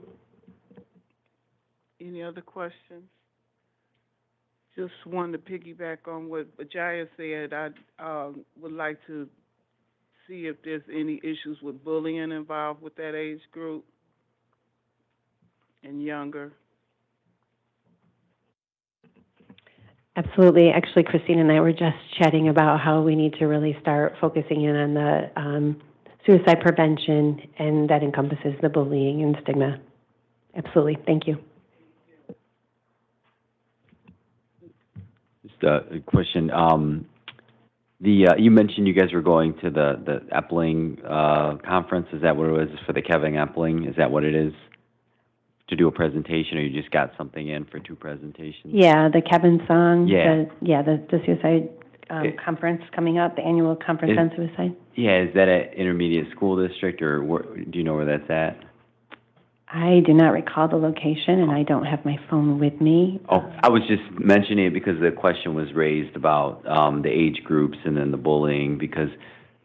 Any other questions? Just wanted to piggyback on what Jaya said. I would like to see if there's any issues with bullying involved with that age group and younger. Absolutely. Actually, Christine and I were just chatting about how we need to really start focusing in on the suicide prevention, and that encompasses the bullying and stigma. Absolutely. Thank you. Just a question. You mentioned you guys were going to the Epling conference. Is that what it was for the Kevin Epling? Is that what it is? To do a presentation, or you just got something in for 2 presentations? Yeah, the Kevin Song. Yeah. The suicide conference coming up, the annual conference on suicide. Yeah, is that at Intermediate School District, or do you know where that's at? I do not recall the location, and I don't have my phone with me. Oh, I was just mentioning it because the question was raised about the age groups and then the bullying, because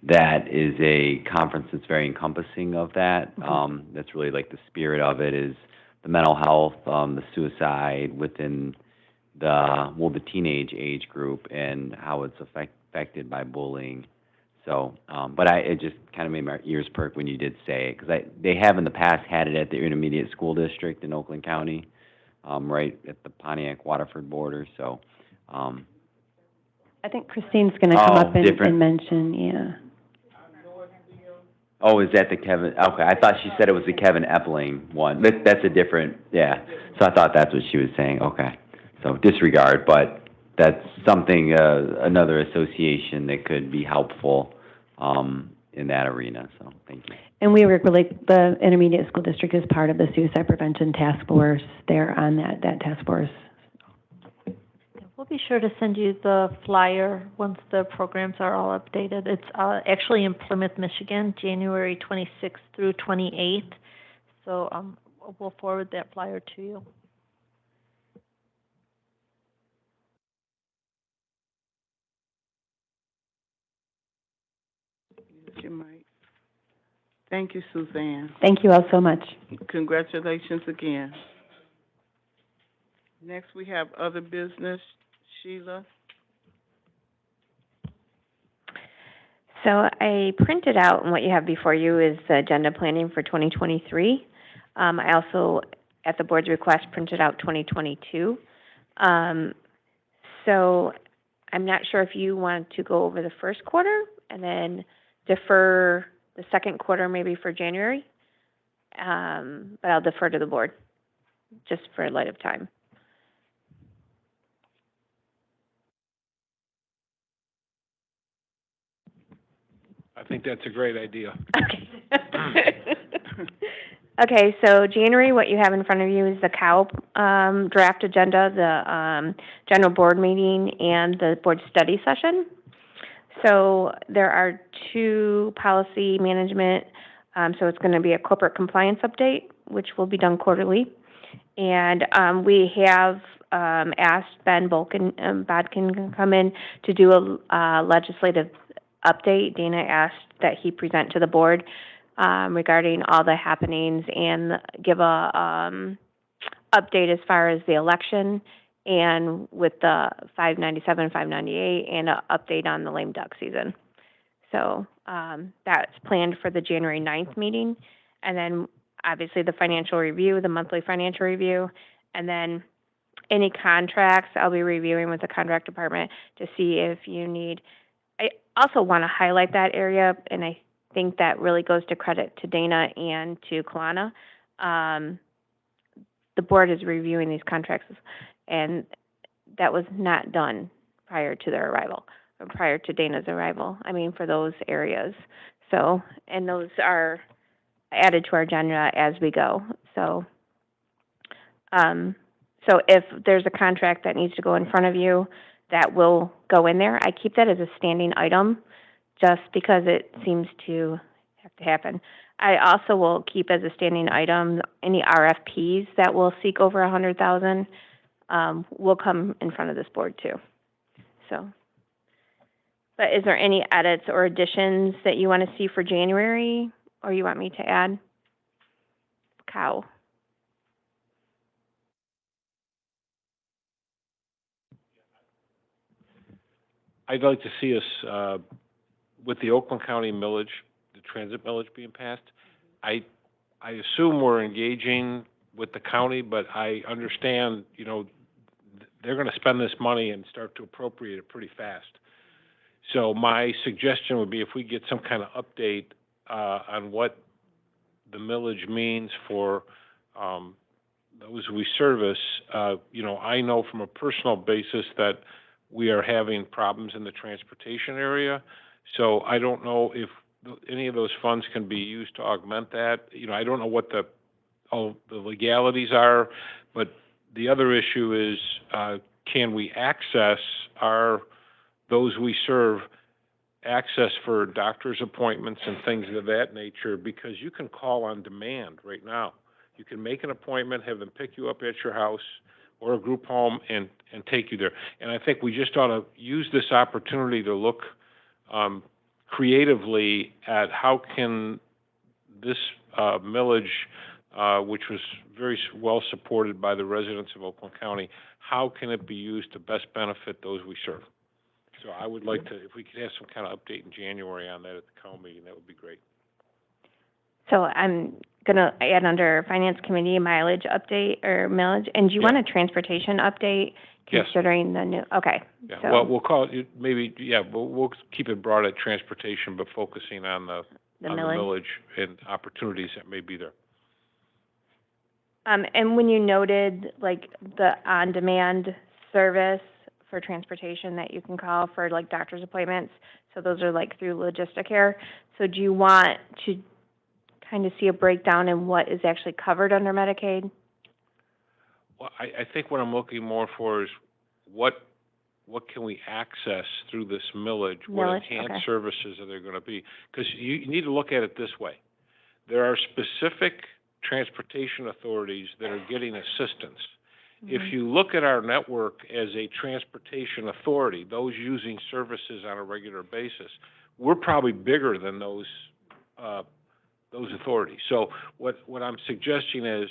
that is a conference that's very encompassing of that. Mm-hmm. That's really like the spirit of it is the mental health, the suicide within the teenage age group and how it's affected by bullying. So, but it just kind of made my ears perk when you did say it, because they have in the past had it at the intermediate school district in Oakland County, right at the Pontiac Waterford border, so, I think Christine's gonna come up and, different. and mention, yeah. Oh, is that the Kevin, okay, I thought she said it was the Kevin Eppeling one, that's a different, yeah, so I thought that's what she was saying, okay. So disregard, but that's something, another association that could be helpful, in that arena, so, thank you. And we work really, the intermediate school district is part of the suicide prevention task force. They're on that task force. We'll be sure to send you the flyer once the programs are all updated. It's actually in Plymouth, Michigan, January 26th through 28th. So we'll forward that flyer to you. Use your mic. Thank you, Suzanne. Thank you all so much. Congratulations again. Next, we have other business. Sheila? So I printed out, and what you have before you is the agenda planning for 2023. I also, at the board's request, printed out 2022. So I'm not sure if you want to go over the first quarter and then defer the second quarter maybe for January. But I'll defer to the board just for light of time. I think that's a great idea. Okay, so January, what you have in front of you is the COW draft agenda, the general board meeting, and the board study session. So there are two policy management, so it's going to be a corporate compliance update, which will be done quarterly. And we have asked Ben Bodkin to come in to do a legislative update. Dana asked that he present to the board regarding all the happenings and give a update as far as the election and with the 597, 598, and an update on the lame duck season. So that's planned for the January 9th meeting. And then obviously the financial review, the monthly financial review, and then any contracts I'll be reviewing with the contract department to see if you need. I also want to highlight that area, and I think that really goes to credit to Dana and to Kalana. The board is reviewing these contracts, and that was not done prior to their arrival, or prior to Dana's arrival, I mean, for those areas. So, and those are added to our agenda as we go. So, so if there's a contract that needs to go in front of you, that will go in there. I keep that as a standing item just because it seems to have to happen. I also will keep as a standing item any RFPs that will seek over 100,000 will come in front of this board too. So, but is there any edits or additions that you want to see for January, or you want me to add? Cow. I'd like to see us, with the Oakland County millage, the transit millage being passed, I assume we're engaging with the county, but I understand, you know, they're gonna spend this money and start to appropriate it pretty fast. So my suggestion would be if we get some kind of update, on what the millage means for, those we service. You know, I know from a personal basis that we are having problems in the transportation area. So I don't know if any of those funds can be used to augment that. You know, I don't know what the legalities are, but the other issue is, can we access those we serve, access for doctor's appointments and things of that nature, because you can call on demand right now. You can make an appointment, have them pick you up at your house or a group home and take you there. And I think we just ought to use this opportunity to look creatively at how can this millage, which was very well supported by the residents of Oakland County, how can it be used to best benefit those we serve? So I would like to, if we could have some kind of update in January on that at the Cal meeting, that would be great. So I'm gonna add under Finance Committee mileage update or millage, and do you want a transportation update Yes. considering the new, okay, Yeah, so. well, we'll call it, maybe, yeah, we'll keep it broad at transportation, but focusing on the millage and opportunities that may be there. And when you noted, like, the on-demand service for transportation that you can call for, like, doctor's appointments, so those are, like, through Logisticare, so do you want to kind of see a breakdown in what is actually covered under Medicaid? Well, I think what I'm looking more for is what can we access through this millage? What Millage, enhanced okay. services are there gonna be? Because you need to look at it this way. There are specific transportation authorities that are getting assistance. If you look at our network as a transportation authority, those using services on a regular basis, we're probably bigger than those authorities. So what I'm suggesting is,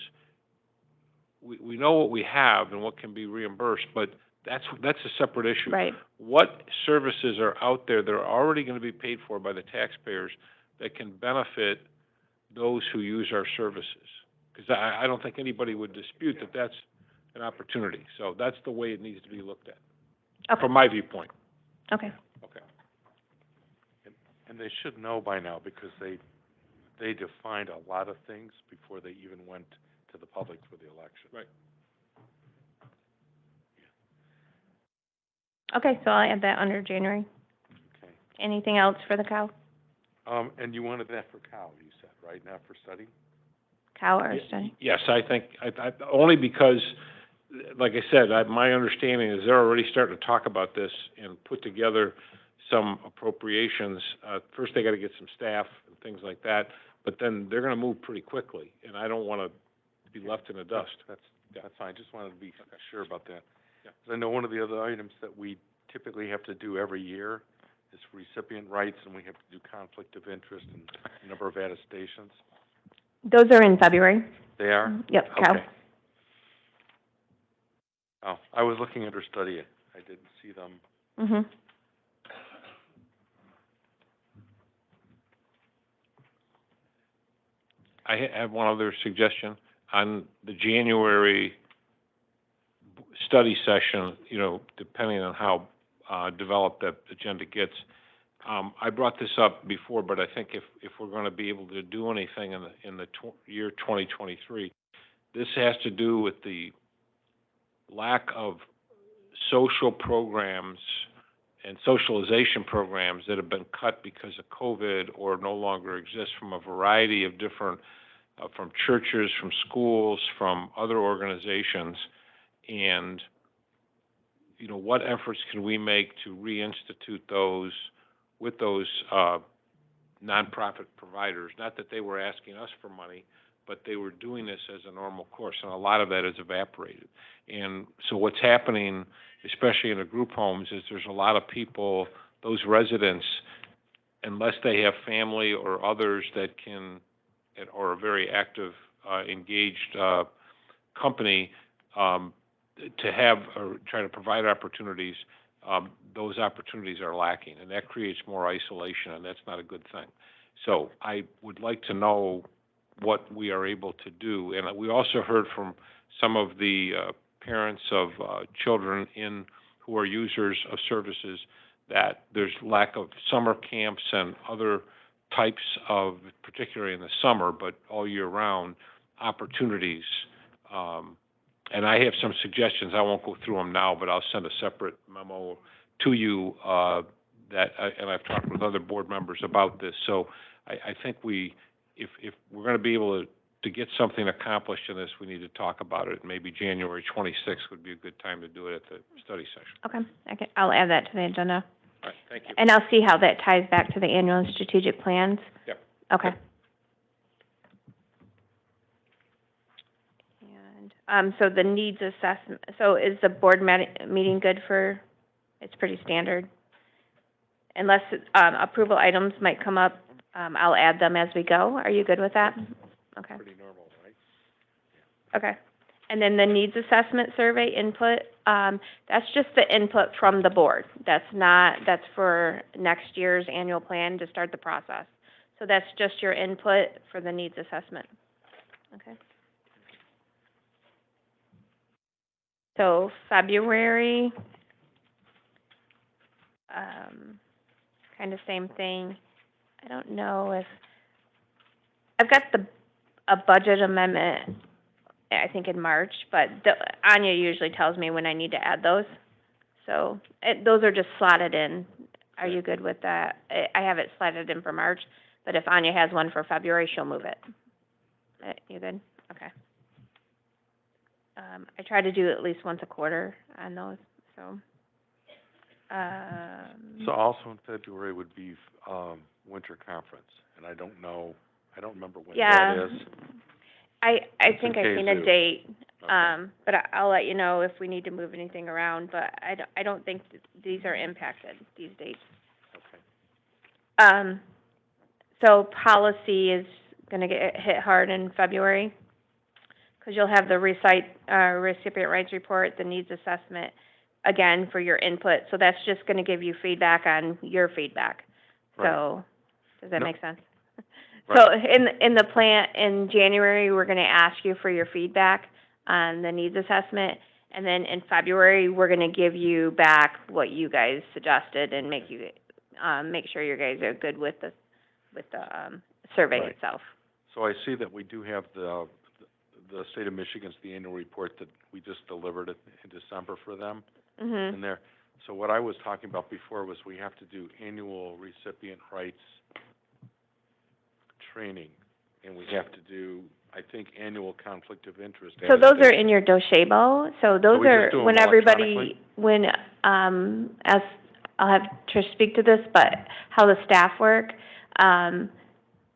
we know what we have and what can be reimbursed, but that's a separate issue. Right. What services are out there that are already gonna be paid for by the taxpayers that can benefit those who use our services? Because I don't think anybody would dispute that that's an opportunity. So that's the way it needs to be looked at, Okay. from my viewpoint. Okay. Okay. And they should know by now, because they defined a lot of things before they even went to the public for the election. Right. Okay, so I'll add that under January. Okay. Anything else for the cow? And you wanted that for Cal, you said, right, not for study? Cow or study? Yes, I think, only because, like I said, my understanding is they're already starting to talk about this and put together some appropriations. First, they gotta get some staff and things like that, but then they're gonna move pretty quickly, and I don't wanna be left in the dust. That's fine, just wanted to be sure about that. 'Cause I know one of the other items that we typically have to do every year is recipient rights, and we have to do conflict of interest and number of attestations. Those are in February. They are? Yep, cow. Okay. Oh, I was looking under study, I didn't see them. Mhm. I have one other suggestion. On the January study session, depending on how developed that agenda gets, I brought this up before, but I think if we're going to be able to do anything in the year 2023, this has to do with the lack of social programs and socialization programs that have been cut because of COVID or no longer exist from a variety of different, from churches, from schools, from other organizations. And, what efforts can we make to reinstitute those with those nonprofit providers? Not that they were asking us for money, but they were doing this as a normal course, and a lot of that has evaporated. And so what's happening, especially in the group homes, is there's a lot of people, those residents, unless they have family or others that can, or a very active, engaged company, to have or try to provide opportunities, those opportunities are lacking, and that creates more isolation, and that's not a good thing. So I would like to know what we are able to do. And we also heard from some of the parents of children who are users of services that there's lack of summer camps and other types of, particularly in the summer, but all year round, opportunities. And I have some suggestions. I won't go through them now, but I'll send a separate memo to you and I've talked with other board members about this. So I think if we're going to be able to get something accomplished in this, we need to talk about it. Maybe January 26th would be a good time to do it at the study session. Okay, I'll add that to the agenda. All right, thank you. And I'll see how that ties back to the annual and strategic plans. Yep. Okay. And, so the needs assessment, so is the board meeting good for, it's pretty standard? Unless, approval items might come up, I'll add them as we go. Are you good with that? Okay. Pretty normal, right? Okay. And then the needs assessment survey input, that's just the input from the board. That's for next year's annual plan to start the process. So that's just your input for the needs assessment. Okay. So February, kind of same thing. I don't know if, I've got a budget amendment, I think in March, but Anya usually tells me when I need to add those. So those are just slotted in. Are you good with that? I have it slotted in for March, but if Anya has one for February, she'll move it. You good? Okay. I try to do at least once a quarter on those, so. So also in February would be, winter conference, and I don't remember when that is. I think I've seen a Kazoo. date, Okay. but I'll let you know if we need to move anything around, but I don't think these are impacted, these dates. Okay. So policy is gonna get hit hard in February, because you'll have the recipient rights report, the needs assessment, again, for your input. So that's just gonna give you feedback on your feedback. Right. So, does that No. make sense? Right. So in the plan, in January, we're gonna ask you for your feedback on the needs assessment. And then in February, we're gonna give you back what you guys suggested and make sure you guys are good with the survey Right. itself. So I see that we do have the state of Michigan's, the annual report that we just delivered in December for them Mhm. in there. So what I was talking about before was we have to do annual recipient rights training, and we have to do, I think, annual conflict of interest. So those are in your Doshebo, so those we just are, do 'em when electronically? as, I'll have Trish speak to this, but how the staff work,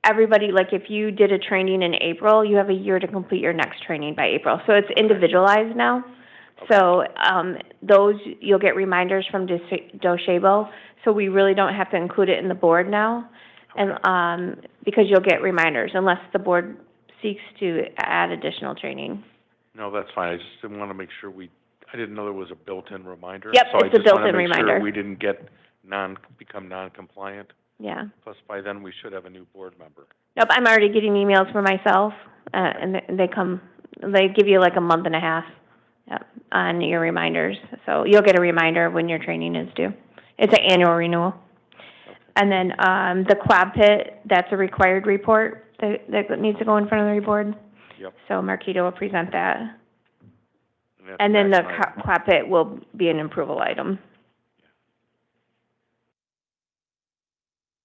everybody, like if you did a training in April, you have a year to complete your next training by April, so it's individualized now. So, those, you'll get reminders from Doshebo, so we really don't have to include it in the board now. And, because you'll get reminders unless the board seeks to add additional training. No, that's fine. I just didn't want to make sure I didn't know there was a built-in reminder. Yep, So it's a I just want to built-in make reminder. sure we didn't become non-compliant. Yeah. Plus, by then, we should have a new board member. Nope, I'm already getting emails for myself, and they give you like a month and a half, on your reminders. So you'll get a reminder when your training is due. It's an annual renewal. And then, the quad pit, that's a required report that needs to go in front of the board. Yep. So Marquita will present that. that's And then the next night. quad pit will be an approval item.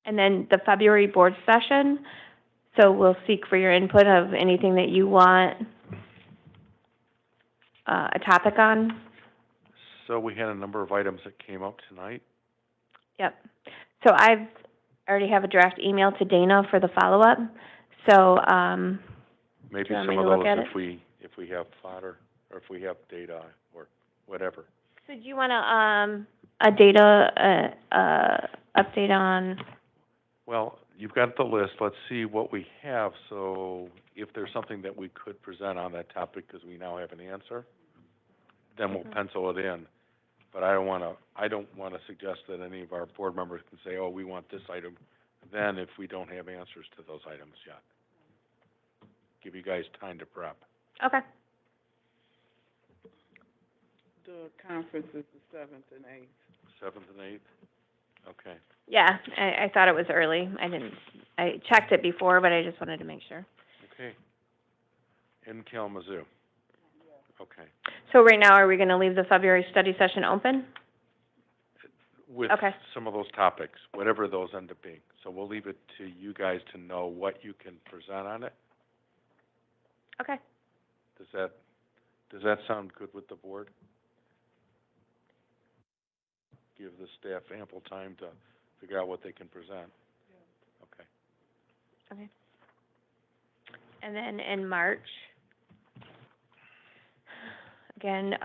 And then the February board session, so we'll seek for your input of anything that you want, a topic on. So we had a number of items that came up tonight. Yep. So I already have a draft email to Dana for the follow-up, so, Maybe do you want some me of to look those, at if we have fodder, or if we have data, or whatever. So do you want a data, update on, Well, you've got the list. Let's see what we have. So if there's something that we could present on that topic, because we now have an answer, then we'll pencil it in. But I don't want to suggest that any of our board members can say, oh, we want this item, then if we don't have answers to those items yet. Give you guys time to prep. okay. The conference is the 7th and 8th. 7th and 8th? Okay. Yeah, I thought it was early. I checked it before, but I just wanted to make sure. Okay. In Kalamazoo. Okay. So right now, are we gonna leave the February study session open? With Okay. some of those topics, whatever those end up being. So we'll leave it to you guys to know what you can present on it. Okay. Does that sound good with the board? Give the staff ample time to figure out what they can present. Okay. Okay. And then in March, again,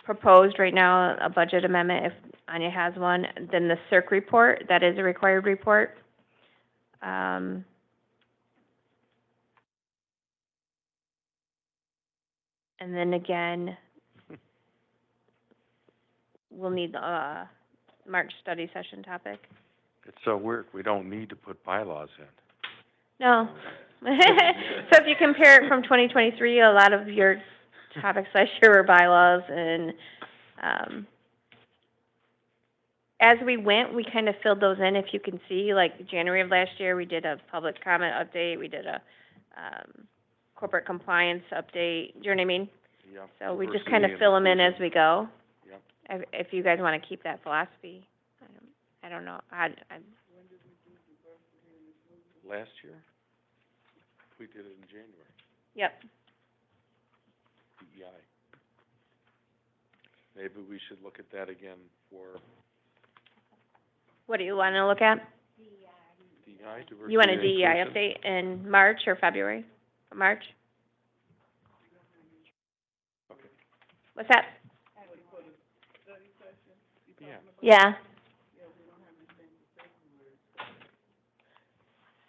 proposed right now a budget amendment if Anya has one. Then the CERC report, that is a required report. And then again, we'll need the, March study session topic. It's so weird, we don't need to put bylaws in. No. So if you compare it from 2023, a lot of your topics last year were bylaws, and as we went, we kind of filled those in. If you can see, like January of last year, we did a public comment update, we did a corporate compliance update. Do you know what I mean? Yep. So we just Diversity kind of and fill them in as inclusion. we go. Yep. If you guys want to keep that philosophy, I don't know. Last year? We did it in January, Yep. DEI. Maybe we should look at that again for What do you want to look at? DEI, diversity You want a and DEI inclusion. update in March or February? March? Okay. What's that? Yeah. Yeah.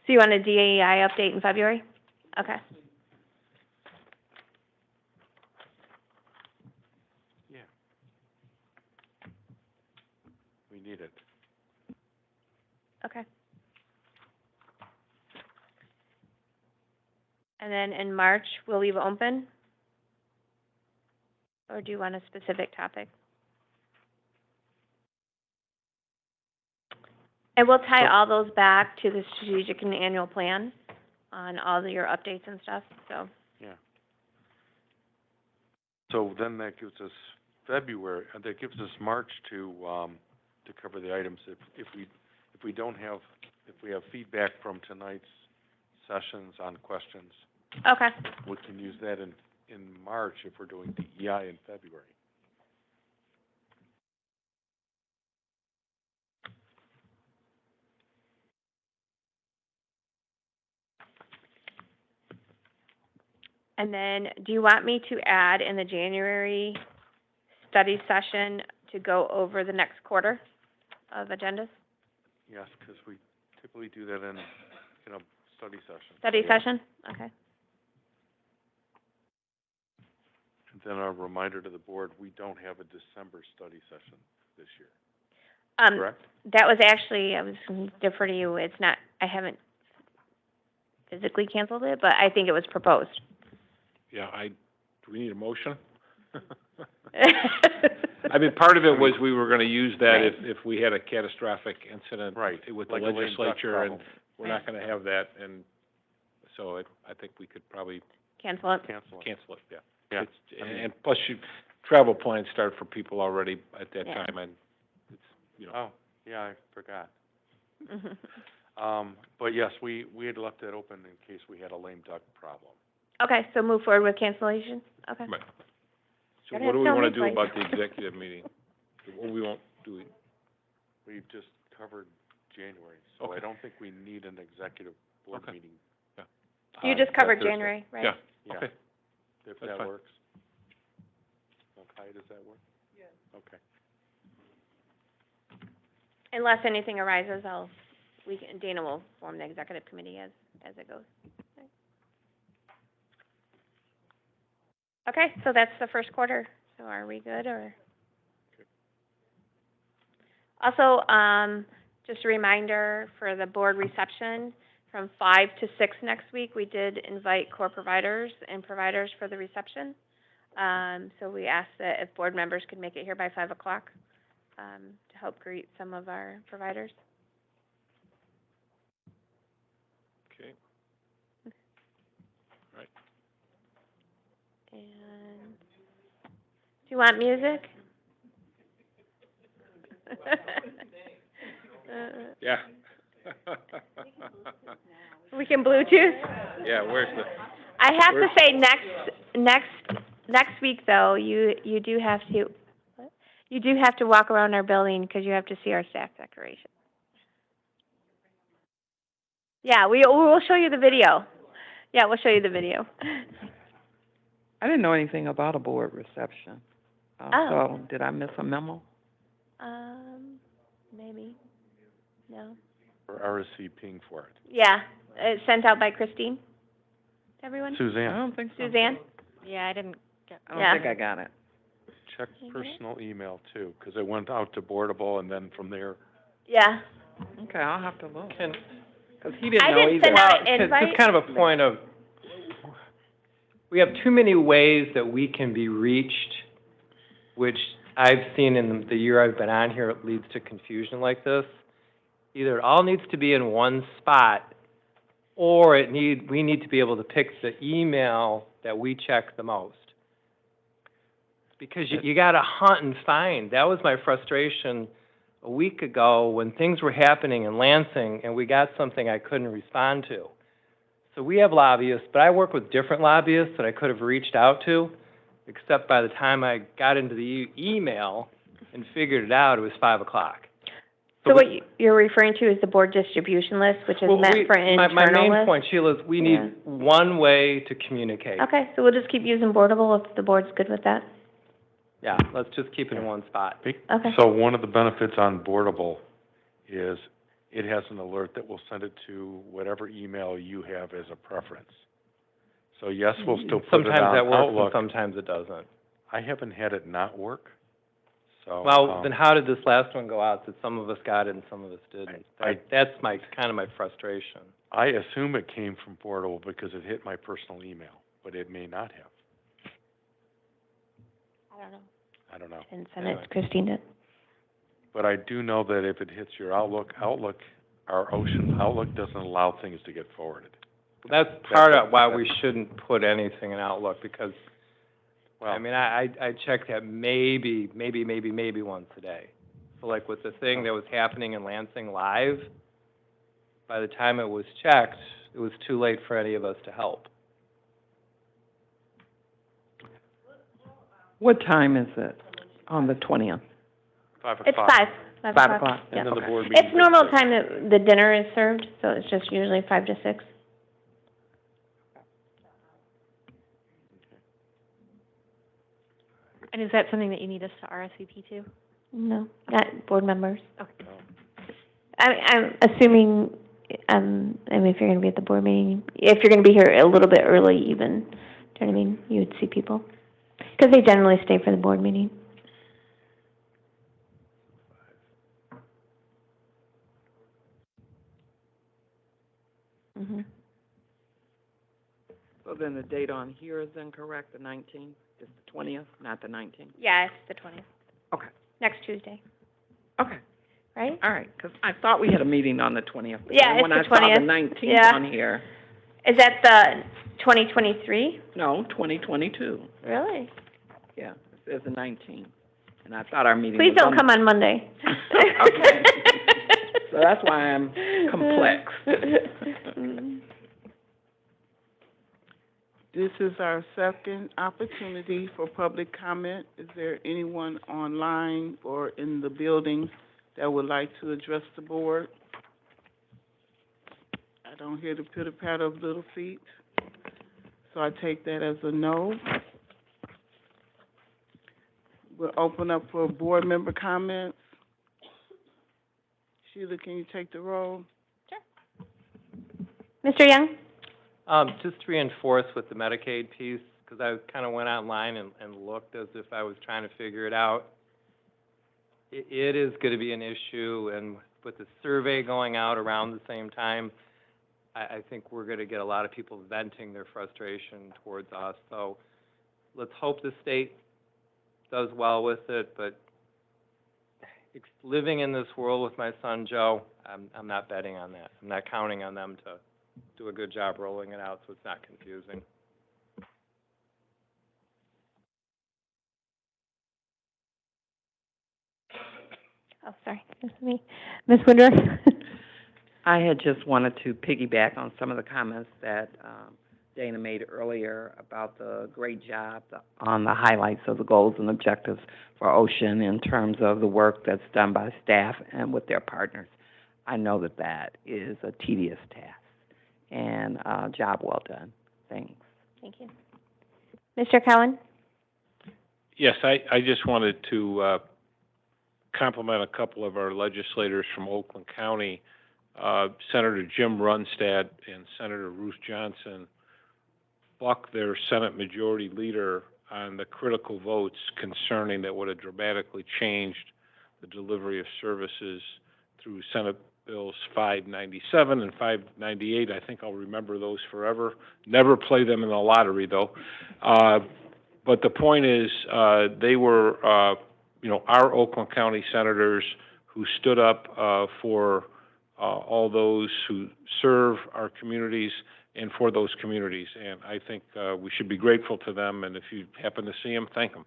So you want a DEI update in February? Okay. Yeah. We need it. Okay. And then in March, we'll leave open? Or do you want a specific topic? And we'll tie all those back to the strategic and annual plan on all of your updates and stuff, so. Yeah. So then that gives us February, that gives us March to cover the items. If we don't have, if we have feedback from tonight's sessions on questions, Okay. we can use that in March if we're doing DEI in February. And then, do you want me to add in the January study session to go over the next quarter of agendas? Yes, because we typically do that in a study session. Study session? Okay. And then a reminder to the board, we don't have a December study session this year, correct? That was actually, I was gonna defer to you, it's not, I haven't physically canceled it, but I think it was proposed. Yeah, do we need a motion? I mean, part of it was we were gonna use that Right. if we had a catastrophic incident Right, with the like a lame duck legislature, and problem. we're not gonna have that, and so I think we could probably Cancel it? Cancel it. cancel it, yeah. Yeah. And plus, travel plans start for people already at that Yeah. time, and it's, you know. Oh, yeah, I forgot. Mhm. But yes, we had left that open in case we had a lame duck problem. Okay, so move forward with cancellation? Okay. Right. So Gotta what do we have wanna film do in place. about the executive meeting? What we won't do, We've just covered January, so I Okay. don't think we need an executive board Okay. meeting. Yeah. You on just that covered Thursday. January, right? yeah, Yeah. okay. If That's that fine. works. Okay, does that work? Yes. Okay. Unless anything arises, Dana will form the executive committee as it goes. Okay, so that's the first quarter. So are we good, or? Also, just a reminder for the board reception, from 5 to 6 next week, we did invite core providers and providers for the reception. So we asked that if board members could make it here by 5 o'clock, to help greet some of our providers. Okay. Right. And, do you want music? Yeah. We can Bluetooth? Yeah, where's the? I have to say, next week though, you do have to walk around our building because you have to see our staff decoration. Yeah, we'll show you the video. Yeah, we'll show you the video. I didn't know anything about a board reception. So did I miss a memo? Maybe. No. We're RSVPing for it. Yeah, it's sent out by Christine to everyone? Suzanne. I don't think so. Suzanne? Yeah, I didn't I don't think I got it. Check personal email too, because it went out to Boardable and then from there. Yeah. Okay, I'll have to look. Can, Because he didn't I know didn't either. send out an It's invite. just kind of a point of, we have too many ways that we can be reached, which I've seen in the year I've been on here, it leads to confusion like this. Either it all needs to be in one spot, or we need to be able to pick the email that we check the most. Because you gotta hunt and find. That was my frustration a week ago when things were happening in Lansing and we got something I couldn't respond to. So we have lobbyists, but I work with different lobbyists that I could have reached out to, except by the time I got into the email and figured it out, it was 5 o'clock. So what you're referring to is the board distribution list, which is meant for an internal my main list? point, Sheila, is we need one way to communicate. Okay, so we'll just keep using Boardable if the board's good with that. Yeah, let's just keep it in one spot. Okay. So one of the benefits on Boardable is it has an alert that will send it to whatever email you have as a preference. So yes, we'll still put it Sometimes on that works and Outlook. sometimes it doesn't. I haven't had it not work, so. Well, then how did this last one go out, that some of us got it and some of us didn't? That's kind of my frustration. I assume it came from Boardable because it hit my personal email, but it may not have. I don't know. And send it, Christine did. But I do know that if it hits your Outlook, our OCHN Outlook doesn't allow things to get forwarded. That's part of why we shouldn't put anything in Outlook, because, I mean, I check that maybe once a day. So like with the thing that was happening in Lansing live, by the time it was checked, it was too late for any of us to help. What time is it on the 20th? 5 o'clock. It's 5. 5 5 o'clock. o'clock, Yeah. And then the okay. board meeting. It's normal time that the dinner is served, so it's just usually 5 to 6. And is that something that you need us to RSVP to? No, not board members. Okay. I'm assuming, I mean, if you're gonna be at the board meeting, if you're gonna be here a little bit early even, do you know what I mean? You would see people. Because they generally stay for the board meeting. Mhm. So then the date on here is incorrect, the 19th, it's the 20th, not the 19th? Yeah, it's the 20th. Okay. Next Tuesday, Okay, right? all right, because I thought we had a meeting on the 20th. but Yeah, then it's when the I saw 20th. the 19th Yeah. on here, Is that the 2023? no, 2022, Really? yeah, it says the 19th, and I thought our meeting Please was don't come on Monday. Okay. So that's why I'm complex. This is our second opportunity for public comment. Is there anyone online or in the building that would like to address the board? I don't hear the pitter-patter of little feet, so I take that as a no. We'll open up for board member comments. Sheila, can you take the roll? Mr. Young? Just to reinforce with the Medicaid piece, because I kind of went online and looked as if I was trying to figure it out. It is going to be an issue, and with the survey going out around the same time, I think we're going to get a lot of people venting their frustration towards us. So let's hope the state does well with it, but living in this world with my son Joe, I'm not betting on that. I'm not counting on them to do a good job rolling it out so it's not confusing. Oh, sorry, that's me. Ms. Woodruff? I had just wanted to piggyback on some of the comments that Dana made earlier about the great job on the highlights of the goals and objectives for OCHN in terms of the work that's done by staff and with their partners. I know that that is a tedious task, and job well done. Thanks. Thank you. Mr. Cowan? Yes, I just wanted to compliment a couple of our legislators from Oakland County. Senator Jim Runstad and Senator Ruth Johnson bucked their Senate Majority Leader on the critical votes concerning that would have dramatically changed the delivery of services through Senate Bills 597 and 598. I think I'll remember those forever. Never play them in the lottery, though. But the point is, they were, our Oakland County senators who stood up for all those who serve our communities and for those communities. And I think we should be grateful to them, and if you happen to see them, thank them.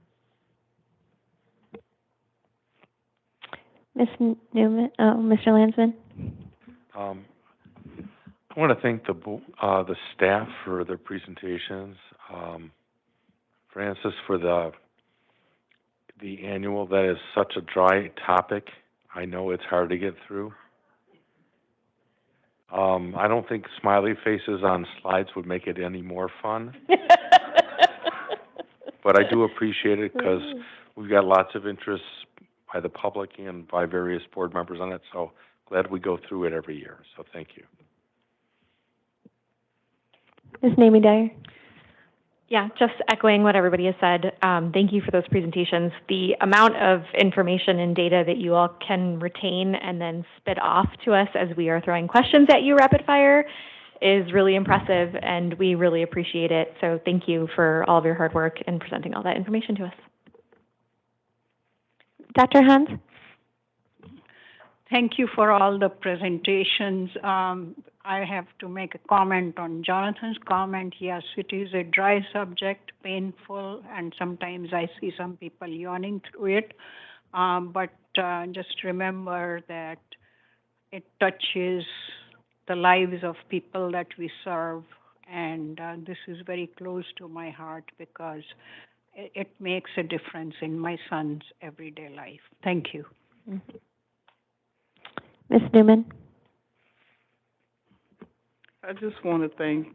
Ms. Newman, Mr. Landsman? I want to thank the staff for their presentations. Francis, for the annual, that is such a dry topic. I know it's hard to get through. I don't think smiley faces on slides would make it any more fun. But I do appreciate it because we've got lots of interest by the public and by various board members on it, so glad we go through it every year, so thank you. Ms. Mamie Dyer? Yeah, just echoing what everybody has said. Thank you for those presentations. The amount of information and data that you all can retain and then spit off to us as we are throwing questions at you rapid fire is really impressive, and we really appreciate it. So thank you for all of your hard work in presenting all that information to us. Dr. Hans? Thank you for all the presentations. I have to make a comment on Jonathan's comment. Yes, it is a dry subject, painful, and sometimes I see some people yawning through it. But just remember that it touches the lives of people that we serve, and this is very close to my heart because it makes a difference in my son's everyday life. Thank you. Mm-hmm. Ms. Newman? I just want to thank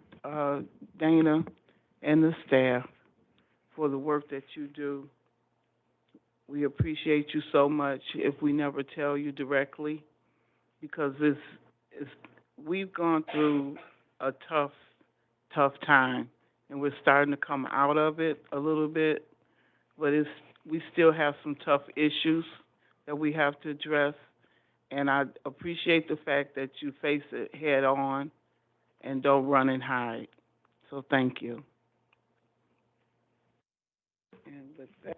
Dana and the staff for the work that you do. We appreciate you so much if we never tell you directly, because we've gone through a tough time, and we're starting to come out of it a little bit, but we still have some tough issues that we have to address, and I appreciate the fact that you face it head on and don't run and hide. So thank you. And with that,